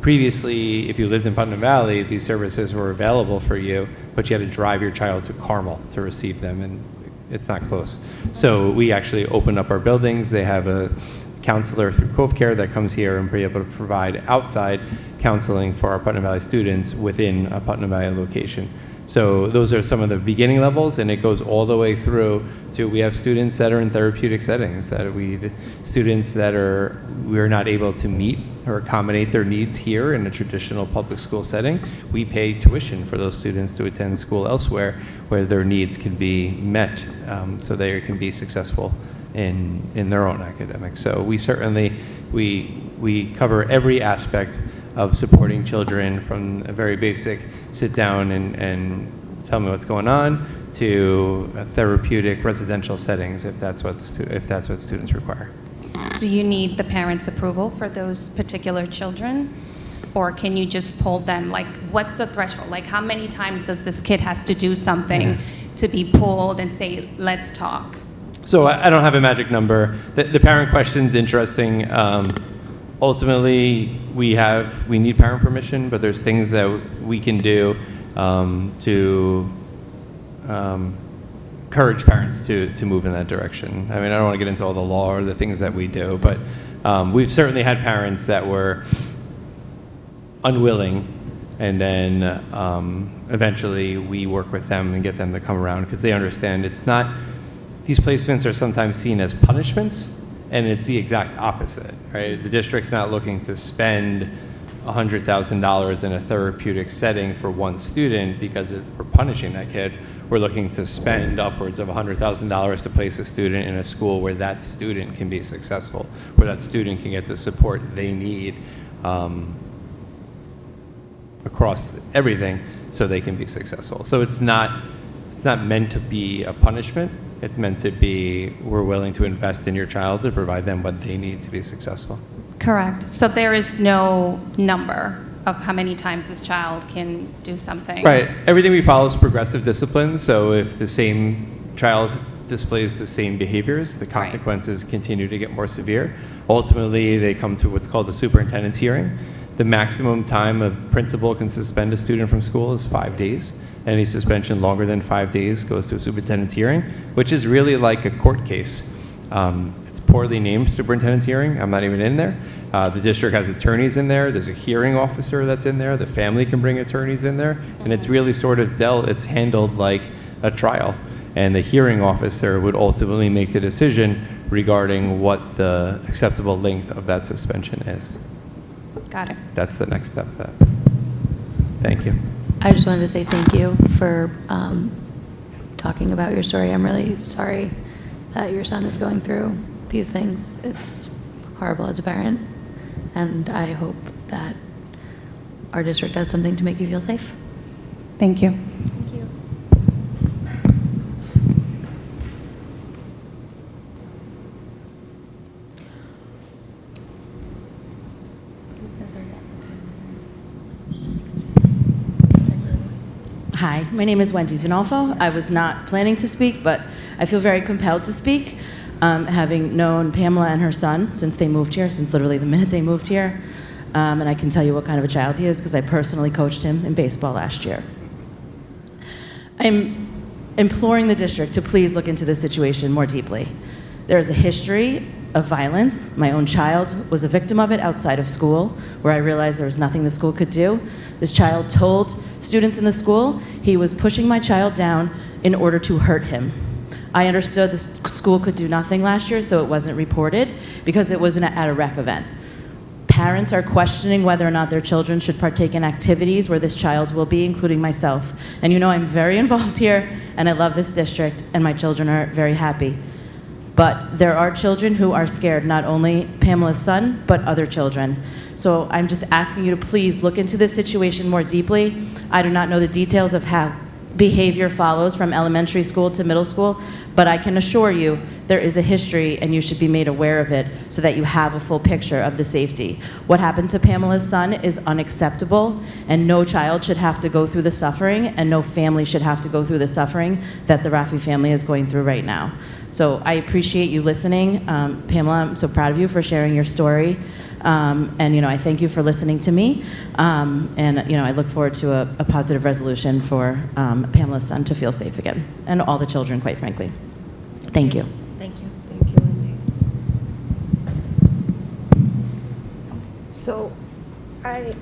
[SPEAKER 5] previously, if you lived in Putnam Valley, these services were available for you, but you had to drive your child to Carmel to receive them, and it's not close. So we actually opened up our buildings. They have a counselor through Cove Care that comes here and be able to provide outside counseling for our Putnam Valley students within a Putnam Valley location. So those are some of the beginning levels, and it goes all the way through to we have students that are in therapeutic settings, students that we're not able to meet or accommodate their needs here in a traditional public school setting. We pay tuition for those students to attend school elsewhere where their needs can be met, so they can be successful in their own academics. So we certainly, we cover every aspect of supporting children, from a very basic sit down and tell me what's going on to therapeutic residential settings if that's what students require.
[SPEAKER 19] Do you need the parents' approval for those particular children? Or can you just pull them? Like, what's the threshold? Like, how many times does this kid has to do something to be pulled and say, let's talk?
[SPEAKER 5] So I don't have a magic number. The parent question's interesting. Ultimately, we need parent permission, but there's things that we can do to encourage parents to move in that direction. I mean, I don't want to get into all the law or the things that we do, but we've certainly had parents that were unwilling, and then eventually we work with them and get them to come around because they understand it's not, these placements are sometimes seen as punishments, and it's the exact opposite, right? The district's not looking to spend $100,000 in a therapeutic setting for one student because we're punishing that kid. We're looking to spend upwards of $100,000 to place a student in a school where that student can be successful, where that student can get the support they need across everything so they can be successful. So it's not meant to be a punishment. It's meant to be, we're willing to invest in your child to provide them what they need to be successful.
[SPEAKER 19] Correct. So there is no number of how many times this child can do something.
[SPEAKER 5] Right. Everything we follow is progressive discipline. So if the same child displays the same behaviors, the consequences continue to get more severe. Ultimately, they come to what's called the superintendent's hearing. The maximum time a principal can suspend a student from school is 5 days. Any suspension longer than 5 days goes to a superintendent's hearing, which is really like a court case. It's poorly named superintendent's hearing. I'm not even in there. The district has attorneys in there. There's a hearing officer that's in there. The family can bring attorneys in there. And it's really sort of it's handled like a trial. And the hearing officer would ultimately make the decision regarding what the acceptable length of that suspension is.
[SPEAKER 19] Got it.
[SPEAKER 5] That's the next step of that. Thank you.
[SPEAKER 4] I just wanted to say thank you for talking about your story. I'm really sorry that your son is going through these things. It's horrible as a parent, and I hope that our district does something to make you feel safe.
[SPEAKER 19] Thank you.
[SPEAKER 9] Thank you.
[SPEAKER 20] Hi, my name is Wendy Dinolfo. I was not planning to speak, but I feel very compelled to speak, having known Pamela and her son since they moved here, since literally the minute they moved here. And I can tell you what kind of a child he is because I personally coached him in baseball last year. I'm imploring the district to please look into this situation more deeply. There is a history of violence. My own child was a victim of it outside of school, where I realized there was nothing the school could do. This child told students in the school he was pushing my child down in order to hurt him. I understood the school could do nothing last year, so it wasn't reported because it was at a rec event. Parents are questioning whether or not their children should partake in activities where this child will be, including myself. And you know I'm very involved here, and I love this district, and my children are very happy. But there are children who are scared, not only Pamela's son, but other children. So I'm just asking you to please look into this situation more deeply. I do not know the details of how behavior follows from elementary school to middle school, but I can assure you there is a history and you should be made aware of it so that you have a full picture of the safety. What happened to Pamela's son is unacceptable, and no child should have to go through the suffering, and no family should have to go through the suffering that the Raffi family is going through right now. So I appreciate you listening. Pamela, I'm so proud of you for sharing your story. And, you know, I thank you for listening to me. And, you know, I look forward to a positive resolution for Pamela's son to feel safe again, and all the children, quite frankly. Thank you.
[SPEAKER 9] Thank you.
[SPEAKER 1] Thank you, Wendy.
[SPEAKER 9] So I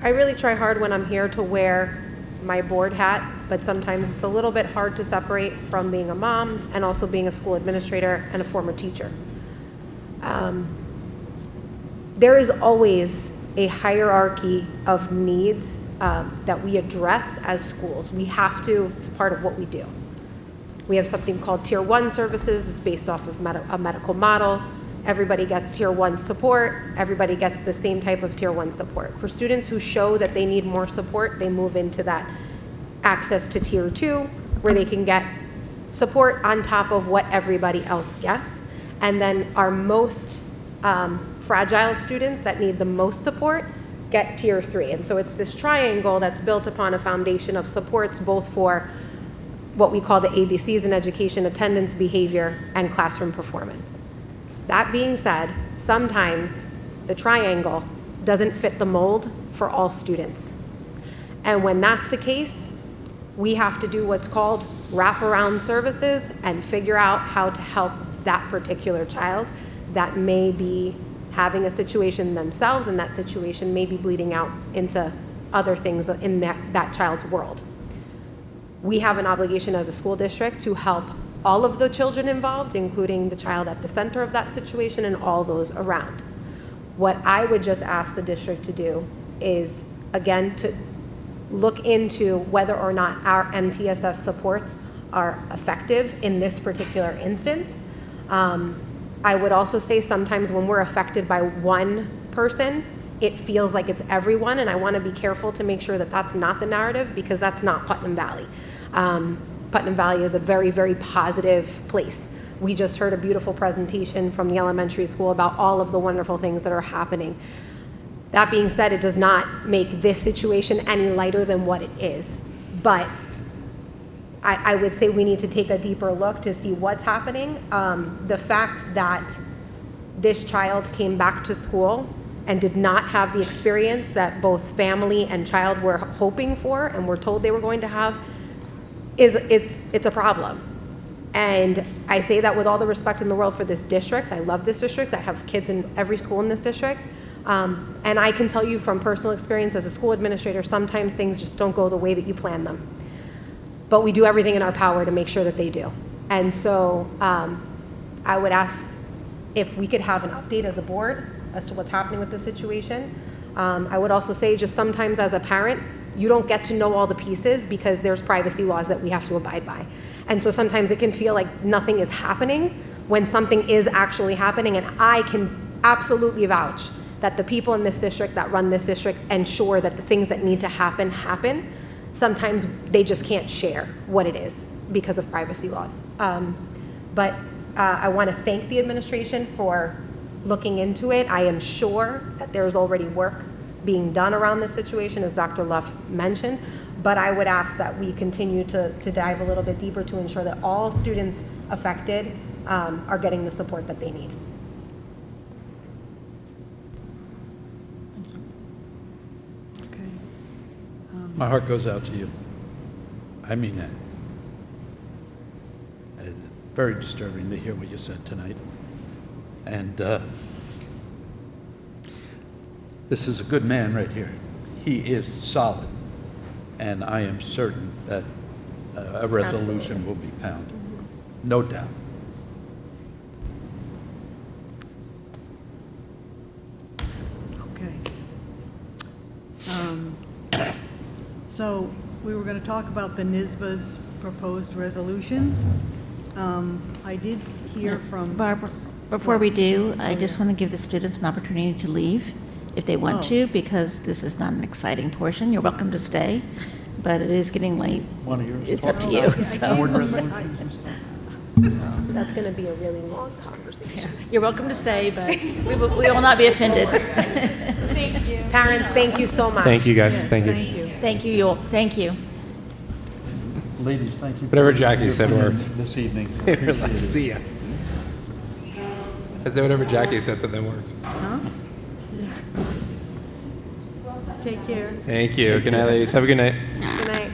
[SPEAKER 9] really try hard when I'm here to wear my board hat, but sometimes it's a little bit hard to separate from being a mom and also being a school administrator and a former teacher. There is always a hierarchy of needs that we address as schools. We have to, it's part of what we do. We have something called Tier 1 services. It's based off of a medical model. Everybody gets Tier 1 support. Everybody gets the same type of Tier 1 support. For students who show that they need more support, they move into that access to Tier 2, where they can get support on top of what everybody else gets. And then our most fragile students that need the most support get Tier 3. And so it's this triangle that's built upon a foundation of supports both for what we call the ABCs in education: attendance, behavior, and classroom performance. That being said, sometimes the triangle doesn't fit the mold for all students. And when that's the case, we have to do what's called wraparound services and figure out how to help that particular child that may be having a situation themselves, and that situation may be bleeding out into other things in that child's world. We have an obligation as a school district to help all of the children involved, including the child at the center of that situation and all those around. What I would just ask the district to do is, again, to look into whether or not our MTSS supports are effective in this particular instance. I would also say sometimes when we're affected by one person, it feels like it's everyone, and I want to be careful to make sure that that's not the narrative, because that's not Putnam Valley. Putnam Valley is a very, very positive place. We just heard a beautiful presentation from the elementary school about all of the wonderful things that are happening. That being said, it does not make this situation any lighter than what it is. But I would say we need to take a deeper look to see what's happening. The fact that this child came back to school and did not have the experience that both family and child were hoping for and were told they were going to have it's a problem. And I say that with all the respect in the world for this district. I love this district. I have kids in every school in this district. And I can tell you from personal experience as a school administrator, sometimes things just don't go the way that you plan them. But we do everything in our power to make sure that they do. And so I would ask if we could have an update as a board as to what's happening with the situation. I would also say just sometimes as a parent, you don't get to know all the pieces because there's privacy laws that we have to abide by. And so sometimes it can feel like nothing is happening, when something is actually happening. And I can absolutely vouch that the people in this district that run this district ensure that the things that need to happen, happen. Sometimes they just can't share what it is because of privacy laws. But I want to thank the administration for looking into it. I am sure that there's already work being done around this situation, as Dr. Luff mentioned, but I would ask that we continue to dive a little bit deeper to ensure that all students affected are getting the support that they need.
[SPEAKER 2] My heart goes out to you. I mean that. It's very disturbing to hear what you said tonight. And this is a good man right here. He is solid. And I am certain that a resolution will be found. No doubt.
[SPEAKER 1] Okay. So we were going to talk about the NYSBA's proposed resolutions. I did hear from...
[SPEAKER 8] Barbara, before we do, I just want to give the students an opportunity to leave if they want to, because this is not an exciting portion. You're welcome to stay, but it is getting late.
[SPEAKER 2] One of yours.
[SPEAKER 8] It's up to you.
[SPEAKER 9] That's going to be a really long conversation.
[SPEAKER 8] You're welcome to stay, but we will not be offended.
[SPEAKER 9] Thank you. Parents, thank you so much.
[SPEAKER 5] Thank you, guys.
[SPEAKER 1] Yes,
[SPEAKER 5] thank you.
[SPEAKER 8] Thank you, Yul. Thank you.
[SPEAKER 2] Ladies, thank you.
[SPEAKER 5] Whatever Jackie said worked.
[SPEAKER 2] This evening.
[SPEAKER 5] See ya. I said whatever Jackie said to them worked.
[SPEAKER 1] Huh? Take care.
[SPEAKER 5] Thank you. Good night, ladies. Have a good night.
[SPEAKER 9] Good night.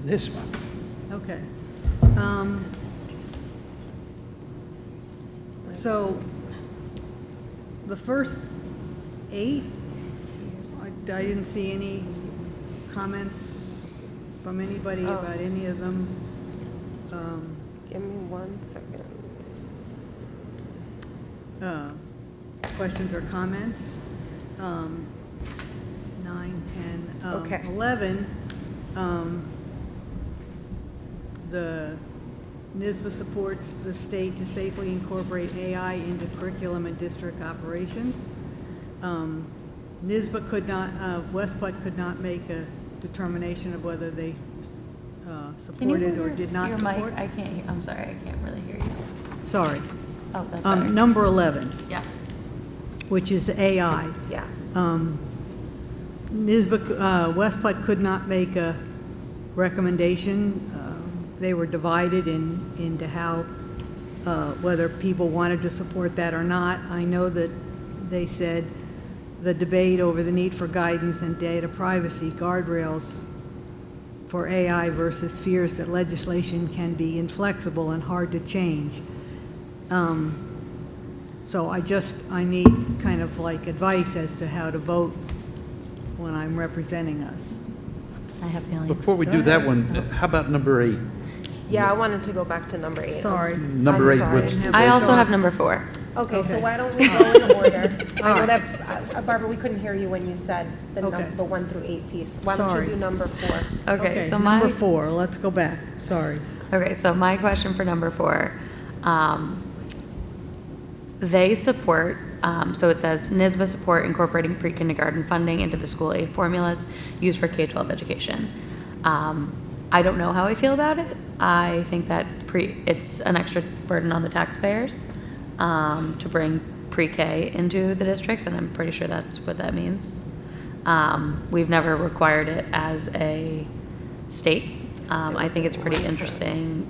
[SPEAKER 2] This one.
[SPEAKER 1] Okay. So the first 8, I didn't see any comments from anybody about any of them.
[SPEAKER 9] Give me 1 second.
[SPEAKER 1] Questions or comments? 9, 10,
[SPEAKER 9] Okay.
[SPEAKER 1] 11. The NYSBA supports the state to safely incorporate AI into curriculum and district operations. NYSBA could not, West Putt could not make a determination of whether they supported or did not support.
[SPEAKER 4] Your mic, I can't hear, I'm sorry, I can't really hear you.
[SPEAKER 1] Sorry.
[SPEAKER 4] Oh, that's better.
[SPEAKER 1] Number 11.
[SPEAKER 4] Yeah.
[SPEAKER 1] Which is AI.
[SPEAKER 9] Yeah.
[SPEAKER 1] NYSBA, West Putt could not make a recommendation. They were divided into how, whether people wanted to support that or not. I know that they said the debate over the need for guidance and data privacy guardrails for AI versus fears that legislation can be inflexible and hard to change. So I need kind of like advice as to how to vote when I'm representing us.
[SPEAKER 8] I have feelings.
[SPEAKER 2] Before we do that one, how about number 8?
[SPEAKER 9] Yeah, I wanted to go back to number 8.
[SPEAKER 1] Sorry.
[SPEAKER 2] Number 8 with...
[SPEAKER 4] I also have number 4.
[SPEAKER 9] Okay, so why don't we go in order? I know that, Barbara, we couldn't hear you when you said the 1 through 8 piece. Why don't
[SPEAKER 1] Sorry.
[SPEAKER 9] you do number 4?
[SPEAKER 4] Okay, so
[SPEAKER 1] number 4, let's go back, sorry.
[SPEAKER 4] Okay, so my question for number 4, they support, so it says NYSBA support incorporating pre-kindergarten funding into the school aid formulas used for K-12 education. I don't know how I feel about it. I think that it's an extra burden on the taxpayers to bring pre-K into the districts, and I'm pretty sure that's what that means. We've never required it as a state. I think it's pretty interesting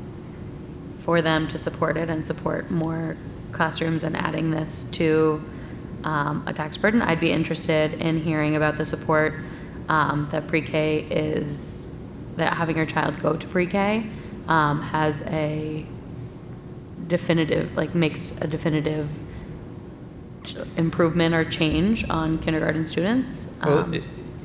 [SPEAKER 4] for them to support it and support more classrooms and adding this to a tax burden. I'd be interested in hearing about the support that pre-K is, that having your child go to pre-K has a definitive, like makes a definitive improvement or change on kindergarten students.
[SPEAKER 2] Well,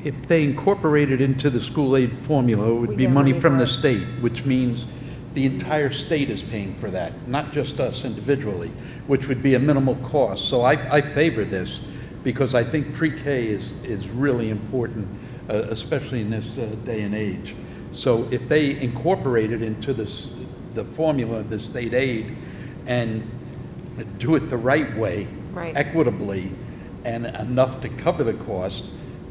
[SPEAKER 2] if they incorporate it into the school aid formula, it would be money from the state, which means the entire state is paying for that, not just us individually, which would be a minimal cost. So I favor this because I think pre-K is really important, especially in this day and age. So if they incorporate it into the formula of the state aid and do it the right way,
[SPEAKER 9] Right.
[SPEAKER 2] equitably, and enough to cover the cost,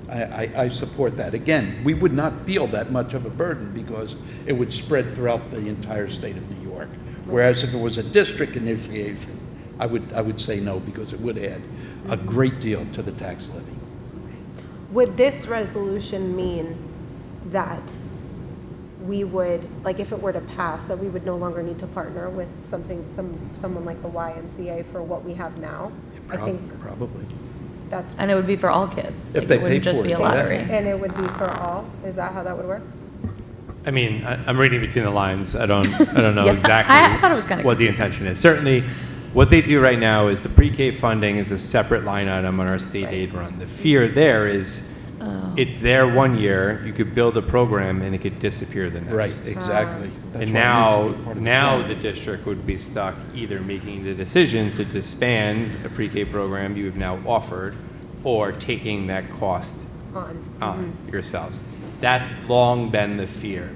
[SPEAKER 2] I support that. Again, we would not feel that much of a burden because it would spread throughout the entire state of New York. Whereas if it was a district initiation, I would say no, because it would add a great deal to the tax levy.
[SPEAKER 9] Would this resolution mean that we would, like if it were to pass, that we would no longer need to partner with someone like the YMCA for what we have now? I think
[SPEAKER 2] Probably.
[SPEAKER 9] that's.
[SPEAKER 4] And it would be for all kids.
[SPEAKER 2] If
[SPEAKER 4] Like,
[SPEAKER 2] they
[SPEAKER 4] it wouldn't
[SPEAKER 2] pay
[SPEAKER 4] just
[SPEAKER 2] for
[SPEAKER 4] be
[SPEAKER 2] it,
[SPEAKER 4] a lottery.
[SPEAKER 9] And it would be for all? Is that how that would work?
[SPEAKER 5] I mean, I'm reading between the lines. I don't know
[SPEAKER 4] Yeah,
[SPEAKER 5] exactly
[SPEAKER 4] I thought it was kinda
[SPEAKER 5] what the intention is. Certainly, what they do right now is the pre-K funding is a separate line item on our state aid run. The fear there is it's there 1 year, you could build a program, and it could disappear the next.
[SPEAKER 2] Right, exactly. That's
[SPEAKER 5] And
[SPEAKER 2] why it needs to be part of the
[SPEAKER 5] now
[SPEAKER 2] plan.
[SPEAKER 5] the district would be stuck either making the decision to disband a pre-K program you have now offered, or taking that cost on yourselves. That's long been the fear.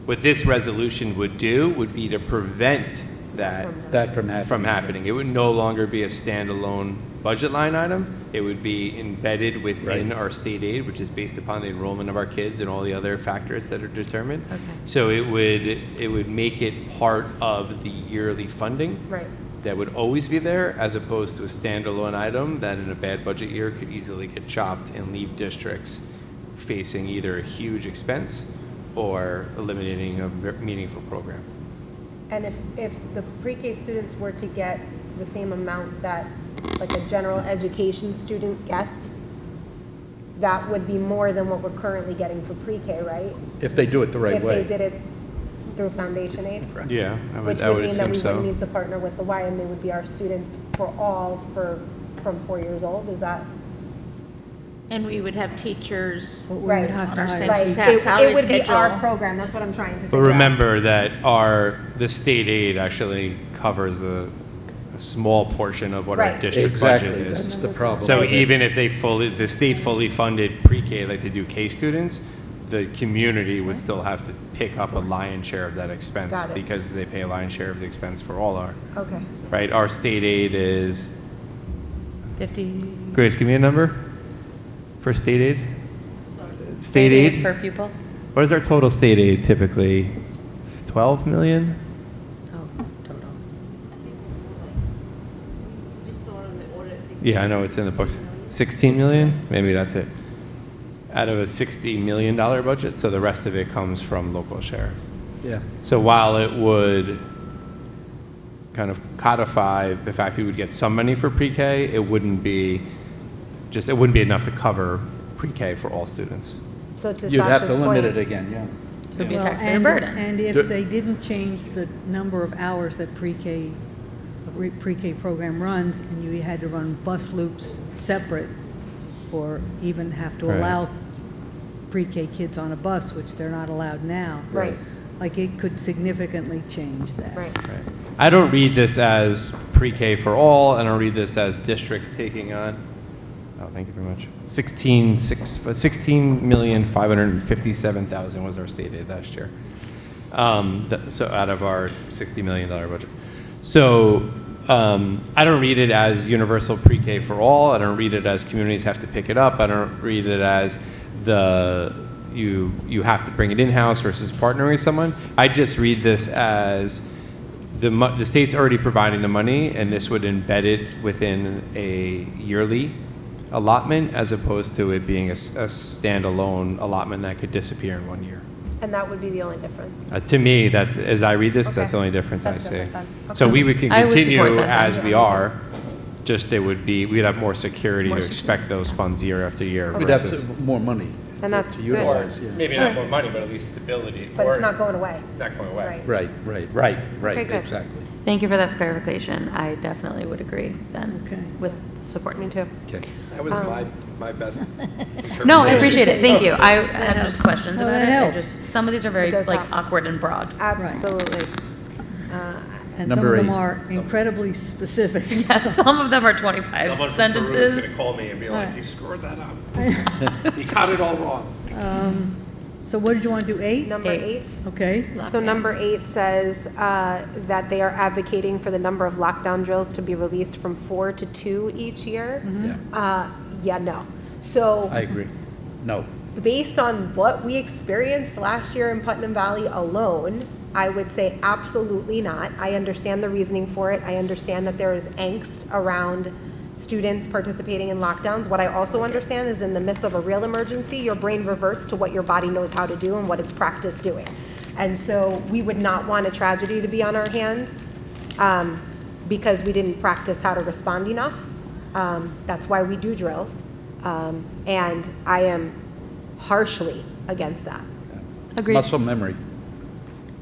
[SPEAKER 5] What this resolution would do would be to prevent that from happening. It would no longer be a standalone budget line item. It would be embedded within our state aid, which is based upon the enrollment of our kids and all the other factors that are determined.
[SPEAKER 4] Okay.
[SPEAKER 5] So it would make it part of the yearly funding.
[SPEAKER 9] Right.
[SPEAKER 5] That would always be there, as opposed to a standalone item that in a bad budget year could easily get chopped and leave districts facing either a huge expense or eliminating a meaningful program.
[SPEAKER 9] And if the pre-K students were to get the same amount that like a general education student gets, that would be more than what we're currently getting for pre-K, right?
[SPEAKER 2] If they do it the right way.
[SPEAKER 9] If they did it through foundation aid?
[SPEAKER 5] Yeah, I would
[SPEAKER 9] Which would mean that
[SPEAKER 5] assume
[SPEAKER 9] we
[SPEAKER 5] so.
[SPEAKER 9] would need to partner with the Y, and they would be our students from 4 years old, is that?
[SPEAKER 8] And we would have teachers
[SPEAKER 9] Right.
[SPEAKER 8] on our same
[SPEAKER 9] Like,
[SPEAKER 8] salary
[SPEAKER 9] it would be our
[SPEAKER 8] schedule.
[SPEAKER 9] program, that's what I'm trying to
[SPEAKER 5] But
[SPEAKER 9] figure out.
[SPEAKER 5] remember that the state aid actually covers a small portion of what our
[SPEAKER 9] Right.
[SPEAKER 5] district
[SPEAKER 2] Exactly,
[SPEAKER 5] budget is.
[SPEAKER 2] that's the problem.
[SPEAKER 5] So
[SPEAKER 2] Right.
[SPEAKER 5] even if the state fully funded pre-K like they do K students, the community would still have to pick up a lion's share of that expense
[SPEAKER 9] Got it.
[SPEAKER 5] because they pay a lion's share of the expense for all our,
[SPEAKER 9] Okay.
[SPEAKER 5] right? Our state aid is,
[SPEAKER 4] 50.
[SPEAKER 5] Grace, give me a number for state aid. State aid?
[SPEAKER 4] Per pupil?
[SPEAKER 5] What is our total state aid typically? 12 million?
[SPEAKER 4] Oh, total.
[SPEAKER 5] Yeah, I know it's in the books. 16 million? Maybe that's it. Out of a $60 million budget, so the rest of it comes from local share.
[SPEAKER 2] Yeah.
[SPEAKER 5] So while it would kind of codify the fact we would get some money for pre-K, it wouldn't be enough to cover pre-K for all students.
[SPEAKER 9] So to
[SPEAKER 2] You'd have
[SPEAKER 9] Sasha's
[SPEAKER 2] to limit
[SPEAKER 9] point-
[SPEAKER 2] it again, yeah.
[SPEAKER 4] It would be a
[SPEAKER 1] Well,
[SPEAKER 4] taxpayer burden.
[SPEAKER 1] And if they didn't change the number of hours that pre-K program runs, and you had to run bus loops separate, or even have to
[SPEAKER 5] Right.
[SPEAKER 1] allow pre-K kids on a bus, which they're not allowed now.
[SPEAKER 9] Right.
[SPEAKER 1] Like, it could significantly change that.
[SPEAKER 9] Right.
[SPEAKER 5] I don't read this as pre-K for all. I don't read this as districts taking on. Oh, thank you very much. 16,557,000 was our state aid last year. So out of our $60 million budget. So I don't read it as universal pre-K for all. I don't read it as communities have to pick it up. I don't read it as you have to bring it in-house versus partnering with someone. I just read this as the state's already providing the money, and this would embed it within a yearly allotment as opposed to it being a standalone allotment that could disappear in 1 year.
[SPEAKER 9] And that would be the only difference?
[SPEAKER 5] To me, that's, as I read this,
[SPEAKER 9] Okay.
[SPEAKER 5] that's the only difference I
[SPEAKER 9] That's
[SPEAKER 5] see.
[SPEAKER 9] different then.
[SPEAKER 5] So
[SPEAKER 9] Okay.
[SPEAKER 5] we can
[SPEAKER 4] I would support
[SPEAKER 5] continue
[SPEAKER 4] that then.
[SPEAKER 5] as we are, just we'd have more security
[SPEAKER 4] More
[SPEAKER 5] to
[SPEAKER 4] security.
[SPEAKER 5] expect those funds year after year.
[SPEAKER 2] We'd have
[SPEAKER 5] versus-
[SPEAKER 2] more money.
[SPEAKER 9] And that's
[SPEAKER 2] to
[SPEAKER 9] good.
[SPEAKER 2] utilize, yeah.
[SPEAKER 5] Maybe not more money, but at least stability.
[SPEAKER 9] But
[SPEAKER 5] Or-
[SPEAKER 9] it's not going away.
[SPEAKER 5] It's not going away.
[SPEAKER 9] Right.
[SPEAKER 2] Right,
[SPEAKER 9] Okay, good.
[SPEAKER 2] exactly.
[SPEAKER 4] Thank you for that clarification. I definitely would agree then
[SPEAKER 1] Okay.
[SPEAKER 4] with support.
[SPEAKER 9] Me too.
[SPEAKER 2] Okay.
[SPEAKER 5] That was my best
[SPEAKER 4] No, I appreciate it. Thank you. I had just questions
[SPEAKER 1] Oh,
[SPEAKER 4] about
[SPEAKER 1] that
[SPEAKER 4] it. I
[SPEAKER 1] helps.
[SPEAKER 4] just, some of these are very
[SPEAKER 9] It does
[SPEAKER 4] like
[SPEAKER 9] help.
[SPEAKER 4] awkward and broad.
[SPEAKER 9] Absolutely.
[SPEAKER 1] And some
[SPEAKER 2] Number
[SPEAKER 1] of them
[SPEAKER 2] 8.
[SPEAKER 1] are incredibly specific.
[SPEAKER 4] Yes, some of them are 25
[SPEAKER 5] Someone from Peru is
[SPEAKER 4] sentences.
[SPEAKER 5] going to call me and be like,
[SPEAKER 1] Right.
[SPEAKER 5] you screwed that up. You got it all wrong.
[SPEAKER 1] So what did you want to do, 8?
[SPEAKER 9] Number 8.
[SPEAKER 1] Okay.
[SPEAKER 9] So number 8 says that they are advocating for the number of lockdown drills to be released from 4 to 2 each year. Yeah, no. So
[SPEAKER 2] I agree. No.
[SPEAKER 9] based on what we experienced last year in Putnam Valley alone, I would say absolutely not. I understand the reasoning for it. I understand that there is angst around students participating in lockdowns. What I also understand is in the midst of a real emergency, your brain reverts to what your body knows how to do and what it's practiced doing. And so we would not want a tragedy to be on our hands because we didn't practice how to respond enough. That's why we do drills. And I am harshly against that.
[SPEAKER 4] Agreed.
[SPEAKER 2] Muscle memory.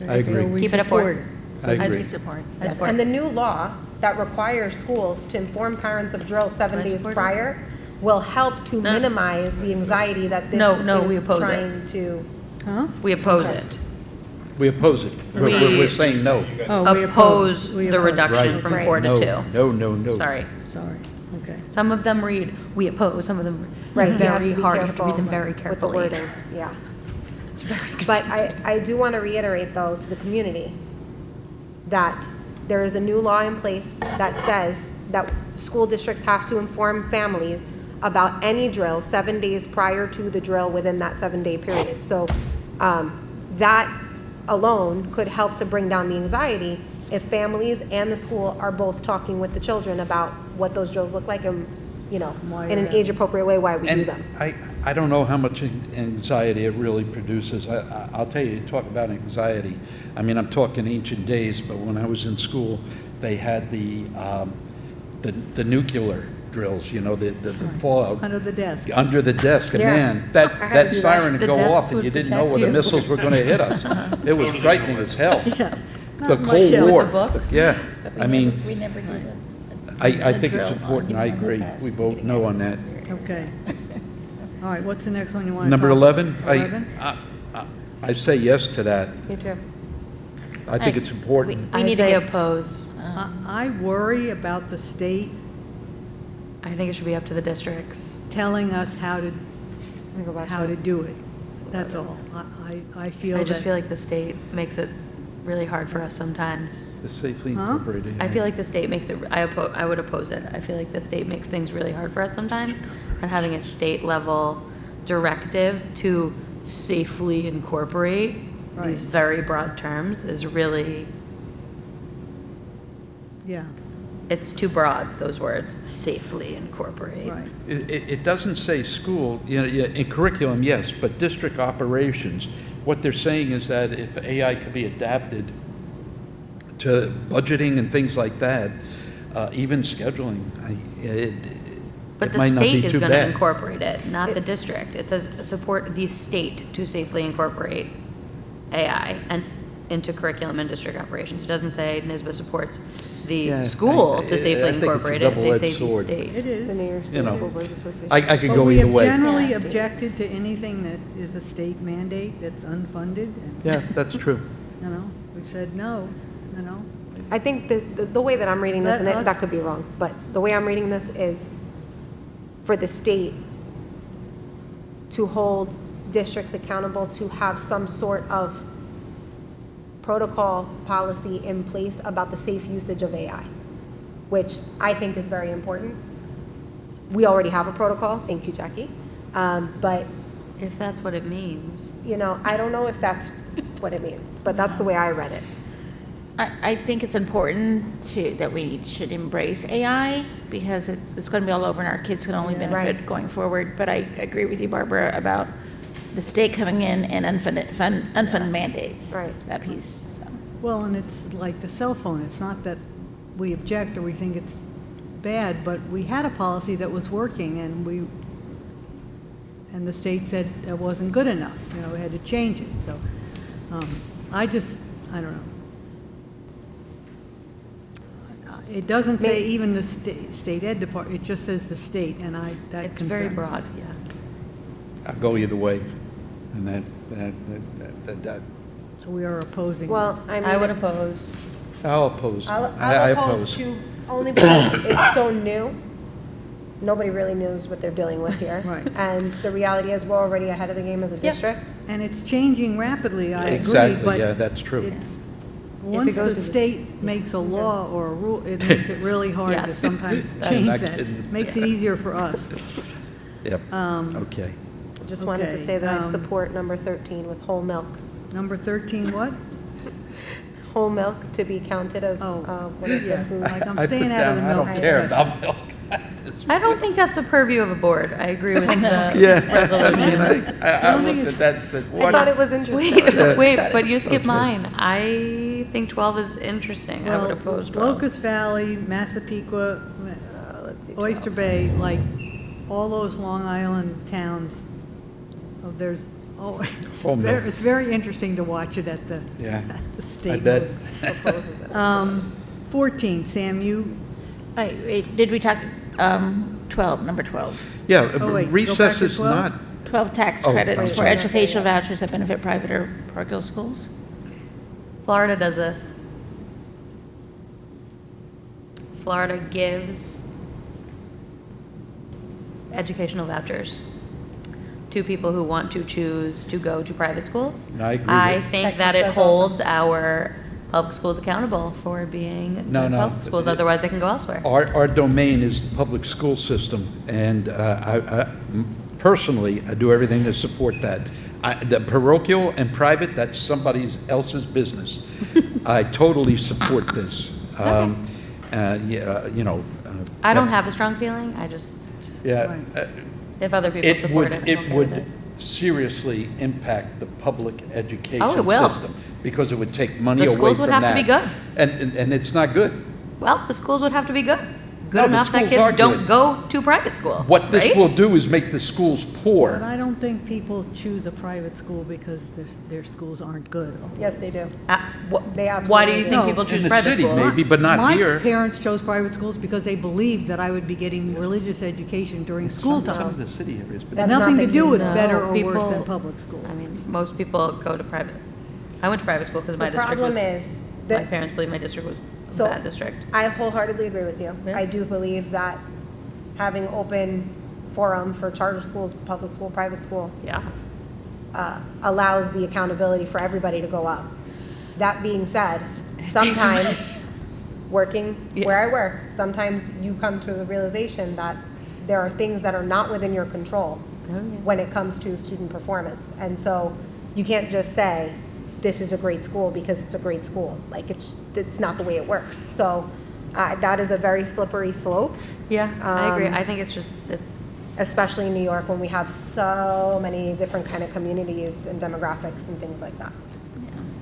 [SPEAKER 2] I agree.
[SPEAKER 4] Keep it at 4.
[SPEAKER 2] I agree.
[SPEAKER 8] As we support.
[SPEAKER 9] Yes, and the new law that requires schools to inform parents of drills 7 days prior will help to minimize the anxiety that this
[SPEAKER 4] we
[SPEAKER 9] is
[SPEAKER 4] oppose
[SPEAKER 9] trying to.
[SPEAKER 4] We oppose it.
[SPEAKER 2] We oppose it. We're saying no.
[SPEAKER 1] Oh, we
[SPEAKER 4] Oppose
[SPEAKER 1] We
[SPEAKER 4] the
[SPEAKER 1] oppose.
[SPEAKER 4] reduction
[SPEAKER 2] Right.
[SPEAKER 4] from 4 to
[SPEAKER 2] No,
[SPEAKER 4] 2.
[SPEAKER 2] no, no, no.
[SPEAKER 4] Sorry.
[SPEAKER 1] Sorry, okay.
[SPEAKER 4] Some of them read, we oppose, some of them
[SPEAKER 9] Right, you have
[SPEAKER 4] very
[SPEAKER 9] to be
[SPEAKER 4] hard, you have to
[SPEAKER 9] careful
[SPEAKER 4] read them very
[SPEAKER 9] with the
[SPEAKER 4] carefully.
[SPEAKER 9] wording, yeah.
[SPEAKER 4] It's very confusing.
[SPEAKER 9] But I do want to reiterate, though, to the community that there is a new law in place that says that school districts have to inform families about any drill 7 days prior to the drill within that 7-day period. So that alone could help to bring down the anxiety if families and the school are both talking with the children about what those drills look like and, you know, in an age-appropriate way, why we do them.
[SPEAKER 2] I don't know how much anxiety it really produces. I'll tell you, talk about anxiety. I mean, I'm talking ancient days, but when I was in school, they had the nuclear drills, you know, the fallout.
[SPEAKER 1] Under the desk.
[SPEAKER 2] Under the desk, and
[SPEAKER 9] Yeah.
[SPEAKER 2] man,
[SPEAKER 9] I had
[SPEAKER 2] that
[SPEAKER 9] to do
[SPEAKER 2] siren
[SPEAKER 9] that.
[SPEAKER 2] would
[SPEAKER 4] The
[SPEAKER 2] go
[SPEAKER 4] desks
[SPEAKER 2] off, and
[SPEAKER 4] would
[SPEAKER 2] you didn't know
[SPEAKER 4] protect
[SPEAKER 2] where the
[SPEAKER 4] you.
[SPEAKER 2] missiles were going to hit us. It was frightening as hell.
[SPEAKER 1] Yeah.
[SPEAKER 2] The
[SPEAKER 1] Not much
[SPEAKER 2] Cold
[SPEAKER 1] help.
[SPEAKER 2] War.
[SPEAKER 1] The
[SPEAKER 4] books?
[SPEAKER 2] Yeah, I mean,
[SPEAKER 8] We never did it.
[SPEAKER 2] I think it's important. I agree. We vote no on that.
[SPEAKER 1] Okay. All right, what's the next one you want to
[SPEAKER 2] Number
[SPEAKER 1] talk?
[SPEAKER 2] 11?
[SPEAKER 1] 11?
[SPEAKER 2] I say yes to that.
[SPEAKER 9] Me too.
[SPEAKER 2] I think it's important.
[SPEAKER 4] I say oppose.
[SPEAKER 1] I worry about the state
[SPEAKER 4] I think it should be up to the districts.
[SPEAKER 1] telling us how to
[SPEAKER 9] Go back
[SPEAKER 1] how
[SPEAKER 9] to
[SPEAKER 1] to
[SPEAKER 9] it.
[SPEAKER 1] do it. That's all. I feel
[SPEAKER 4] I just
[SPEAKER 1] that-
[SPEAKER 4] feel like the state makes it really hard for us sometimes.
[SPEAKER 2] The safely
[SPEAKER 1] Huh?
[SPEAKER 2] incorporated.
[SPEAKER 4] I feel like the state makes it, I would oppose it. I feel like the state makes things really hard for us sometimes. And having a state level directive to safely incorporate these very broad terms is really,
[SPEAKER 1] Yeah,
[SPEAKER 4] it's too broad, those words, safely incorporate.
[SPEAKER 1] right.
[SPEAKER 2] It doesn't say school, you know, in curriculum, yes, but district operations, what they're saying is that if AI could be adapted to budgeting and things like that, even scheduling,
[SPEAKER 4] But
[SPEAKER 2] it
[SPEAKER 4] the
[SPEAKER 2] might not
[SPEAKER 4] state
[SPEAKER 2] be
[SPEAKER 4] is
[SPEAKER 2] too
[SPEAKER 4] going to
[SPEAKER 2] bad.
[SPEAKER 4] incorporate it, not the district. It says support the state to safely incorporate AI and into curriculum and district operations. It doesn't say NYSBA supports the
[SPEAKER 2] Yeah,
[SPEAKER 4] school
[SPEAKER 2] I
[SPEAKER 4] to
[SPEAKER 2] think
[SPEAKER 4] safely
[SPEAKER 2] it's a
[SPEAKER 4] incorporate it. They say
[SPEAKER 2] double-edged
[SPEAKER 4] the
[SPEAKER 2] sword.
[SPEAKER 4] state.
[SPEAKER 1] It is.
[SPEAKER 9] The New York
[SPEAKER 2] You
[SPEAKER 9] State
[SPEAKER 2] know,
[SPEAKER 9] School Boards Association.
[SPEAKER 2] I could
[SPEAKER 1] But
[SPEAKER 2] go either way.
[SPEAKER 1] we have generally
[SPEAKER 4] Yeah.
[SPEAKER 1] objected to anything that is a state mandate that's unfunded, and,
[SPEAKER 2] Yeah, that's true.
[SPEAKER 1] you know, we've said no, you know.
[SPEAKER 9] I think the way that I'm reading this, and
[SPEAKER 1] Let us-
[SPEAKER 9] that could be wrong, but the way I'm reading this is for the state to hold districts accountable to have some sort of protocol policy in place about the safe usage of AI, which I think is very important. We already have a protocol, thank you, Jackie. But,
[SPEAKER 4] If that's what it means.
[SPEAKER 9] you know, I don't know if that's what it means, but that's the way I read it.
[SPEAKER 8] I think it's important that we should embrace AI because it's going to be all over and our kids can only benefit
[SPEAKER 9] Right.
[SPEAKER 8] going forward. But I agree with you, Barbara, about the state coming in and unfunded mandates.
[SPEAKER 9] Right.
[SPEAKER 8] That piece. So.
[SPEAKER 1] Well, and it's like the cell phone. It's not that we object or we think it's bad, but we had a policy that was working and the state said that wasn't good enough. You know, we had to change it. So I don't know. It doesn't say even the state ed department, it just says the state, and that
[SPEAKER 4] It's very
[SPEAKER 1] concerns me.
[SPEAKER 4] broad, yeah.
[SPEAKER 2] I'll go either way. And that,
[SPEAKER 1] So we are opposing
[SPEAKER 9] Well,
[SPEAKER 1] this.
[SPEAKER 9] I mean.
[SPEAKER 4] I would oppose.
[SPEAKER 2] I'll oppose.
[SPEAKER 9] I'll
[SPEAKER 2] I
[SPEAKER 9] oppose to, only because it's so new. nobody really knows what they're dealing with here.
[SPEAKER 1] Right.
[SPEAKER 9] And the reality is, we're already ahead of the game as a district.
[SPEAKER 1] And it's changing rapidly, I agree,
[SPEAKER 2] Exactly,
[SPEAKER 1] but
[SPEAKER 2] yeah, that's true.
[SPEAKER 1] it's, once
[SPEAKER 9] goes
[SPEAKER 1] the
[SPEAKER 9] to the
[SPEAKER 1] state makes a law or a rule, it makes it really hard to
[SPEAKER 4] Yes.
[SPEAKER 1] sometimes
[SPEAKER 2] I'm
[SPEAKER 1] change
[SPEAKER 2] not
[SPEAKER 1] that.
[SPEAKER 2] kidding.
[SPEAKER 1] Makes it easier for us.
[SPEAKER 2] Yep,
[SPEAKER 1] Um,
[SPEAKER 2] okay.
[SPEAKER 9] Just wanted to
[SPEAKER 1] Okay,
[SPEAKER 9] say that I
[SPEAKER 1] um,
[SPEAKER 9] support number 13 with whole milk.
[SPEAKER 1] Number 13, what?
[SPEAKER 9] Whole milk to be counted as one of the
[SPEAKER 1] Yeah,
[SPEAKER 9] food.
[SPEAKER 1] like I'm
[SPEAKER 2] I
[SPEAKER 1] staying
[SPEAKER 2] put
[SPEAKER 1] out of the
[SPEAKER 2] down,
[SPEAKER 1] milk
[SPEAKER 2] I don't care
[SPEAKER 1] discussion.
[SPEAKER 2] about milk.
[SPEAKER 4] I don't think that's the purview of a board. I agree with the
[SPEAKER 2] Yeah,
[SPEAKER 4] resolution.
[SPEAKER 2] I looked at that and said,
[SPEAKER 9] I
[SPEAKER 2] what?
[SPEAKER 9] thought it was interesting.
[SPEAKER 2] Yes.
[SPEAKER 4] Wait, but you skipped
[SPEAKER 2] Okay.
[SPEAKER 4] mine. I think 12 is interesting. I would
[SPEAKER 1] Well,
[SPEAKER 4] oppose 12.
[SPEAKER 1] Locust Valley, Massapequa,
[SPEAKER 9] Let's see.
[SPEAKER 1] Oyster Bay, like, all those Long Island towns, there's,
[SPEAKER 2] Oh, no.
[SPEAKER 1] it's very interesting to watch it at the,
[SPEAKER 2] Yeah,
[SPEAKER 1] at the state.
[SPEAKER 2] I bet.
[SPEAKER 9] Proposes it.
[SPEAKER 1] 14, Sam, you,
[SPEAKER 8] Wait, did we talk, 12, number 12?
[SPEAKER 2] Yeah,
[SPEAKER 1] Oh, wait, go back
[SPEAKER 2] recess
[SPEAKER 1] to
[SPEAKER 2] is
[SPEAKER 1] 12?
[SPEAKER 2] not,
[SPEAKER 8] 12 tax
[SPEAKER 2] Oh,
[SPEAKER 8] credits
[SPEAKER 2] I'm
[SPEAKER 8] for
[SPEAKER 2] sorry.
[SPEAKER 8] educational vouchers that benefit private or parochial schools.
[SPEAKER 4] Florida does this. Florida gives educational vouchers to people who want to choose to go to private schools.
[SPEAKER 2] I agree
[SPEAKER 4] I
[SPEAKER 2] with-
[SPEAKER 4] think
[SPEAKER 9] Texas
[SPEAKER 4] that it
[SPEAKER 9] does
[SPEAKER 4] holds our public schools accountable for being
[SPEAKER 2] No,
[SPEAKER 4] good
[SPEAKER 2] no.
[SPEAKER 4] public schools, otherwise they can go elsewhere.
[SPEAKER 2] our domain is the public school system, and personally, I do everything to support that. The parochial and private, that's somebody else's business. I totally support this. Yeah, you know.
[SPEAKER 4] I don't have a strong feeling, I just,
[SPEAKER 2] Yeah.
[SPEAKER 4] if other people support it, I'm
[SPEAKER 2] It
[SPEAKER 4] okay with
[SPEAKER 2] would
[SPEAKER 4] it.
[SPEAKER 2] seriously impact the public education
[SPEAKER 4] Oh, it will.
[SPEAKER 2] system, because it would take money
[SPEAKER 4] The
[SPEAKER 2] away
[SPEAKER 4] schools
[SPEAKER 2] from
[SPEAKER 4] would have to be
[SPEAKER 2] that.
[SPEAKER 4] good.
[SPEAKER 2] And it's not good.
[SPEAKER 4] Well, the schools would have to be good.
[SPEAKER 2] No,
[SPEAKER 4] Good
[SPEAKER 2] the
[SPEAKER 4] enough that
[SPEAKER 2] schools are
[SPEAKER 4] kids don't
[SPEAKER 2] good.
[SPEAKER 4] go to private school,
[SPEAKER 2] What this
[SPEAKER 4] right?
[SPEAKER 2] will do is make the schools
[SPEAKER 1] but
[SPEAKER 2] poor.
[SPEAKER 1] I don't think people choose a private school because their schools aren't good.
[SPEAKER 9] Yes, they do.
[SPEAKER 4] Why
[SPEAKER 9] They
[SPEAKER 4] do you
[SPEAKER 9] absolutely
[SPEAKER 4] think
[SPEAKER 1] No.
[SPEAKER 4] people
[SPEAKER 2] In
[SPEAKER 4] choose
[SPEAKER 2] the
[SPEAKER 4] private
[SPEAKER 2] city,
[SPEAKER 4] schools?
[SPEAKER 2] maybe, but not here.
[SPEAKER 1] My parents chose private schools because they believed that I would be getting religious education during school
[SPEAKER 2] Some
[SPEAKER 1] time.
[SPEAKER 2] of the city areas, but
[SPEAKER 9] That's
[SPEAKER 1] Nothing
[SPEAKER 9] not
[SPEAKER 1] to
[SPEAKER 9] the
[SPEAKER 1] do
[SPEAKER 9] case.
[SPEAKER 1] with
[SPEAKER 4] No,
[SPEAKER 1] better or worse
[SPEAKER 4] people-
[SPEAKER 1] than public school.
[SPEAKER 4] I mean, most people go to private. I went to private school because my
[SPEAKER 9] The
[SPEAKER 4] district
[SPEAKER 9] problem
[SPEAKER 4] was,
[SPEAKER 9] is
[SPEAKER 4] my
[SPEAKER 9] that,
[SPEAKER 4] parents believe my district was a
[SPEAKER 9] So-
[SPEAKER 4] bad district.
[SPEAKER 9] I wholeheartedly agree with you.
[SPEAKER 4] Yeah.
[SPEAKER 9] I do believe that having open forum for charter schools, public school, private school,
[SPEAKER 4] Yeah.
[SPEAKER 9] allows the accountability for everybody to go up. That being said, sometimes working where I work, sometimes you come to the realization that there are things that are not within your control when it comes to student performance. And so you can't just say, this is a great school because it's a great school. Like, it's not the way it works. So that is a very slippery slope.
[SPEAKER 4] Yeah, I agree.
[SPEAKER 9] Um,
[SPEAKER 4] I think it's just, it's,
[SPEAKER 9] especially in New York when we have so many different kind of communities and demographics and things like that.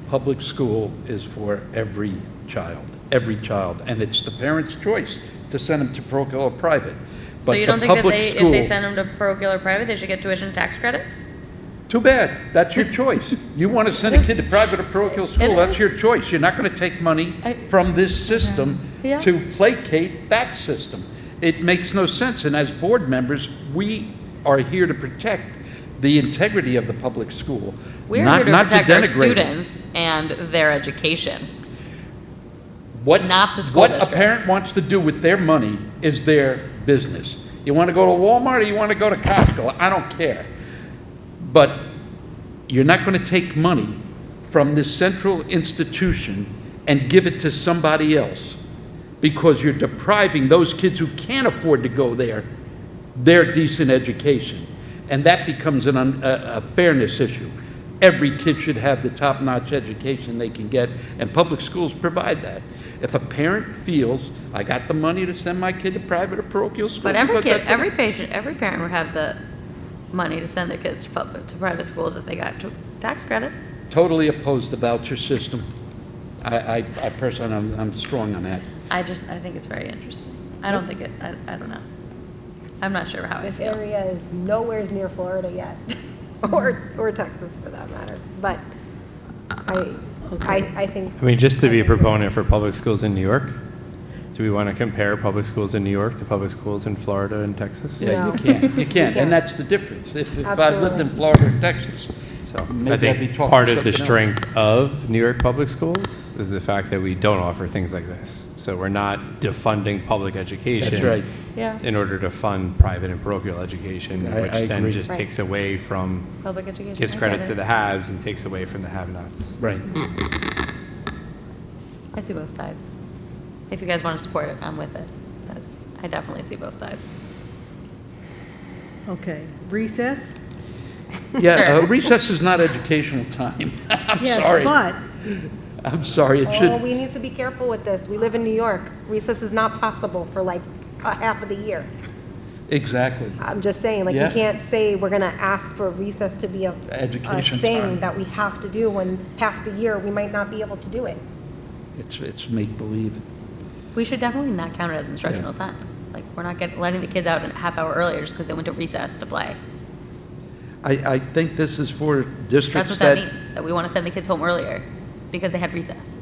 [SPEAKER 2] public school is for every child, and it's the parent's choice to send them to parochial or private.
[SPEAKER 4] so
[SPEAKER 2] But
[SPEAKER 4] you
[SPEAKER 2] the
[SPEAKER 4] don't think that
[SPEAKER 2] public
[SPEAKER 4] if
[SPEAKER 2] school-
[SPEAKER 4] they send them to parochial or private, they should get tuition tax credits?
[SPEAKER 2] Too bad. That's your choice. You want to send a kid to private or parochial school, that's
[SPEAKER 4] is.
[SPEAKER 2] your choice. You're not going to take money from this system
[SPEAKER 4] Yeah.
[SPEAKER 2] to placate that system. It makes no sense. And as board members, we are here to protect the integrity of the public school.
[SPEAKER 4] We're
[SPEAKER 2] not,
[SPEAKER 4] here to
[SPEAKER 2] not
[SPEAKER 4] protect our
[SPEAKER 2] denigrate it.
[SPEAKER 4] students and their education.
[SPEAKER 2] What,
[SPEAKER 4] not the school
[SPEAKER 2] what a
[SPEAKER 4] district.
[SPEAKER 2] parent wants to do with their money is their business. You want to go to Walmart or you want to go to Costco? I don't care. But you're not going to take money from this central institution and give it to somebody else because you're depriving those kids who can't afford to go there their decent education. And that becomes a fairness issue. Every kid should have the top-notch education they can get, and public schools provide that. If a parent feels, I got the money to send my kid to private or parochial school.
[SPEAKER 4] But every
[SPEAKER 2] because
[SPEAKER 4] kid,
[SPEAKER 2] that's what-
[SPEAKER 4] every parent would have the money to send their kids to private schools if they got tax credits.
[SPEAKER 2] Totally opposed the voucher system. I personally, I'm strong on that.
[SPEAKER 4] I think it's very interesting. I don't think I don't know. I'm not sure how I
[SPEAKER 9] This
[SPEAKER 4] feel.
[SPEAKER 9] area is nowhere near Florida yet, or Texas for that matter. But I think.
[SPEAKER 5] I mean, just to be a proponent for public schools in New York, do we want to compare public schools in New York to public schools in Florida and Texas?
[SPEAKER 2] Yeah,
[SPEAKER 9] No.
[SPEAKER 2] you can't,
[SPEAKER 9] You can't.
[SPEAKER 2] and that's the difference. If I lived in
[SPEAKER 9] Absolutely.
[SPEAKER 2] Florida or Texas,
[SPEAKER 5] So
[SPEAKER 2] Maybe
[SPEAKER 5] I
[SPEAKER 2] I'd
[SPEAKER 5] think
[SPEAKER 2] be talking
[SPEAKER 5] part of the
[SPEAKER 2] something else.
[SPEAKER 5] strength of New York Public Schools is the fact that we don't offer things like this. So we're not defunding public education.
[SPEAKER 2] That's right.
[SPEAKER 4] Yeah.
[SPEAKER 5] In order to fund private and parochial education,
[SPEAKER 2] I
[SPEAKER 5] which then
[SPEAKER 2] agree.
[SPEAKER 5] just
[SPEAKER 4] Right.
[SPEAKER 5] takes away from,
[SPEAKER 4] Public education.
[SPEAKER 5] gives
[SPEAKER 4] I
[SPEAKER 5] credits
[SPEAKER 4] get
[SPEAKER 5] to
[SPEAKER 4] it.
[SPEAKER 5] the haves and takes away from the have-nots.
[SPEAKER 2] Right.
[SPEAKER 4] I see both sides. If you guys want to support it, I'm with it. But I definitely see both sides.
[SPEAKER 1] Okay, recess?
[SPEAKER 2] Yeah,
[SPEAKER 4] Sure.
[SPEAKER 2] recess is not educational time. I'm
[SPEAKER 1] Yes,
[SPEAKER 2] sorry.
[SPEAKER 1] but
[SPEAKER 2] I'm sorry, it
[SPEAKER 9] Oh,
[SPEAKER 2] should,
[SPEAKER 9] we need to be careful with this. We live in New York. Recess is not possible for like a half of the year.
[SPEAKER 2] exactly.
[SPEAKER 9] I'm just saying, like,
[SPEAKER 2] Yeah.
[SPEAKER 9] we can't say we're gonna ask for recess to be a
[SPEAKER 2] Education
[SPEAKER 9] thing
[SPEAKER 2] time.
[SPEAKER 9] that we have to do when half the year we might not be able to do it.
[SPEAKER 2] It's make-believe.
[SPEAKER 4] We should definitely not count it as instructional time. Like, we're not letting the kids out a half hour earlier just because they went to recess to play.
[SPEAKER 2] I think this is for
[SPEAKER 4] That's
[SPEAKER 2] districts
[SPEAKER 4] what that means, that we want to send the kids home earlier because they had recess.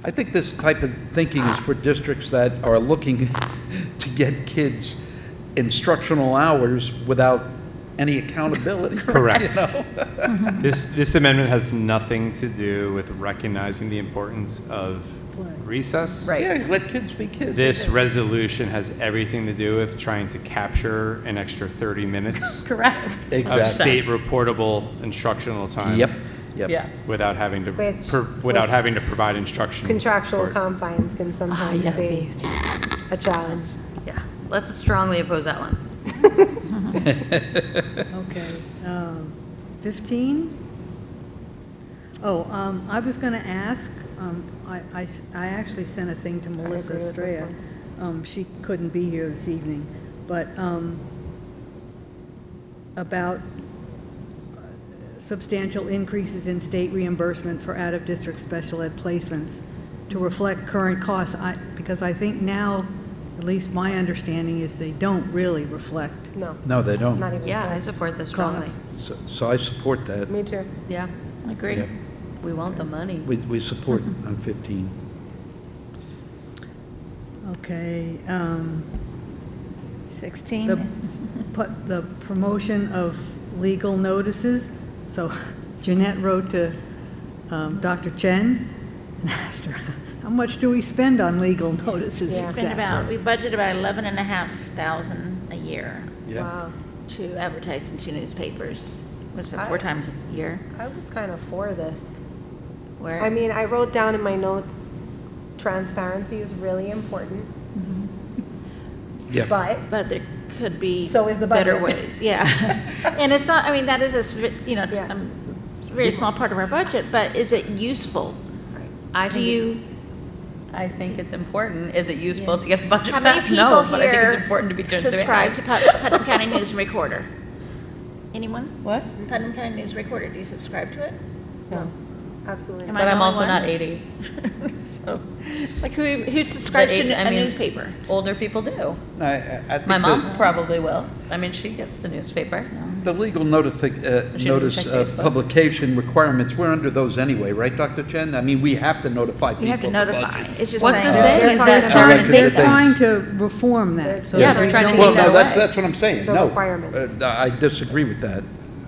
[SPEAKER 2] I think this type of thinking is for districts that are looking to get kids instructional hours without any accountability.
[SPEAKER 5] Correct.
[SPEAKER 2] You know?
[SPEAKER 5] This amendment has nothing to do with recognizing the importance of recess.
[SPEAKER 4] Right.
[SPEAKER 2] Yeah, let kids be kids.
[SPEAKER 5] This resolution has everything to do with trying to capture an extra 30 minutes
[SPEAKER 4] Correct.
[SPEAKER 2] Exactly.
[SPEAKER 5] of state reportable instructional time.
[SPEAKER 2] Yep, yep.
[SPEAKER 4] Yeah.
[SPEAKER 5] Without having to
[SPEAKER 9] Which-
[SPEAKER 5] without having to provide instruction.
[SPEAKER 9] Contractual
[SPEAKER 5] for it.
[SPEAKER 9] confines can sometimes
[SPEAKER 4] yes,
[SPEAKER 9] be a challenge.
[SPEAKER 4] Yeah. Let's strongly oppose that one.
[SPEAKER 1] Okay, 15? Oh, I was going to ask, I actually sent a thing to Melissa
[SPEAKER 9] agree with this
[SPEAKER 1] Estrella. She couldn't be here this evening, but about substantial increases in state reimbursement for out-of-district special ed placements to reflect current costs, because I think now, at least my understanding is they don't really reflect
[SPEAKER 9] No,
[SPEAKER 2] No, they don't.
[SPEAKER 9] not even
[SPEAKER 4] Yeah, I
[SPEAKER 9] close.
[SPEAKER 4] support this strongly.
[SPEAKER 1] costs.
[SPEAKER 2] So I support that.
[SPEAKER 9] Me too.
[SPEAKER 4] Yeah.
[SPEAKER 8] Agree.
[SPEAKER 2] Yeah.
[SPEAKER 4] We want the money.
[SPEAKER 2] We support on 15.
[SPEAKER 1] Okay,
[SPEAKER 8] 16.
[SPEAKER 1] the promotion of legal notices. So Jeanette wrote to Dr. Chen and asked her, how much do we spend on legal notices
[SPEAKER 9] Yeah.
[SPEAKER 8] Spend about, we budget about 11,500 a year
[SPEAKER 2] Yeah.
[SPEAKER 9] Wow.
[SPEAKER 8] to advertise in 2 newspapers. What's that,
[SPEAKER 9] I-
[SPEAKER 8] 4 times a year?
[SPEAKER 9] I was kind of for this.
[SPEAKER 8] Where?
[SPEAKER 9] I mean, I wrote down in my notes, transparency is really important,
[SPEAKER 2] Yeah.
[SPEAKER 9] but
[SPEAKER 8] there could be
[SPEAKER 9] So is the
[SPEAKER 8] better
[SPEAKER 9] budget.
[SPEAKER 8] ways, yeah. And it's not, I mean, that is
[SPEAKER 9] Yeah.
[SPEAKER 8] it's a very small part of our budget, but is it useful?
[SPEAKER 4] I
[SPEAKER 8] Do
[SPEAKER 4] think
[SPEAKER 8] you-
[SPEAKER 4] I think it's important. Is it useful to get a budget
[SPEAKER 8] How many
[SPEAKER 4] passed?
[SPEAKER 8] people
[SPEAKER 4] No, but I think
[SPEAKER 8] here
[SPEAKER 4] it's important to be
[SPEAKER 8] subscribe to
[SPEAKER 4] transparent.
[SPEAKER 8] Putnam County News and Recorder? Anyone?
[SPEAKER 4] What?
[SPEAKER 8] Putnam County News Recorder, do you subscribe to it?
[SPEAKER 9] No, absolutely.
[SPEAKER 8] Am I
[SPEAKER 4] But
[SPEAKER 8] the
[SPEAKER 4] I'm
[SPEAKER 8] only
[SPEAKER 4] also
[SPEAKER 8] one?
[SPEAKER 4] not 80. So,
[SPEAKER 8] Like who subscribes
[SPEAKER 4] But
[SPEAKER 8] to
[SPEAKER 4] I
[SPEAKER 8] a
[SPEAKER 4] mean,
[SPEAKER 8] newspaper?
[SPEAKER 4] older people do.
[SPEAKER 2] I think
[SPEAKER 4] My mom
[SPEAKER 2] that
[SPEAKER 4] probably will. I mean, she gets the newspaper.
[SPEAKER 2] the legal notice
[SPEAKER 4] check Facebook.
[SPEAKER 2] publication requirements, we're under those anyway, right, Dr. Chen? I mean, we have to notify people.
[SPEAKER 8] You have to
[SPEAKER 2] of the
[SPEAKER 8] notify.
[SPEAKER 2] budget.
[SPEAKER 8] It's just
[SPEAKER 4] What's
[SPEAKER 8] saying.
[SPEAKER 4] the saying? Is that
[SPEAKER 1] They're
[SPEAKER 4] they're going to
[SPEAKER 2] They're
[SPEAKER 4] take that?
[SPEAKER 1] trying to reform that. so
[SPEAKER 4] Yeah,
[SPEAKER 1] that
[SPEAKER 4] they're
[SPEAKER 1] we
[SPEAKER 4] trying to
[SPEAKER 1] don't-
[SPEAKER 4] take
[SPEAKER 2] Well,
[SPEAKER 4] that
[SPEAKER 2] no,
[SPEAKER 4] away.
[SPEAKER 2] that's what I'm saying.
[SPEAKER 9] The
[SPEAKER 2] No,
[SPEAKER 9] requirements.
[SPEAKER 2] I disagree with that.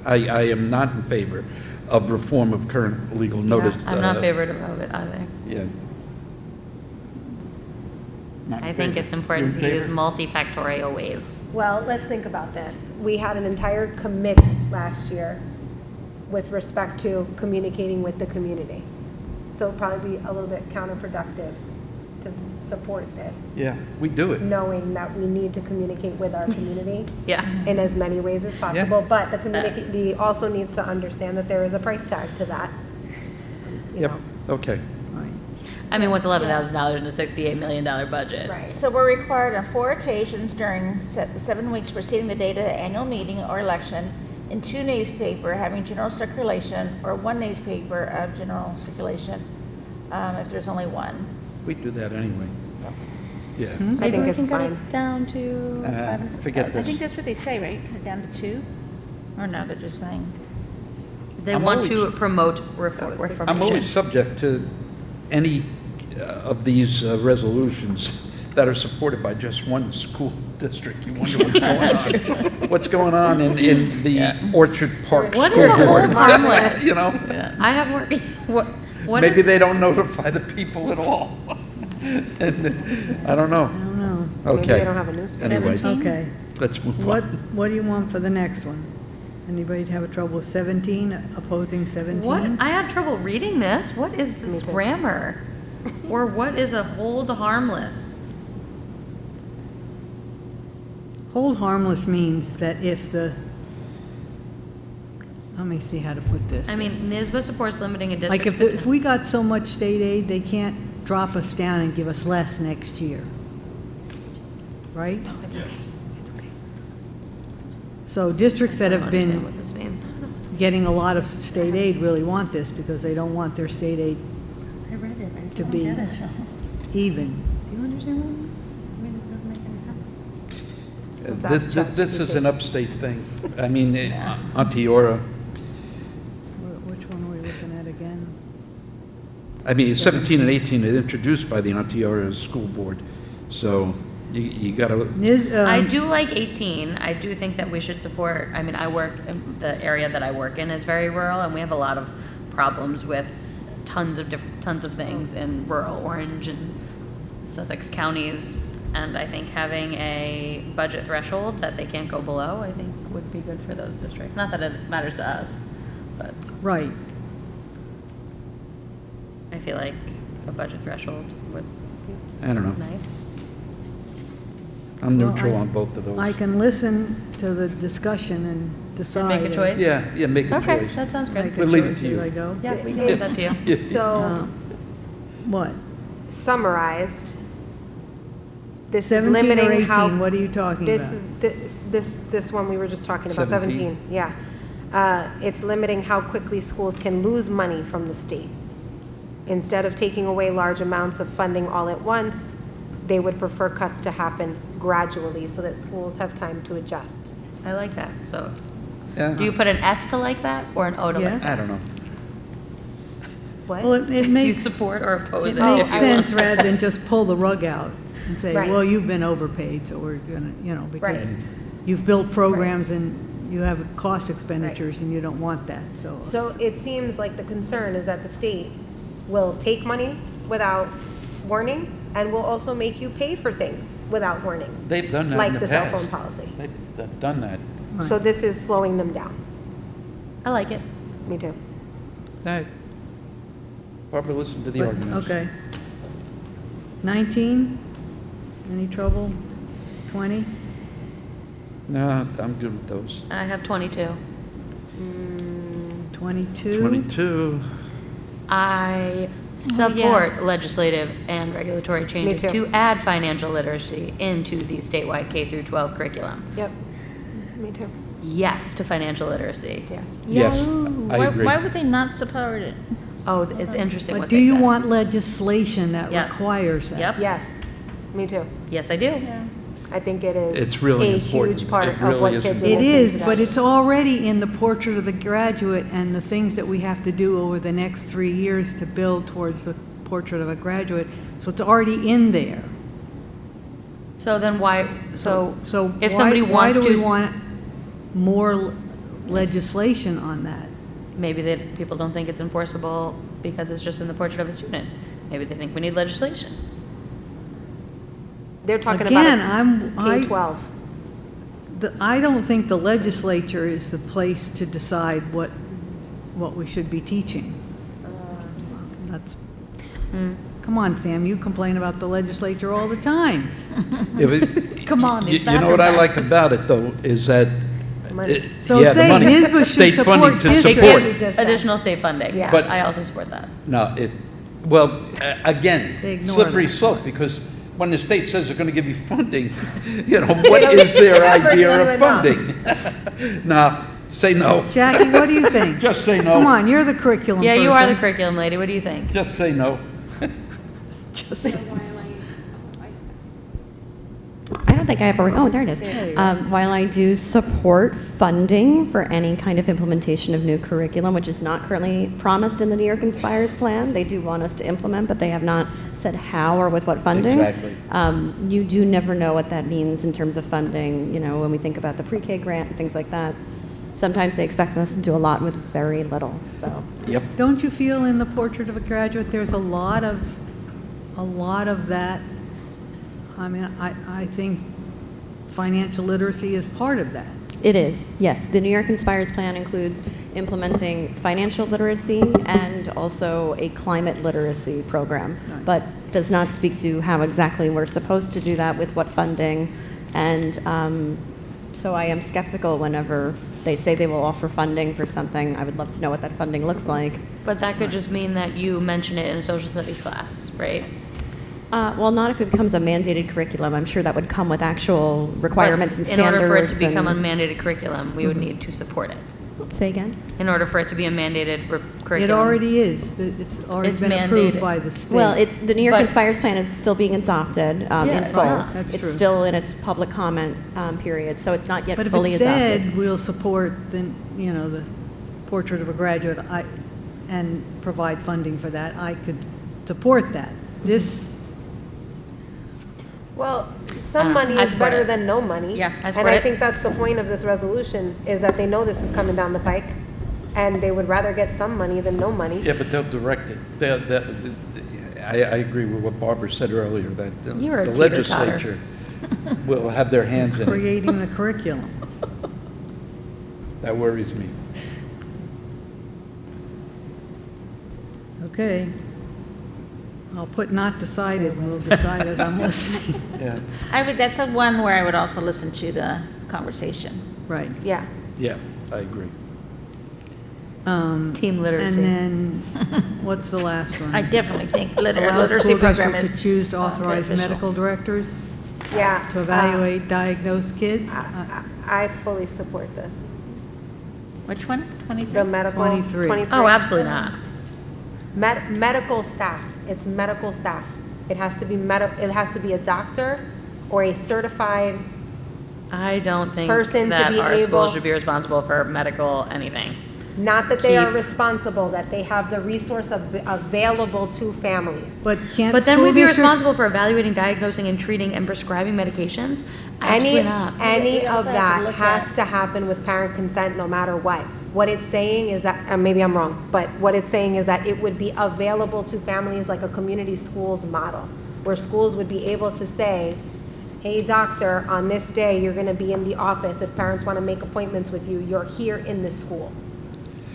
[SPEAKER 2] I am not in favor of reform of current legal notice.
[SPEAKER 4] Yeah, I'm not favored of it either.
[SPEAKER 2] Yeah. Not in
[SPEAKER 4] I think
[SPEAKER 2] favor.
[SPEAKER 4] it's important
[SPEAKER 2] You
[SPEAKER 4] to
[SPEAKER 2] in
[SPEAKER 4] use
[SPEAKER 2] favor?
[SPEAKER 4] multifactorial ways.
[SPEAKER 9] Well, let's think about this. We had an entire committee last year with respect to communicating with the community. So it'd probably be a little bit counterproductive to support this,
[SPEAKER 2] Yeah, we do it.
[SPEAKER 9] knowing that we need to communicate with our community
[SPEAKER 4] Yeah.
[SPEAKER 9] in as many ways as possible. But the community also needs to understand that there is a price tag to that. You
[SPEAKER 2] Yep,
[SPEAKER 9] know.
[SPEAKER 2] okay.
[SPEAKER 4] I mean, what's $11,000 in a $68 million budget?
[SPEAKER 9] Right.
[SPEAKER 8] So we're required on 4 occasions during the 7 weeks preceding the date of the annual meeting or election in 2 newspaper having general circulation or 1 newspaper of general circulation if there's only 1.
[SPEAKER 2] We do that anyway.
[SPEAKER 8] So
[SPEAKER 2] Yes.
[SPEAKER 9] I think
[SPEAKER 8] maybe we
[SPEAKER 9] it's
[SPEAKER 8] can cut
[SPEAKER 9] fine.
[SPEAKER 8] it down to
[SPEAKER 2] Forget
[SPEAKER 8] 500,000. I
[SPEAKER 2] this.
[SPEAKER 8] think that's what they say, right? Cut it down to 2? Or no, they're just saying.
[SPEAKER 4] They
[SPEAKER 2] I'm
[SPEAKER 4] want to
[SPEAKER 2] always-
[SPEAKER 4] promote reformation.
[SPEAKER 2] I'm always subject to any of these resolutions that are supported by just one school district. You wonder what's going on. What's going on in the Orchard Park
[SPEAKER 4] What
[SPEAKER 2] School
[SPEAKER 4] is a
[SPEAKER 2] Board?
[SPEAKER 4] hold harmless?
[SPEAKER 2] You know?
[SPEAKER 4] I have work. What
[SPEAKER 2] Maybe
[SPEAKER 4] is-
[SPEAKER 2] they don't notify the people at all. And, I don't know.
[SPEAKER 1] I don't know.
[SPEAKER 2] Okay.
[SPEAKER 9] Maybe they don't have a newspaper.
[SPEAKER 2] Anyway,
[SPEAKER 1] Okay.
[SPEAKER 2] let's move
[SPEAKER 1] What,
[SPEAKER 2] on.
[SPEAKER 1] what do you want for the next one? Anybody have a trouble with 17, opposing 17?
[SPEAKER 4] What? I had trouble reading this. What is this grammar? Or what is a hold harmless?
[SPEAKER 1] Hold harmless means that if the, let me see how to put this.
[SPEAKER 4] I mean, NISBA supports limiting a
[SPEAKER 1] Like
[SPEAKER 4] district's
[SPEAKER 1] if we got so much state aid, they can't drop us down and give us less next year. Right?
[SPEAKER 4] It's okay.
[SPEAKER 1] So districts that
[SPEAKER 4] I
[SPEAKER 1] have
[SPEAKER 4] don't understand
[SPEAKER 1] been
[SPEAKER 4] what this means.
[SPEAKER 1] getting a lot of state aid really want this because they don't want their state aid
[SPEAKER 3] I read it. I
[SPEAKER 1] to
[SPEAKER 3] still
[SPEAKER 1] be
[SPEAKER 3] don't get it.
[SPEAKER 1] even.
[SPEAKER 3] Do you understand what it means? I mean, it doesn't make any sense.
[SPEAKER 9] Let's ask
[SPEAKER 2] This is
[SPEAKER 9] ChatGPT.
[SPEAKER 2] an upstate thing. I mean, Onteora,
[SPEAKER 1] Which one are we looking at again?
[SPEAKER 2] I mean, 17 and 18 is introduced by the Onteora School Board. So you got to,
[SPEAKER 4] I do like 18. I do think that we should support, I mean, I work, in the area that I work in is very rural, and we have a lot of problems with tons of things in rural Orange and Sussex counties. And I think having a budget threshold that they can't go below, I think would be good for those districts. Not that it matters to us, but
[SPEAKER 1] Right.
[SPEAKER 4] I feel like a budget threshold would
[SPEAKER 2] I don't know.
[SPEAKER 4] be nice.
[SPEAKER 2] I'm
[SPEAKER 1] Well,
[SPEAKER 2] neutral
[SPEAKER 1] I-
[SPEAKER 2] on both of those.
[SPEAKER 1] I can listen to the discussion and decide.
[SPEAKER 4] make a choice?
[SPEAKER 2] Yeah, make a
[SPEAKER 4] Okay,
[SPEAKER 2] choice.
[SPEAKER 4] that sounds good.
[SPEAKER 1] Make a
[SPEAKER 2] We'll leave it
[SPEAKER 1] choice
[SPEAKER 2] to you.
[SPEAKER 1] as I go.
[SPEAKER 4] Yeah, we can leave that to you.
[SPEAKER 2] Yeah.
[SPEAKER 9] So,
[SPEAKER 1] What?
[SPEAKER 9] summarized, this is
[SPEAKER 1] 17 or
[SPEAKER 9] limiting
[SPEAKER 1] 18,
[SPEAKER 9] how.
[SPEAKER 1] what are you talking
[SPEAKER 9] This
[SPEAKER 1] about?
[SPEAKER 9] is, this one we were just talking about,
[SPEAKER 2] 17?
[SPEAKER 9] 17, yeah. It's limiting how quickly schools can lose money from the state. Instead of taking away large amounts of funding all at once, they would prefer cuts to happen gradually so that schools have time to adjust.
[SPEAKER 4] I like that. So,
[SPEAKER 2] Yeah.
[SPEAKER 4] do you put an S to like that or an O to
[SPEAKER 1] Yeah.
[SPEAKER 4] like that?
[SPEAKER 2] I don't know.
[SPEAKER 9] What?
[SPEAKER 1] Well, it
[SPEAKER 4] Do you
[SPEAKER 1] makes,
[SPEAKER 4] support or oppose
[SPEAKER 1] it
[SPEAKER 4] it?
[SPEAKER 1] makes
[SPEAKER 4] if you want?
[SPEAKER 1] sense rather than just pull the rug out and say,
[SPEAKER 9] Right.
[SPEAKER 1] well, you've been overpaid, so we're gonna, because
[SPEAKER 9] Right.
[SPEAKER 1] you've built programs and you have cost expenditures and you don't want that, so.
[SPEAKER 9] So it seems like the concern is that the state will take money without warning and will also make you pay for things without warning.
[SPEAKER 2] They've done that in
[SPEAKER 9] Like
[SPEAKER 2] the
[SPEAKER 9] the cell
[SPEAKER 2] past.
[SPEAKER 9] phone policy.
[SPEAKER 2] They've done that.
[SPEAKER 9] So this is slowing them down.
[SPEAKER 4] I like it.
[SPEAKER 9] Me too.
[SPEAKER 2] Hey, Barbara, listen to the
[SPEAKER 1] But-
[SPEAKER 2] arguments.
[SPEAKER 1] Okay. 19? Any trouble? 20?
[SPEAKER 2] No, I'm good with those.
[SPEAKER 4] I have 22.
[SPEAKER 1] 22?
[SPEAKER 2] 22.
[SPEAKER 4] I support legislative and regulatory changes
[SPEAKER 9] too.
[SPEAKER 4] to add financial literacy into the statewide K through 12 curriculum.
[SPEAKER 9] Yep. Me too.
[SPEAKER 4] Yes to financial literacy.
[SPEAKER 9] Yes.
[SPEAKER 2] Yes, I
[SPEAKER 8] Why,
[SPEAKER 2] agree.
[SPEAKER 8] why would they not support it?
[SPEAKER 4] Oh, it's interesting
[SPEAKER 1] But
[SPEAKER 4] what
[SPEAKER 1] do
[SPEAKER 4] they
[SPEAKER 1] you
[SPEAKER 4] said.
[SPEAKER 1] want legislation that
[SPEAKER 4] Yes.
[SPEAKER 1] requires that?
[SPEAKER 4] Yep.
[SPEAKER 9] Yes. Me too.
[SPEAKER 4] Yes, I do.
[SPEAKER 9] I think it is.
[SPEAKER 2] It's really
[SPEAKER 9] a
[SPEAKER 2] important.
[SPEAKER 9] huge part
[SPEAKER 2] It
[SPEAKER 9] of
[SPEAKER 2] really
[SPEAKER 9] what
[SPEAKER 2] is
[SPEAKER 9] kids are
[SPEAKER 1] It
[SPEAKER 9] listening
[SPEAKER 1] is,
[SPEAKER 9] to
[SPEAKER 1] but
[SPEAKER 9] that.
[SPEAKER 1] it's already in the portrait of the graduate and the things that we have to do over the next 3 years to build towards the portrait of a graduate. So it's already in there.
[SPEAKER 4] So then why, so if
[SPEAKER 1] why-
[SPEAKER 4] somebody wants
[SPEAKER 1] Why do we
[SPEAKER 4] to,
[SPEAKER 1] want more legislation on that?
[SPEAKER 4] maybe that people don't think it's enforceable because it's just in the portrait of a student. Maybe they think we need legislation.
[SPEAKER 9] They're talking
[SPEAKER 1] Again,
[SPEAKER 9] about K-12.
[SPEAKER 1] I don't think the legislature is the place to decide what we should be teaching. That's, come on, Sam, you complain about the legislature all the time.
[SPEAKER 2] If it-
[SPEAKER 4] Come on,
[SPEAKER 2] you
[SPEAKER 4] these
[SPEAKER 2] know what I
[SPEAKER 4] bathroom
[SPEAKER 2] like
[SPEAKER 4] masks.
[SPEAKER 2] about it, though, is that,
[SPEAKER 1] So
[SPEAKER 2] yeah, the
[SPEAKER 1] say
[SPEAKER 2] money,
[SPEAKER 1] NYSBA should
[SPEAKER 2] state funding
[SPEAKER 1] support
[SPEAKER 2] to
[SPEAKER 4] It
[SPEAKER 2] support.
[SPEAKER 4] gives additional state funding. Yes,
[SPEAKER 2] But-
[SPEAKER 4] I also support that.
[SPEAKER 2] No, well, again,
[SPEAKER 1] They ignore
[SPEAKER 2] slippery
[SPEAKER 1] that
[SPEAKER 2] slope, because when the state says they're going to give you funding, what is their
[SPEAKER 9] never
[SPEAKER 2] idea
[SPEAKER 9] give
[SPEAKER 2] of
[SPEAKER 9] you enough.
[SPEAKER 2] funding? Now, say no.
[SPEAKER 1] Jackie, what do you think?
[SPEAKER 2] Just say no.
[SPEAKER 1] Come on, you're the curriculum
[SPEAKER 4] Yeah, you are the
[SPEAKER 1] person.
[SPEAKER 4] curriculum lady. What do you think?
[SPEAKER 2] Just say no.
[SPEAKER 1] Just say-
[SPEAKER 6] I don't think I have a, oh, there it is. While I do support funding for any kind of implementation of new curriculum, which is not currently promised in the New York Inspires plan, they do want us to implement, but they have not said how or with what funding.
[SPEAKER 2] Exactly.
[SPEAKER 6] You do never know what that means in terms of funding, you know, when we think about the pre-K grant and things like that. Sometimes they expect us to do a lot with very little, so.
[SPEAKER 2] Yep.
[SPEAKER 1] Don't you feel in the Portrait of a Graduate, there's a lot of that? I mean, I think financial literacy is part of that.
[SPEAKER 6] It is, yes. The New York Inspires plan includes implementing financial literacy and also a climate literacy program, but does not speak to how exactly we're supposed to do that with what funding. And so I am skeptical whenever they say they will offer funding for something. I would love to know what that funding looks like.
[SPEAKER 4] But that could just mean that you mention it in a social studies class, right?
[SPEAKER 6] Well, not if it becomes a mandated curriculum. I'm sure that would come with actual requirements and
[SPEAKER 4] in
[SPEAKER 6] standards.
[SPEAKER 4] order for it to become a mandated curriculum, we would need to support it.
[SPEAKER 6] Say again?
[SPEAKER 4] In order for it to be a mandated curriculum.
[SPEAKER 1] It already is. It's already been approved by the state.
[SPEAKER 6] Well, it's the New York Inspires plan is still being adopted in full.
[SPEAKER 1] That's
[SPEAKER 6] it's
[SPEAKER 1] true.
[SPEAKER 6] still in its public comment period, so it's not yet
[SPEAKER 1] But if
[SPEAKER 6] fully
[SPEAKER 1] it
[SPEAKER 6] adopted.
[SPEAKER 1] said we'll support the Portrait of a Graduate and provide funding for that, I could support that. This,
[SPEAKER 9] Well, some money
[SPEAKER 4] I
[SPEAKER 9] is
[SPEAKER 4] support
[SPEAKER 9] better
[SPEAKER 4] it.
[SPEAKER 9] than no money.
[SPEAKER 4] Yeah, I
[SPEAKER 9] And
[SPEAKER 4] support
[SPEAKER 9] I
[SPEAKER 4] it.
[SPEAKER 9] think that's the point of this resolution, is that they know this is coming down the pike, and they would rather get some money than no money.
[SPEAKER 2] Yeah, but they'll direct it. I agree with what Barbara said earlier, that
[SPEAKER 9] You're a
[SPEAKER 2] the
[SPEAKER 9] teeter-totter.
[SPEAKER 2] legislature will have their hands in it.
[SPEAKER 1] creating the curriculum.
[SPEAKER 2] That worries me.
[SPEAKER 1] Okay. I'll put not decided, and we'll decide as I'm listening.
[SPEAKER 2] Yeah.
[SPEAKER 8] That's a one where I would also listen to the conversation.
[SPEAKER 1] Right.
[SPEAKER 9] Yeah.
[SPEAKER 2] Yeah, I agree.
[SPEAKER 3] Team literacy.
[SPEAKER 1] And then, what's the last one?
[SPEAKER 8] I definitely think
[SPEAKER 1] Allow
[SPEAKER 8] literacy
[SPEAKER 1] school
[SPEAKER 8] program
[SPEAKER 1] district
[SPEAKER 8] is
[SPEAKER 1] to choose to authorize
[SPEAKER 8] beneficial.
[SPEAKER 1] medical directors
[SPEAKER 9] Yeah.
[SPEAKER 1] to evaluate, diagnose kids.
[SPEAKER 9] I fully support this.
[SPEAKER 8] Which one? 23?
[SPEAKER 9] The medical.
[SPEAKER 1] 23.
[SPEAKER 4] Oh, absolutely not.
[SPEAKER 9] Medical staff. It's medical staff. It has to be it has to be a doctor or a certified.
[SPEAKER 4] I don't think
[SPEAKER 9] Person to
[SPEAKER 4] that
[SPEAKER 9] be
[SPEAKER 4] our school
[SPEAKER 9] able-
[SPEAKER 4] should be responsible for medical anything.
[SPEAKER 9] Not that they are
[SPEAKER 4] Keep-
[SPEAKER 9] responsible, that they have the resource available to families.
[SPEAKER 1] But can't
[SPEAKER 4] But then
[SPEAKER 1] school
[SPEAKER 4] we'd be
[SPEAKER 1] districts-
[SPEAKER 4] responsible for evaluating, diagnosing, and treating and prescribing medications? Absolutely not.
[SPEAKER 9] Any
[SPEAKER 8] We
[SPEAKER 9] of
[SPEAKER 8] also have to
[SPEAKER 9] that
[SPEAKER 8] look
[SPEAKER 9] has
[SPEAKER 8] at-
[SPEAKER 9] to happen with parent consent, no matter what. What it's saying is that, maybe I'm wrong, but what it's saying is that it would be available to families like a community schools model, where schools would be able to say, hey, doctor, on this day, you're gonna be in the office. If parents wanna make appointments with you, you're here in the school.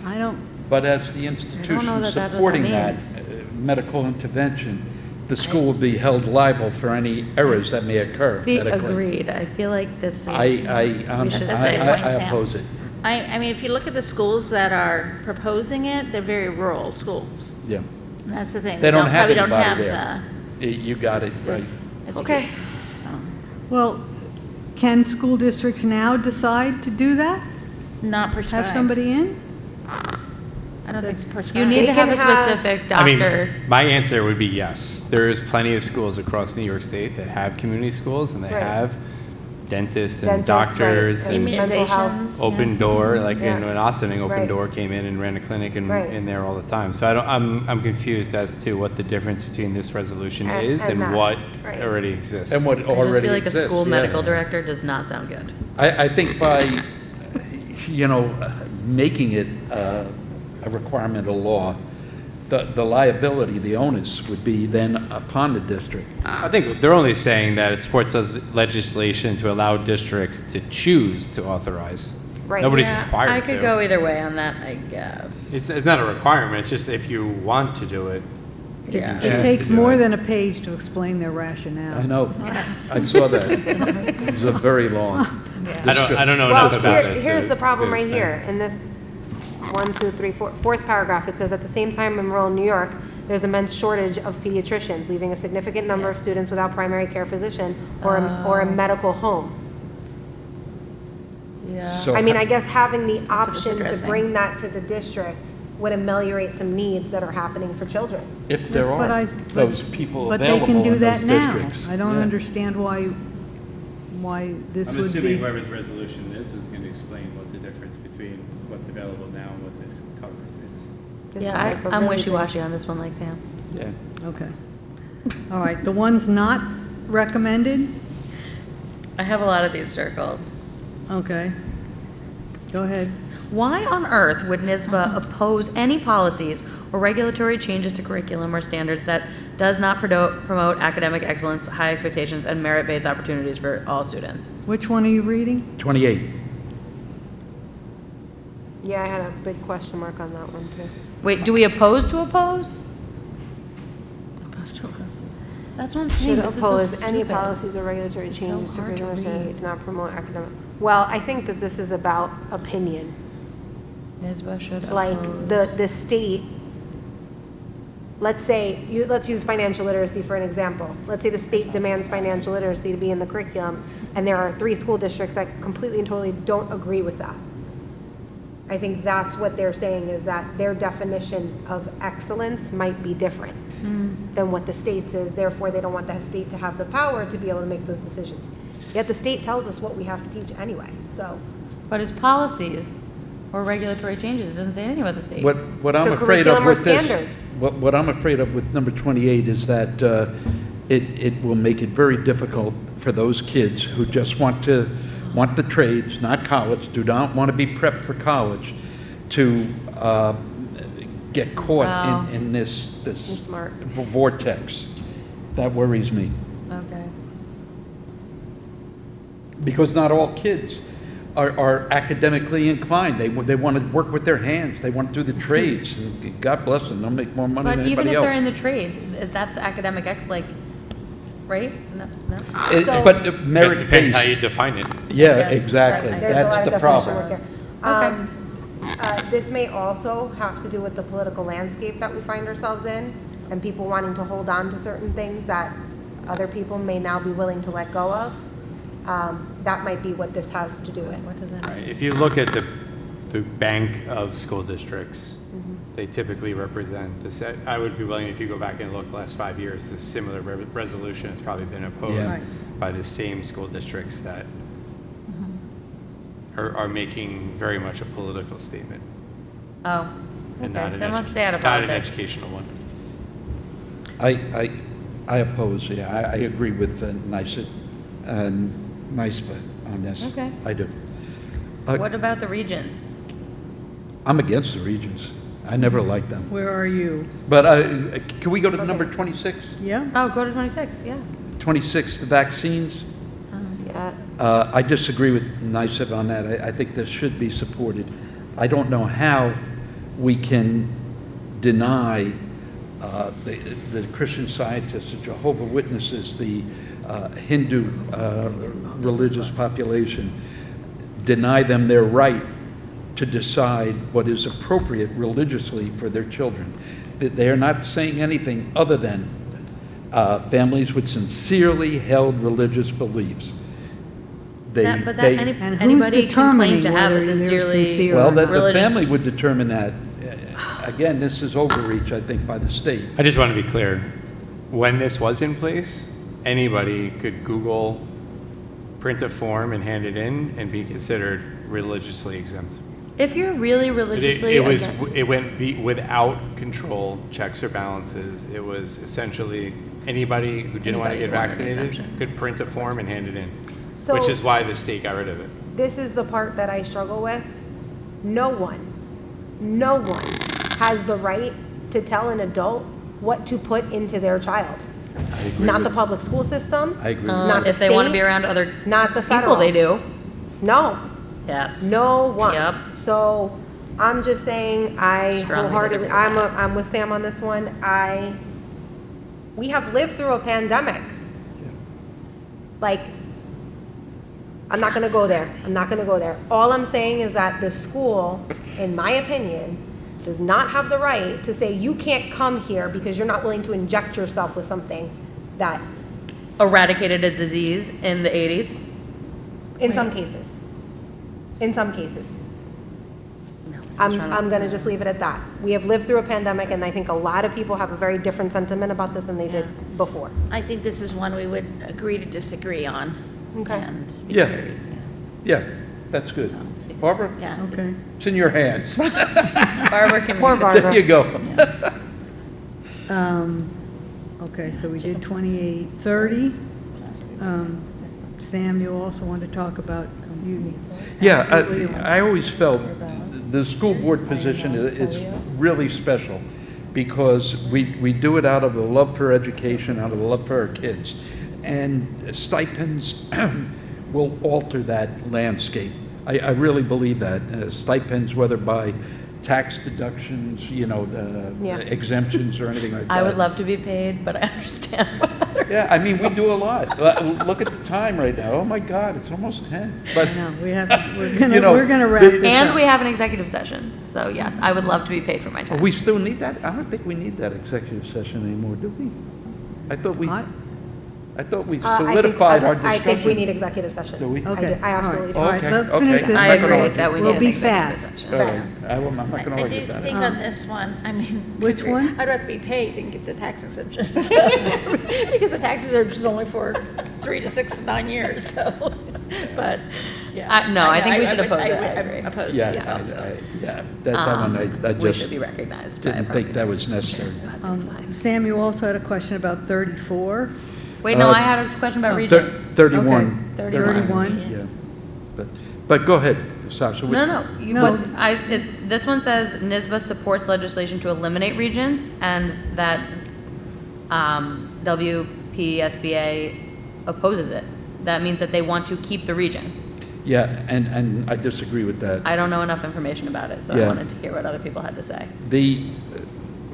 [SPEAKER 1] I don't,
[SPEAKER 2] But as the
[SPEAKER 4] know
[SPEAKER 2] institution
[SPEAKER 4] that that's what that
[SPEAKER 2] supporting that
[SPEAKER 4] means.
[SPEAKER 2] medical intervention, the school will be held liable for any errors that may occur medically.
[SPEAKER 4] Agreed. I feel like this is,
[SPEAKER 2] I
[SPEAKER 4] we should
[SPEAKER 8] That's
[SPEAKER 4] say.
[SPEAKER 8] a good point, Sam.
[SPEAKER 2] oppose it.
[SPEAKER 8] I mean, if you look at the schools that are proposing it, they're very rural schools.
[SPEAKER 2] Yeah.
[SPEAKER 8] And that's the thing.
[SPEAKER 2] They don't have
[SPEAKER 8] probably don't
[SPEAKER 2] anybody
[SPEAKER 8] have
[SPEAKER 2] there. You got it, right.
[SPEAKER 8] Okay.
[SPEAKER 1] well, can school districts now decide to do that?
[SPEAKER 8] Not prescribed.
[SPEAKER 1] Have somebody in?
[SPEAKER 8] I don't think it's prescribed.
[SPEAKER 4] You need
[SPEAKER 9] They
[SPEAKER 4] to have
[SPEAKER 9] can
[SPEAKER 4] a
[SPEAKER 9] have-
[SPEAKER 4] specific
[SPEAKER 5] I mean,
[SPEAKER 4] doctor.
[SPEAKER 5] my answer would be yes. There is plenty of schools across New York State that have community schools, and they
[SPEAKER 9] Right.
[SPEAKER 5] have dentists and
[SPEAKER 9] Dentists, right,
[SPEAKER 5] doctors
[SPEAKER 9] and
[SPEAKER 5] and
[SPEAKER 9] mental health.
[SPEAKER 8] Immunizations.
[SPEAKER 5] open door, like
[SPEAKER 9] Yeah.
[SPEAKER 5] in Ossining, Open
[SPEAKER 9] Right.
[SPEAKER 5] Door came in and ran a clinic
[SPEAKER 9] Right.
[SPEAKER 5] in there all the time. So I'm confused as to what the difference between this resolution
[SPEAKER 9] And-
[SPEAKER 5] is
[SPEAKER 9] and
[SPEAKER 5] and
[SPEAKER 9] that.
[SPEAKER 5] what
[SPEAKER 9] Right.
[SPEAKER 5] already exists.
[SPEAKER 2] And what
[SPEAKER 4] I
[SPEAKER 2] already
[SPEAKER 4] just feel like
[SPEAKER 2] exists,
[SPEAKER 4] a school
[SPEAKER 2] yeah.
[SPEAKER 4] medical director does not sound good.
[SPEAKER 2] I think by, making it a requirement of law, the liability, the onus would be then upon the district.
[SPEAKER 5] I think they're only saying that it supports legislation to allow districts to choose to authorize.
[SPEAKER 9] Right.
[SPEAKER 5] Nobody's
[SPEAKER 4] Yeah,
[SPEAKER 5] required to.
[SPEAKER 4] I could go either way on that, I guess.
[SPEAKER 5] It's not a requirement, it's just if you want to do it. you
[SPEAKER 4] Yeah.
[SPEAKER 5] can
[SPEAKER 1] It
[SPEAKER 5] choose
[SPEAKER 1] takes
[SPEAKER 5] to do
[SPEAKER 1] more
[SPEAKER 5] it.
[SPEAKER 1] than a page to explain their rationale.
[SPEAKER 2] I know, I saw that. It was a very long.
[SPEAKER 5] I don't know
[SPEAKER 9] Well,
[SPEAKER 5] enough about it.
[SPEAKER 9] here's
[SPEAKER 5] to
[SPEAKER 9] the problem right
[SPEAKER 5] understand.
[SPEAKER 9] here. In this 4th paragraph, it says, at the same time in rural New York, there's immense shortage of pediatricians, leaving a significant number of students without primary care physician or a medical home.
[SPEAKER 2] So
[SPEAKER 9] I mean, I guess having the
[SPEAKER 8] what it's
[SPEAKER 9] option to
[SPEAKER 8] addressing.
[SPEAKER 9] bring that to the district would ameliorate some needs that are happening for children.
[SPEAKER 2] If there
[SPEAKER 1] Yes, but
[SPEAKER 2] are
[SPEAKER 1] I-
[SPEAKER 2] those people
[SPEAKER 1] But they
[SPEAKER 2] available
[SPEAKER 1] can do
[SPEAKER 2] in
[SPEAKER 1] that
[SPEAKER 2] those
[SPEAKER 1] now.
[SPEAKER 2] districts.
[SPEAKER 1] I don't
[SPEAKER 2] yeah.
[SPEAKER 1] understand why why this
[SPEAKER 5] I'm
[SPEAKER 1] would
[SPEAKER 5] assuming
[SPEAKER 1] be.
[SPEAKER 5] whoever's resolution is going to explain what the difference between what's available now and what this covers is.
[SPEAKER 4] Yeah, I'm wishy-washy on this one, like Sam.
[SPEAKER 2] Yeah.
[SPEAKER 1] Okay. All right, the ones not recommended?
[SPEAKER 4] I have a lot of these circled.
[SPEAKER 1] Okay. Go ahead.
[SPEAKER 4] Why on earth would NISBA oppose any policies or regulatory changes to curriculum or standards that does not promote academic excellence, high expectations, and merit-based opportunities for all students?
[SPEAKER 1] Which one are you reading?
[SPEAKER 2] 28.
[SPEAKER 9] Yeah, I had a big question mark on that one too.
[SPEAKER 4] Wait, do we oppose to oppose? Oppose to oppose. That's what I'm saying.
[SPEAKER 9] Should
[SPEAKER 4] This is so
[SPEAKER 9] oppose any
[SPEAKER 4] stupid.
[SPEAKER 9] policies or regulatory
[SPEAKER 4] It's so
[SPEAKER 9] changes to
[SPEAKER 4] hard to
[SPEAKER 9] curriculum standards
[SPEAKER 4] read.
[SPEAKER 9] to not promote academic. Well, I think that this is about opinion.
[SPEAKER 4] NISBA should
[SPEAKER 9] Like
[SPEAKER 4] oppose.
[SPEAKER 9] the state, let's use financial literacy for an example. Let's say the state demands financial literacy to be in the curriculum, and there are 3 school districts that completely and totally don't agree with that. I think that's what they're saying, is that their definition of excellence might be different than what the state's is. Therefore, they don't want the state to have the power to be able to make those decisions. Yet the state tells us what we have to teach anyway, so.
[SPEAKER 4] But it's policies or regulatory changes. It doesn't say anything about the state.
[SPEAKER 2] What I'm
[SPEAKER 9] To
[SPEAKER 2] afraid of
[SPEAKER 9] curriculum or
[SPEAKER 2] with this,
[SPEAKER 9] standards.
[SPEAKER 2] what I'm afraid of with number 28 is that it will make it very difficult for those kids who just want the trades, not college, do not want to be prepped for college, to get caught
[SPEAKER 4] Wow.
[SPEAKER 2] in this
[SPEAKER 9] You're smart.
[SPEAKER 2] vortex. That worries me.
[SPEAKER 4] Okay.
[SPEAKER 2] Because not all kids are academically inclined. They want to work with their hands. They want to do the trades. And God bless them. They'll make more money
[SPEAKER 4] But
[SPEAKER 2] than
[SPEAKER 4] even
[SPEAKER 2] anybody
[SPEAKER 4] if
[SPEAKER 2] else.
[SPEAKER 4] they're in the trades, if that's academic, right? No.
[SPEAKER 2] But merit
[SPEAKER 5] It depends
[SPEAKER 2] based.
[SPEAKER 5] how you define it.
[SPEAKER 2] Yeah,
[SPEAKER 4] Yes,
[SPEAKER 2] exactly.
[SPEAKER 4] right.
[SPEAKER 9] There's a lot
[SPEAKER 2] That's
[SPEAKER 9] of
[SPEAKER 2] the
[SPEAKER 9] definition
[SPEAKER 2] problem.
[SPEAKER 9] work here. This may also have to do with the political landscape that we find ourselves in, and people wanting to hold on to certain things that other people may now be willing to let go of. That might be what this has to do with.
[SPEAKER 4] What does that mean?
[SPEAKER 5] If you look at the bank of school districts, they typically represent the set. I would be willing, if you go back and look the last 5 years, this similar resolution has probably been opposed
[SPEAKER 2] Yeah.
[SPEAKER 1] Right.
[SPEAKER 5] by the same school districts that are making very much a political statement
[SPEAKER 4] Oh,
[SPEAKER 5] and
[SPEAKER 4] okay.
[SPEAKER 5] not
[SPEAKER 4] Then let's stay out of
[SPEAKER 5] not an
[SPEAKER 4] politics.
[SPEAKER 5] educational one.
[SPEAKER 2] I oppose, yeah. I agree with NISBA on this.
[SPEAKER 4] Okay.
[SPEAKER 2] I do.
[SPEAKER 4] What about the regions?
[SPEAKER 2] I'm against the regions. I never liked them.
[SPEAKER 1] Where are you?
[SPEAKER 2] But can we go to number 26?
[SPEAKER 1] Yeah?
[SPEAKER 4] Oh, go to 26, yeah.
[SPEAKER 2] 26, the vaccines.
[SPEAKER 9] Yeah.
[SPEAKER 2] I disagree with NISBA on that. I think this should be supported. I don't know how we can deny the Christian Scientists, the Jehovah's Witnesses, the Hindu religious population, deny them their right to decide what is appropriate religiously for their children. They are not saying anything other than families with sincerely held religious beliefs.
[SPEAKER 4] But
[SPEAKER 1] And who's
[SPEAKER 4] anybody can claim
[SPEAKER 1] determining
[SPEAKER 4] to have a
[SPEAKER 1] whether they're
[SPEAKER 4] sincerely
[SPEAKER 1] sincere
[SPEAKER 2] Well,
[SPEAKER 1] or not?
[SPEAKER 2] the family would determine that. Again, this is overreach, I think, by the state.
[SPEAKER 5] I just want to be clear. When this was in place, anybody could Google, print a form and hand it in and be considered religiously exempt.
[SPEAKER 4] If you're really religiously
[SPEAKER 5] It went without control, checks or balances. It was essentially anybody who didn't want to
[SPEAKER 4] Anybody
[SPEAKER 5] get
[SPEAKER 4] who wanted an
[SPEAKER 5] vaccinated
[SPEAKER 4] exemption.
[SPEAKER 5] could print a form and hand it in,
[SPEAKER 9] So-
[SPEAKER 5] which is why the state got rid of it.
[SPEAKER 9] This is the part that I struggle with. No one has the right to tell an adult what to put into their child. Not the public school system.
[SPEAKER 2] I agree.
[SPEAKER 9] Not the
[SPEAKER 4] if they want to
[SPEAKER 9] state,
[SPEAKER 4] be around other
[SPEAKER 9] not the federal.
[SPEAKER 4] people, they do.
[SPEAKER 9] No,
[SPEAKER 4] Yes.
[SPEAKER 9] no one.
[SPEAKER 4] Yep.
[SPEAKER 9] So I'm just saying, I
[SPEAKER 4] Strongly
[SPEAKER 9] wholeheartedly,
[SPEAKER 4] disagree with
[SPEAKER 9] I'm with Sam on this one. We have lived through a pandemic. Like, I'm not gonna go there. I'm not gonna go there. All I'm saying is that the school, in my opinion, does not have the right to say you can't come here because you're not willing to inject yourself with something that,
[SPEAKER 4] Eradicated a disease in the 80s.
[SPEAKER 9] in some cases, I'm gonna just leave it at that. We have lived through a pandemic, and I think a lot of people have a very different sentiment about this than they did before.
[SPEAKER 8] I think this is one we would agree to disagree on.
[SPEAKER 9] Okay.
[SPEAKER 8] and be
[SPEAKER 2] Yeah.
[SPEAKER 8] carried.
[SPEAKER 2] Yeah, that's good. Barbara?
[SPEAKER 8] Yeah.
[SPEAKER 1] Okay.
[SPEAKER 2] It's in your hands.
[SPEAKER 4] Barbara can
[SPEAKER 9] Poor
[SPEAKER 4] read it.
[SPEAKER 9] Barbara.
[SPEAKER 2] There you go.
[SPEAKER 1] Okay, so we did 28, 30. Sam, you also want to talk about you.
[SPEAKER 2] Yeah,
[SPEAKER 1] absolutely.
[SPEAKER 2] I always felt the school board position is really special because we do it out of the love for education, out of the love for our kids. And stipends will alter that landscape. I really believe that. Stipends, whether by tax deductions,
[SPEAKER 9] Yeah.
[SPEAKER 2] exemptions or anything like that.
[SPEAKER 4] I would love to be paid, but I understand what other.
[SPEAKER 2] Yeah, I mean, we do a lot. Look at the time right now. Oh my God, it's almost 10. But
[SPEAKER 1] I know, we're
[SPEAKER 2] You know,
[SPEAKER 1] gonna wrap
[SPEAKER 2] the-
[SPEAKER 1] this
[SPEAKER 4] And
[SPEAKER 1] up.
[SPEAKER 4] we have an executive session, so yes, I would love to be paid for my time.
[SPEAKER 2] we still need that? I don't think we need that executive session anymore, do we? I thought we solidified our discussion.
[SPEAKER 9] I think we need executive session.
[SPEAKER 2] Do we?
[SPEAKER 1] Okay.
[SPEAKER 9] I absolutely.
[SPEAKER 1] All right,
[SPEAKER 2] Okay,
[SPEAKER 1] let's
[SPEAKER 2] okay.
[SPEAKER 1] finish this.
[SPEAKER 4] I
[SPEAKER 2] I'm not gonna
[SPEAKER 4] agree
[SPEAKER 2] argue.
[SPEAKER 4] that we
[SPEAKER 1] We'll
[SPEAKER 4] need
[SPEAKER 1] be
[SPEAKER 4] an executive
[SPEAKER 1] fast.
[SPEAKER 4] session.
[SPEAKER 2] All right. I'm not going to
[SPEAKER 8] I
[SPEAKER 2] argue
[SPEAKER 8] do
[SPEAKER 2] that.
[SPEAKER 8] think on this one, I mean.
[SPEAKER 1] Which one?
[SPEAKER 8] I'd rather be paid than get the tax exemption. Because the tax exemption is only for 3 to 6 to 9 years, so, but, yeah.
[SPEAKER 4] No, I think we should oppose it. I
[SPEAKER 8] I
[SPEAKER 4] agree.
[SPEAKER 8] oppose
[SPEAKER 2] Yeah,
[SPEAKER 8] it, yes, also.
[SPEAKER 2] that one, I
[SPEAKER 4] We
[SPEAKER 2] just
[SPEAKER 4] should be recognized by a
[SPEAKER 2] didn't think that was necessary.
[SPEAKER 1] Sam, you also had a question about 34.
[SPEAKER 4] Wait, no, I had a question about regions.
[SPEAKER 2] 31.
[SPEAKER 1] Okay, 31.
[SPEAKER 2] Yeah. But go ahead, Sasha.
[SPEAKER 4] No.
[SPEAKER 1] No.
[SPEAKER 4] This one says NISBA supports legislation to eliminate regions, and that WPSBA opposes it. That means that they want to keep the regions.
[SPEAKER 2] Yeah, and I disagree with that.
[SPEAKER 4] I don't know enough information about it, so I
[SPEAKER 2] Yeah.
[SPEAKER 4] wanted to hear what other people had to say.
[SPEAKER 2] The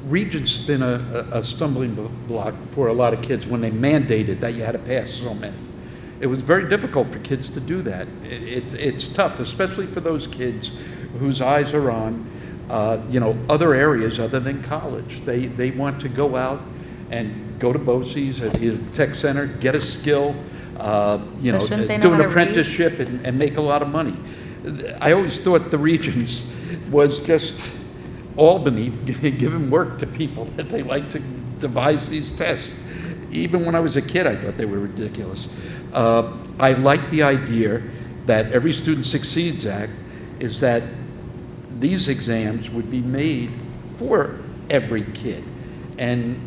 [SPEAKER 2] Regents has been a stumbling block for a lot of kids when they mandated that you had to pass so many. It was very difficult for kids to do that. It's tough, especially for those kids whose eyes are on, other areas other than college. They want to go out and go to BOCES at the tech center, get a skill, do
[SPEAKER 4] shouldn't they know
[SPEAKER 2] an
[SPEAKER 4] how to
[SPEAKER 2] apprenticeship and make a lot of money. I always thought the Regents was just Albany giving work to people that they like to devise these tests. Even when I was a kid, I thought they were ridiculous. I like the idea that Every Student Succeeds Act is that these exams would be made for every kid. And,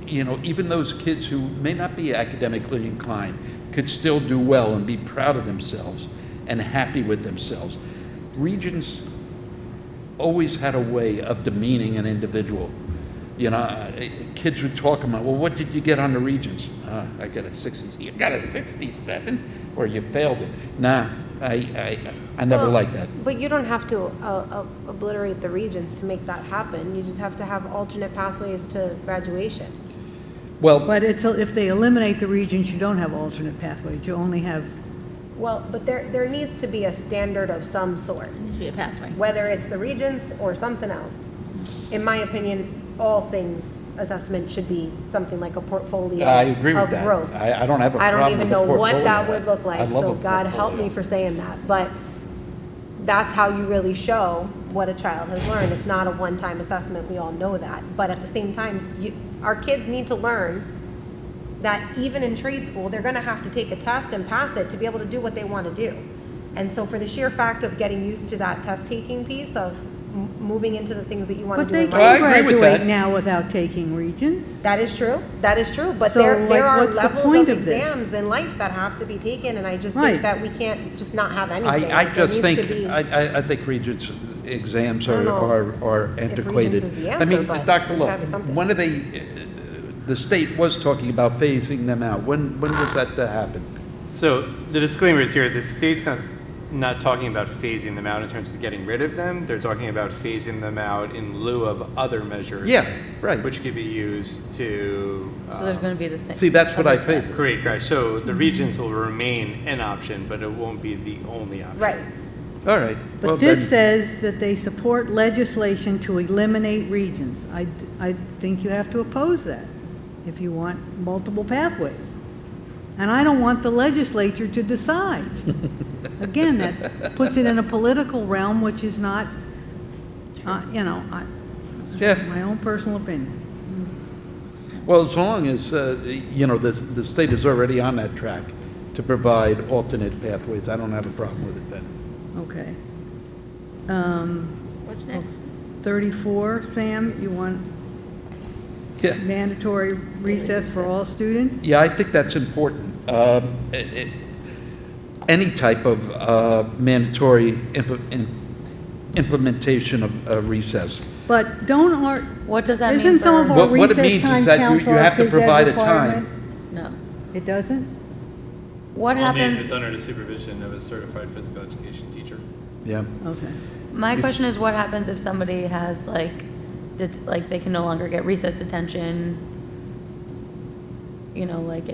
[SPEAKER 2] even those kids who may not be academically inclined could still do well and be proud of themselves and happy with themselves. Regents always had a way of demeaning an individual. Kids would talk about, well, what did you get on the Regents? I got a 60. You got a 67? Or you failed it? Nah, I never liked that.
[SPEAKER 9] But you don't have to obliterate the regions to make that happen. You just have to have alternate pathways to graduation.
[SPEAKER 2] Well,
[SPEAKER 1] But if they eliminate the regions, you don't have alternate pathways. You only have,
[SPEAKER 9] Well, but there needs to be a standard of some sort,
[SPEAKER 8] It needs to be a pathway.
[SPEAKER 9] whether it's the regions or something else. In my opinion, all things assessment should be something like a portfolio
[SPEAKER 2] I agree with
[SPEAKER 9] of
[SPEAKER 2] that.
[SPEAKER 9] growth.
[SPEAKER 2] I don't have a
[SPEAKER 9] I
[SPEAKER 2] problem
[SPEAKER 9] don't
[SPEAKER 2] with
[SPEAKER 9] even
[SPEAKER 2] the
[SPEAKER 9] know what
[SPEAKER 2] portfolio.
[SPEAKER 9] that would look
[SPEAKER 2] I
[SPEAKER 9] like,
[SPEAKER 2] love
[SPEAKER 9] so
[SPEAKER 2] a
[SPEAKER 9] God help
[SPEAKER 2] portfolio.
[SPEAKER 9] me for saying that. But that's how you really show what a child has learned. It's not a one-time assessment, we all know that. But at the same time, our kids need to learn that even in trade school, they're gonna have to take a test and pass it to be able to do what they wanna do. And so for the sheer fact of getting used to that test-taking piece of moving into the things that you wanna
[SPEAKER 1] but
[SPEAKER 9] do
[SPEAKER 1] they
[SPEAKER 9] in
[SPEAKER 1] can
[SPEAKER 9] life.
[SPEAKER 1] graduate now without taking regions.
[SPEAKER 9] That is true, but
[SPEAKER 1] So,
[SPEAKER 9] there
[SPEAKER 1] like,
[SPEAKER 9] are
[SPEAKER 1] what's the
[SPEAKER 9] levels
[SPEAKER 1] point
[SPEAKER 9] of
[SPEAKER 1] of this?
[SPEAKER 9] exams in life that have to be taken, and I just
[SPEAKER 1] Right.
[SPEAKER 9] think that we can't just not have anything.
[SPEAKER 2] I
[SPEAKER 9] There
[SPEAKER 2] just
[SPEAKER 9] needs to
[SPEAKER 2] think,
[SPEAKER 9] be-
[SPEAKER 2] I think Regents exams
[SPEAKER 9] I don't know
[SPEAKER 2] are
[SPEAKER 9] if
[SPEAKER 2] antiquated.
[SPEAKER 9] Regents is the
[SPEAKER 2] I
[SPEAKER 9] answer,
[SPEAKER 2] mean,
[SPEAKER 9] but
[SPEAKER 2] Dr.
[SPEAKER 9] there's
[SPEAKER 2] Lowe,
[SPEAKER 9] gotta be something.
[SPEAKER 2] when are they, the state was talking about phasing them out. When was that to happen?
[SPEAKER 5] So the disclaimer is here, the state's not talking about phasing them out in terms of getting rid of them. They're talking about phasing them out in lieu of other measures.
[SPEAKER 2] Yeah, right.
[SPEAKER 5] Which could be used to.
[SPEAKER 4] So there's going to be the same.
[SPEAKER 2] See, that's what I favor.
[SPEAKER 5] Correct. So the regions will remain an option, but it won't be the only option.
[SPEAKER 9] Right.
[SPEAKER 2] All right.
[SPEAKER 1] But
[SPEAKER 2] Well,
[SPEAKER 1] this
[SPEAKER 2] then-
[SPEAKER 1] says that they support legislation to eliminate regions. I think you have to oppose that if you want multiple pathways. And I don't want the legislature to decide. Again, that puts it in a political realm, which is not,
[SPEAKER 2] Yeah.
[SPEAKER 1] my own personal opinion.
[SPEAKER 2] Well, as long as, the state is already on that track, to provide alternate pathways. I don't have a problem with it then.
[SPEAKER 1] Okay.
[SPEAKER 3] What's next?
[SPEAKER 1] 34, Sam, you want
[SPEAKER 2] Yeah.
[SPEAKER 1] mandatory recess for all students?
[SPEAKER 2] Yeah, I think that's important. Any type of mandatory implementation of recess.
[SPEAKER 1] But don't our...
[SPEAKER 4] What does that mean
[SPEAKER 1] Isn't some of
[SPEAKER 4] for-
[SPEAKER 1] our
[SPEAKER 2] What it
[SPEAKER 1] recess
[SPEAKER 2] means is
[SPEAKER 1] time
[SPEAKER 2] that
[SPEAKER 1] count
[SPEAKER 2] you
[SPEAKER 1] for our
[SPEAKER 2] have to
[SPEAKER 1] phys ed
[SPEAKER 2] provide a
[SPEAKER 1] requirement?
[SPEAKER 4] No.
[SPEAKER 1] It doesn't?
[SPEAKER 4] What happens?
[SPEAKER 5] It's under the supervision of a certified physical education teacher.
[SPEAKER 2] Yeah.
[SPEAKER 1] Okay.
[SPEAKER 4] My question is, what happens if somebody has like they can no longer get recess detention? You know, like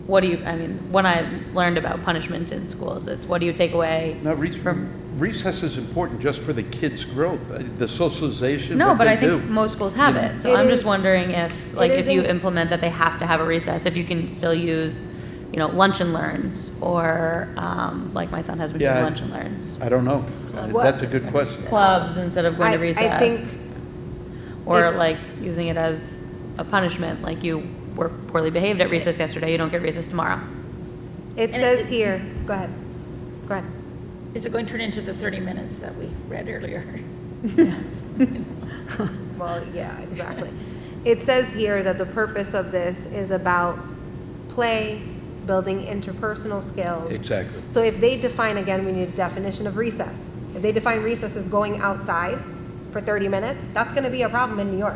[SPEAKER 4] what do you? I mean, when I learned about punishment in schools, it's what do you take away
[SPEAKER 2] No,
[SPEAKER 4] from?
[SPEAKER 2] recess is important just for the kids' growth, the socialization.
[SPEAKER 4] No,
[SPEAKER 2] what
[SPEAKER 4] but
[SPEAKER 2] they
[SPEAKER 4] I think
[SPEAKER 2] do.
[SPEAKER 4] most schools have it. So
[SPEAKER 9] It
[SPEAKER 4] I'm
[SPEAKER 9] is-
[SPEAKER 4] just wondering if, like,
[SPEAKER 9] it
[SPEAKER 4] if you
[SPEAKER 9] isn't-
[SPEAKER 4] implement that they have to have a recess, if you can still use, you know, lunch and learns, or like my son has been doing
[SPEAKER 2] Yeah,
[SPEAKER 4] lunch and learns.
[SPEAKER 2] I don't know. That's a good question.
[SPEAKER 4] Clubs instead of going to recess.
[SPEAKER 9] I think
[SPEAKER 4] Or
[SPEAKER 9] if-
[SPEAKER 4] like using it as a punishment, like you were poorly behaved at recess yesterday, you don't get recess tomorrow.
[SPEAKER 9] it says here, go ahead. Go ahead.
[SPEAKER 8] Is it going to turn into the 30 minutes that we read earlier?
[SPEAKER 9] Well, yeah, exactly. It says here that the purpose of this is about play, building interpersonal skills.
[SPEAKER 2] Exactly.
[SPEAKER 9] So if they define, again, we need a definition of recess. If they define recess as going outside for 30 minutes, that's going to be a problem in New York.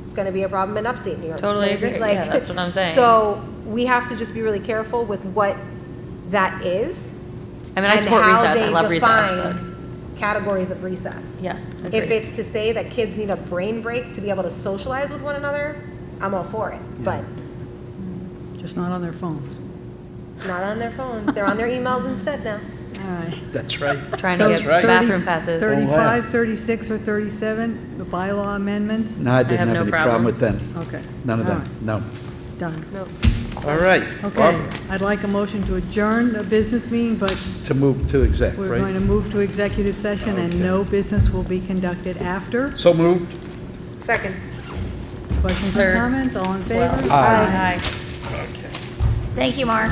[SPEAKER 9] It's going to be a problem in upstate New York.
[SPEAKER 4] Totally
[SPEAKER 9] It's gonna be-
[SPEAKER 4] agree. Yeah, that's what I'm saying.
[SPEAKER 9] So we have to just be really careful with what that is.
[SPEAKER 4] I mean, I
[SPEAKER 9] and
[SPEAKER 4] support
[SPEAKER 9] how
[SPEAKER 4] recess. I
[SPEAKER 9] they
[SPEAKER 4] love recess,
[SPEAKER 9] define categories of recess.
[SPEAKER 4] Yes,
[SPEAKER 9] If
[SPEAKER 4] agreed.
[SPEAKER 9] it's to say that kids need a brain break to be able to socialize with one another, I'm all for it. But
[SPEAKER 1] Just not on their phones.
[SPEAKER 9] not on their phones. They're on their emails instead now.
[SPEAKER 1] All right.
[SPEAKER 2] That's right.
[SPEAKER 4] Trying
[SPEAKER 1] So
[SPEAKER 4] to get bathroom passes.
[SPEAKER 1] 35, 36, or 37, the bylaw amendments?
[SPEAKER 2] No, I didn't
[SPEAKER 4] have
[SPEAKER 2] have
[SPEAKER 4] no
[SPEAKER 2] any problem with them.
[SPEAKER 1] Okay.
[SPEAKER 2] None of
[SPEAKER 1] All
[SPEAKER 2] them,
[SPEAKER 1] right.
[SPEAKER 2] no.
[SPEAKER 1] Done.
[SPEAKER 9] No.
[SPEAKER 2] All right.
[SPEAKER 1] Okay,
[SPEAKER 2] Barbara,
[SPEAKER 1] I'd like a motion to adjourn the business meeting, but
[SPEAKER 2] to move to exec,
[SPEAKER 1] we're going to
[SPEAKER 2] right?
[SPEAKER 1] move to executive session, and no business will be conducted after.
[SPEAKER 2] So moved?
[SPEAKER 9] Second.
[SPEAKER 1] Questions or
[SPEAKER 4] Third.
[SPEAKER 1] comments? All in favor?
[SPEAKER 2] Aye.
[SPEAKER 4] Aye.
[SPEAKER 2] Okay.
[SPEAKER 8] Thank you, Mark.